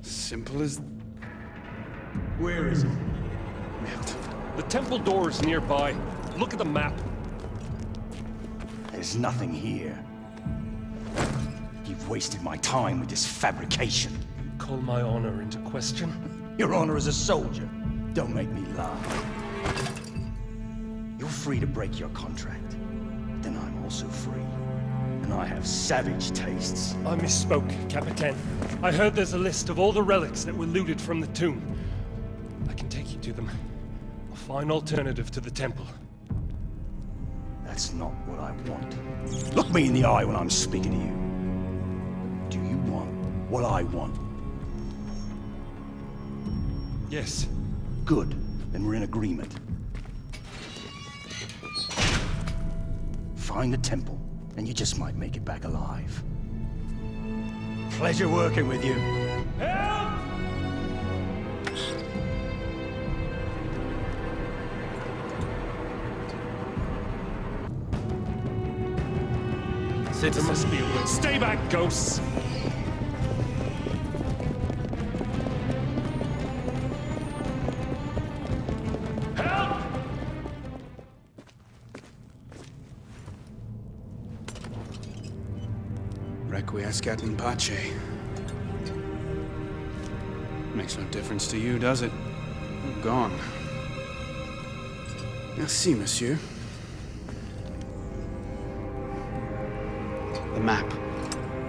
Simple as... Where is it? Merde. The temple door is nearby. Look at the map. There's nothing here. You've wasted my time with this fabrication. Call my honor into question? Your honor as a soldier. Don't make me laugh. You're free to break your contract. Then I'm also free. And I have savage tastes. I misspoke, Capitan. I heard there's a list of all the relics that were looted from the tomb. I can take you to them. A fine alternative to the temple. That's not what I want. Look me in the eye when I'm speaking to you. Do you want what I want? Yes. Good. Then we're in agreement. Find the temple, and you just might make it back alive. Pleasure working with you. Help! There must be a way. Stay back, ghosts! Help! Requiescat in pace. Makes no difference to you, does it? You're gone. Merci, monsieur. The map.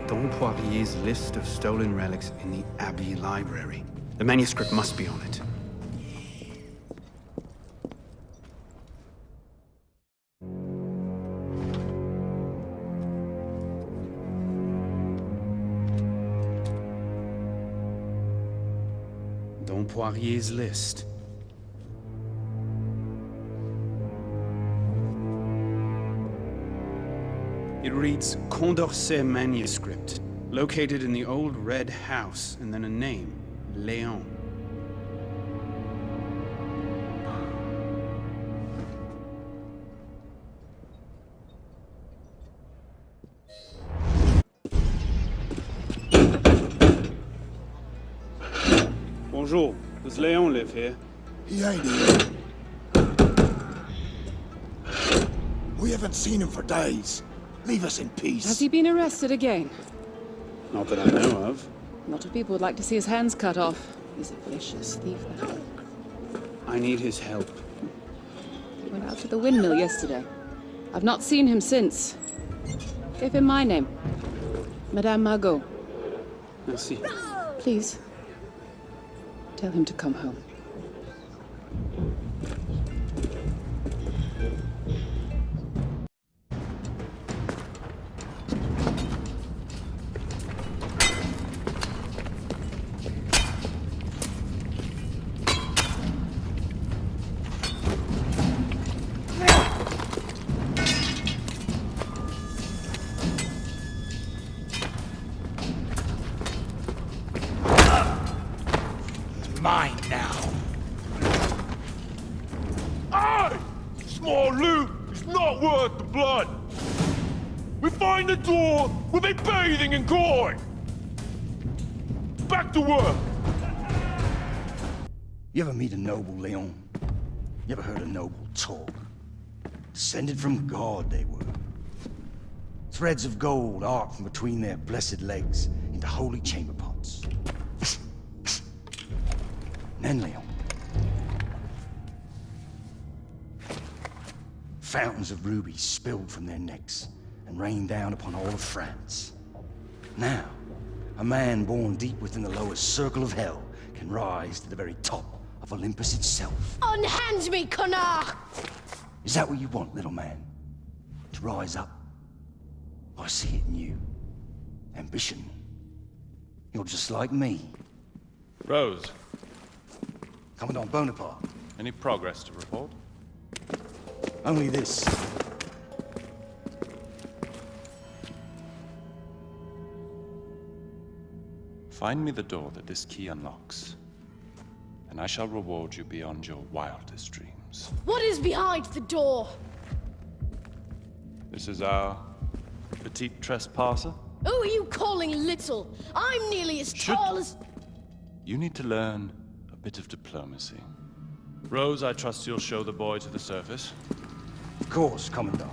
Dom Poirier's list of stolen relics in the Abbey Library. The manuscript must be on it. Dom Poirier's list. It reads Condorcet manuscript, located in the old red house, and then a name, Léon. Bonjour. Does Léon live here? He ain't here. We haven't seen him for days. Leave us in peace. Has he been arrested again? Not that I know of. A lot of people would like to see his hands cut off. He's a vicious thief, that. I need his help. He went out to the windmill yesterday. I've not seen him since. Give him my name. Madame Margot. Merci. Please. Tell him to come home. Mine now. Aye! Small loot! It's not worth the blood! We find the door, we'll be bathing in glory! Back to work! You ever meet a noble, Léon? You ever heard a noble talk? Descended from God, they were. Threads of gold arc from between their blessed legs into holy chamber pots. Then, Léon. Fountains of rubies spilled from their necks and rained down upon all of France. Now, a man born deep within the lowest circle of hell can rise to the very top of Olympus itself. Unhand me, connard! Is that what you want, little man? To rise up? I see it in you. Ambition. You're just like me. Rose. Commandant Bonaparte. Any progress to report? Only this. Find me the door that this key unlocks, and I shall reward you beyond your wildest dreams. What is behind the door? This is our petite trespasser. Who are you calling little? I'm nearly as tall as... You need to learn a bit of diplomacy. Rose, I trust you'll show the boy to the surface. Of course, Commandant.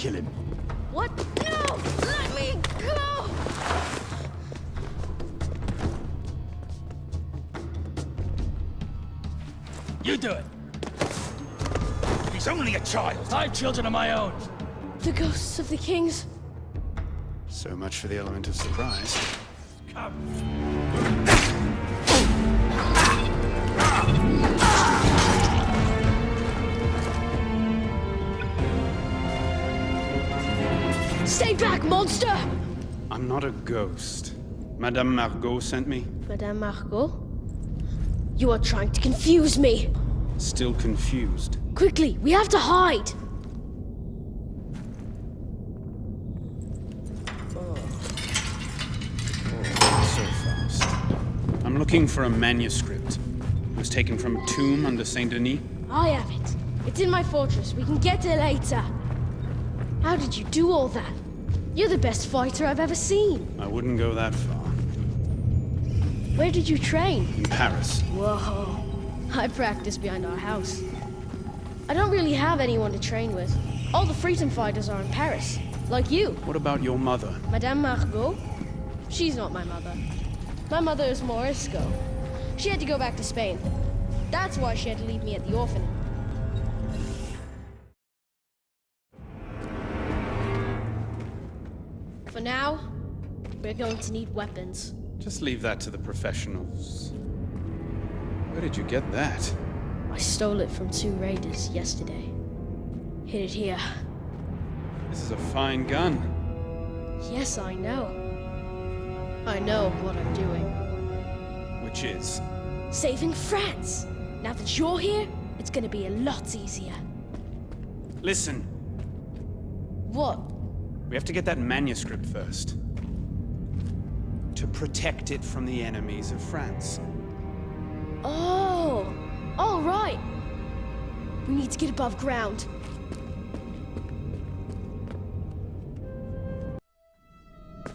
kill him. What? No! Let me go! You do it. He's only a child. I have children of my own. The ghosts of the kings. So much for the element of surprise. Stay back, monster! I'm not a ghost. Madame Margot sent me. Madame Margot? You are trying to confuse me. Still confused. Quickly, we have to hide. So fast. I'm looking for a manuscript. It was taken from a tomb under Saint Denis. I have it. It's in my fortress. We can get it later. How did you do all that? You're the best fighter I've ever seen. I wouldn't go that far. Where did you train? In Paris. Whoa. I practice behind our house. I don't really have anyone to train with. All the freedom fighters are in Paris. Like you. What about your mother? Madame Margot? She's not my mother. My mother is Morisco. She had to go back to Spain. That's why she had to leave me at the orphanage. For now, we're going to need weapons. Just leave that to the professionals. Where did you get that? I stole it from 2 raiders yesterday. Hid it here. This is a fine gun. Yes, I know. I know what I'm doing. Which is? Saving France! Now that you're here, it's gonna be a lot easier. Listen. What? We have to get that manuscript first. To protect it from the enemies of France. Oh! All right! We need to get above ground.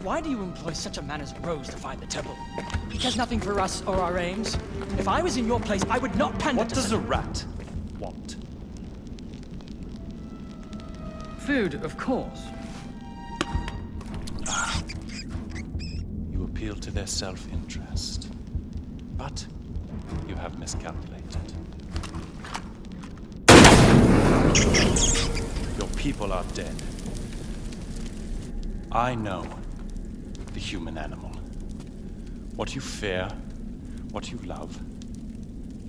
Why do you employ such a man as Rose to find the temple? He cares nothing for us or our aims. If I was in your place, I would not pander What does a rat want? Food, of course. You appeal to their self-interest. But you have miscalculated. Your people are dead. I know the human animal. What you fear, what you love.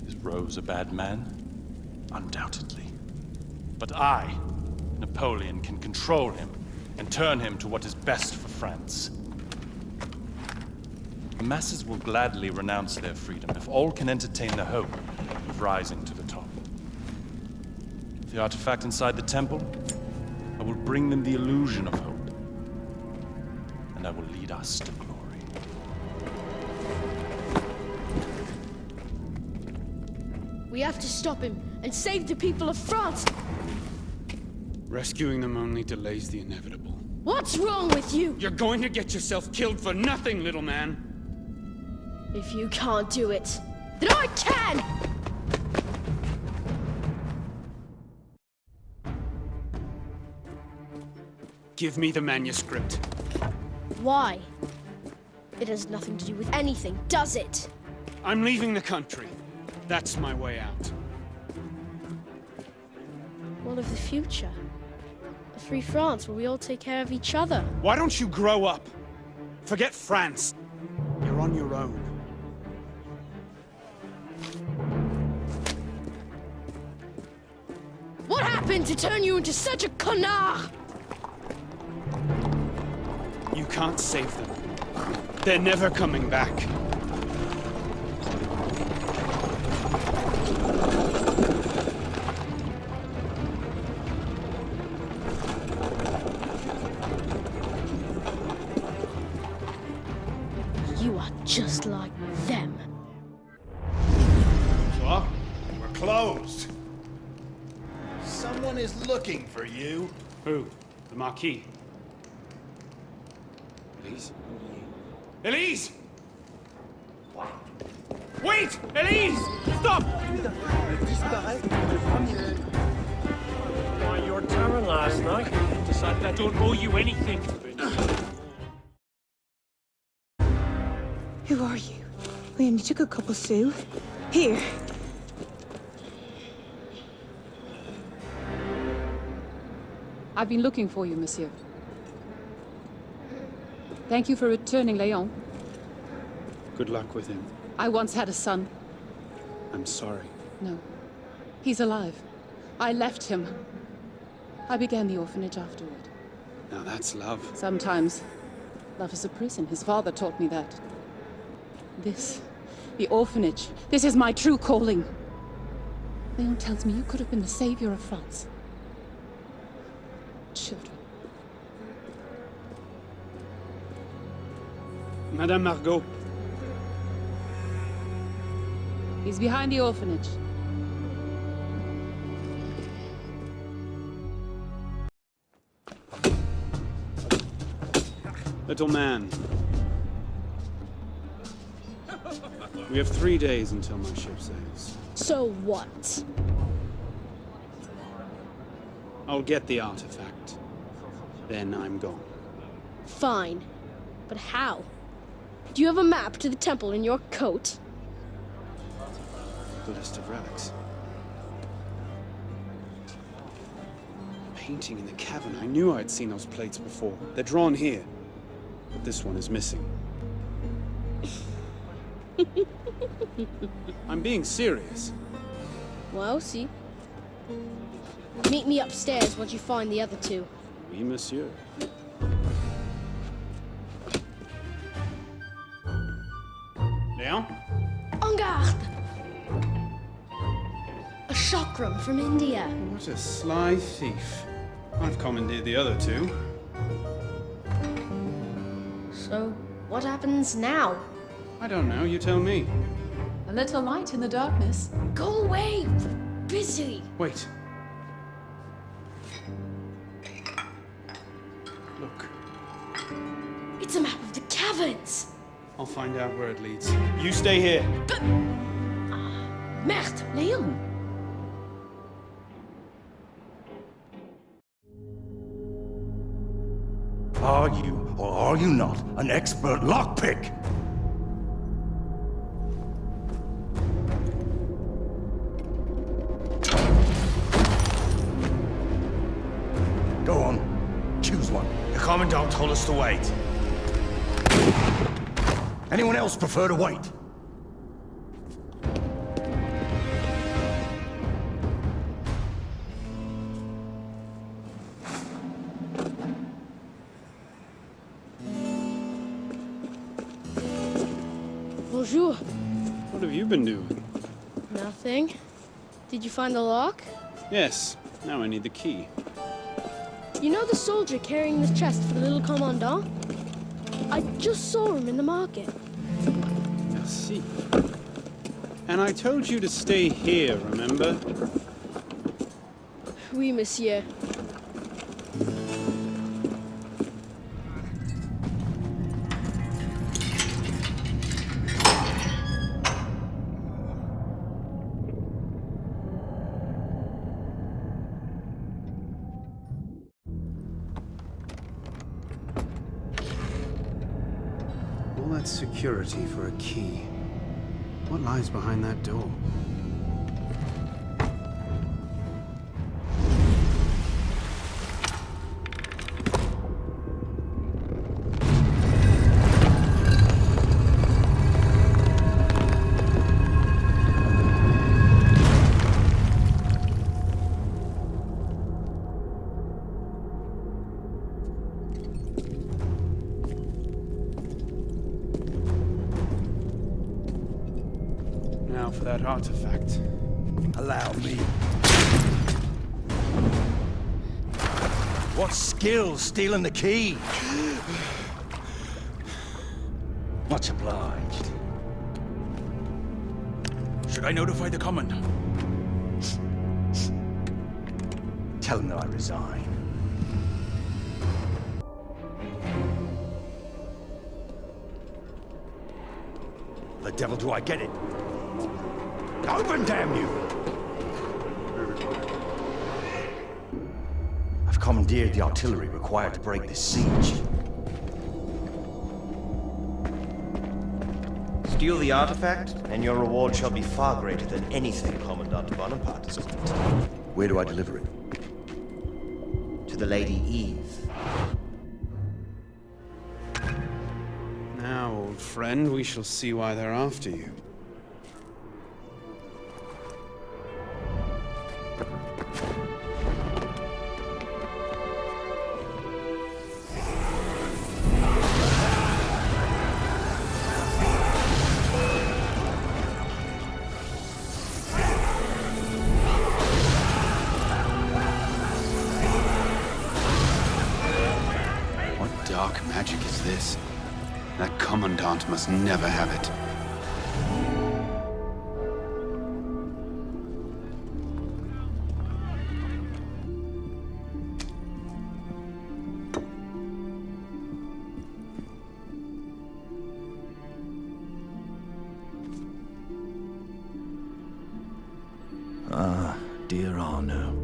Is Rose a bad man? Undoubtedly. But I, Napoleon, can control him and turn him to what is best for France. The masses will gladly renounce their freedom if all can entertain the hope of rising to the top. The artifact inside the temple, I will bring them the illusion of hope. And I will lead us to glory. We have to stop him and save the people of France. Rescuing them only delays the inevitable. What's wrong with you? You're going to get yourself killed for nothing, little man. If you can't do it, then I can! Give me the manuscript. Why? It has nothing to do with anything, does it? I'm leaving the country. That's my way out. What of the future? A free France where we all take care of each other. Why don't you grow up? Forget France. You're on your own. What happened to turn you into such a connard? You can't save them. They're never coming back. You are just like them. So, we're closed. Someone is looking for you. Who? The Marquis? Elise? Elise! Wait! Elise! Stop! Why, your tavern last night. To son. I don't owe you anything. Who are you? We only took a couple sous. Here. I've been looking for you, monsieur. Thank you for returning Leon. Good luck with him. I once had a son. I'm sorry. No. He's alive. I left him. I began the orphanage afterward. Now that's love. Sometimes, love is a prison. His father taught me that. This, the orphanage, this is my true calling. Leon tells me you could have been the savior of France. Children. Madame Margot. He's behind the orphanage. Little man. We have 3 days until my ship sails. So what? I'll get the artifact. Then I'm gone. Fine. But how? Do you have a map to the temple in your coat? The list of relics. Painting in the cavern. I knew I'd seen those plates before. They're drawn here. But this one is missing. I'm being serious. Well, see. Meet me upstairs once you find the other two. Oui, monsieur. Leon? En garde! A chakram from India. What a sly thief. I've commandeered the other two. So, what happens now? I don't know, you tell me. A little light in the darkness. Go away! We're busy! Wait. Look. It's a map of the caverns! I'll find out where it leads. You stay here. But... Merde, Leon! Are you, or are you not, an expert lockpick? Go on, choose one. The Commandant told us to wait. Anyone else prefer to wait? Bonjour. What have you been doing? Nothing. Did you find the lock? Yes. Now I need the key. You know the soldier carrying this chest for the little commandant? I just saw him in the market. Merci. And I told you to stay here, remember? Oui, monsieur. All that security for a key. What lies behind that door? Now for that artifact. Allow me. What skill stealing the key? Much obliged. Should I notify the Commandant? Tell him that I resign. The devil do I get it? Open, damn you! I've commandeered the artillery required to break this siege. Steal the artifact, and your reward shall be far greater than anything Commandant Bonaparte has offered. Where do I deliver it? To the Lady Eve. Now, old friend, we shall see why they're after you. Dark magic is this? That Commandant must never have it. Ah, dear Arno.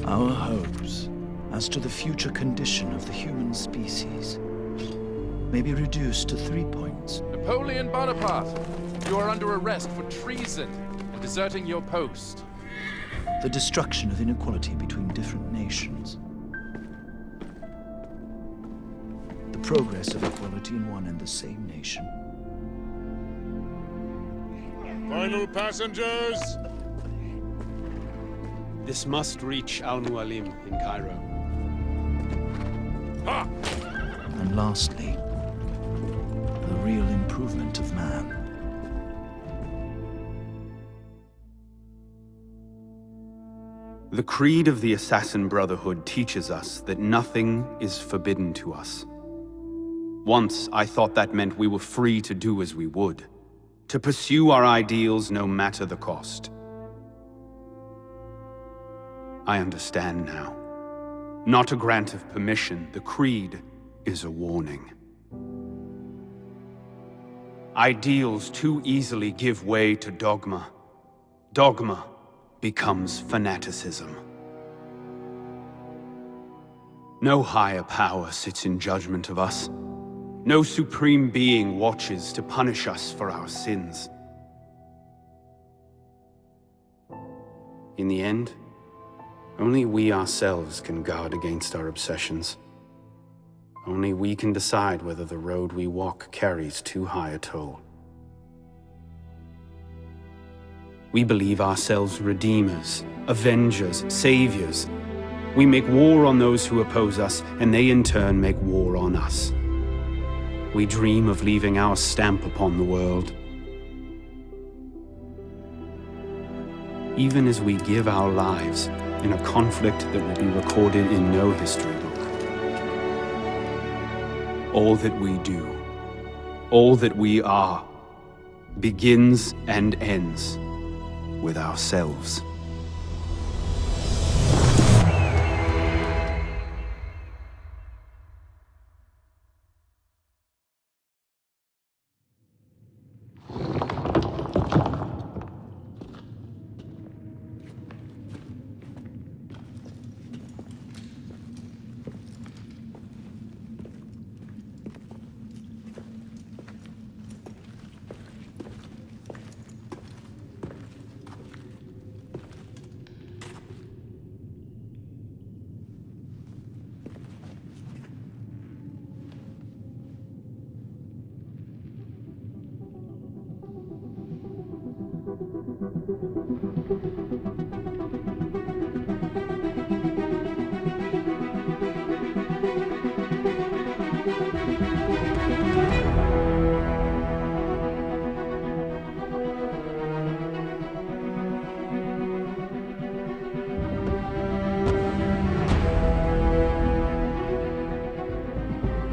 Our hopes as to the future condition of the human species may be reduced to 3 points. Napoleon Bonaparte, you are under arrest for treason and deserting your post. The destruction of inequality between different nations. The progress of equality in one and the same nation. Final passengers! This must reach Al-Mualim in Cairo. Ha! And lastly, the real improvement of man. The creed of the Assassin Brotherhood teaches us that nothing is forbidden to us. Once, I thought that meant we were free to do as we would, to pursue our ideals no matter the cost. I understand now. Not a grant of permission, the creed is a warning. Ideals too easily give way to dogma. Dogma becomes fanaticism. No higher power sits in judgment of us. No supreme being watches to punish us for our sins. In the end, only we ourselves can guard against our obsessions. Only we can decide whether the road we walk carries too high a toll. We believe ourselves redeemers, avengers, saviors. We make war on those who oppose us, and they in turn make war on us. We dream of leaving our stamp upon the world. Even as we give our lives in a conflict that will be recorded in no history book. All that we do, all that we are, begins and ends with ourselves.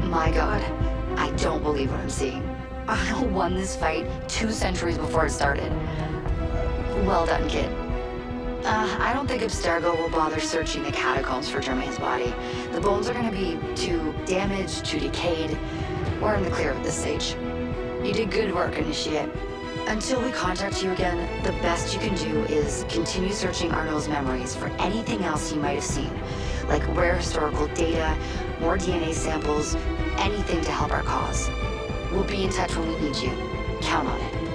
My god, I don't believe what I'm seeing. Arno won this fight 2 centuries before it started. Well done, kid. I don't think Abstergo will bother searching the catacombs for Germain's body. The bones are gonna be too damaged, too decayed. We're in the clear at this stage. You did good work, Initiate. Until we contact you again, the best you can do is continue searching Arno's memories for anything else he might have seen, Like rare historical data, more DNA samples, anything to help our cause. We'll be in touch when we need you. Count on it.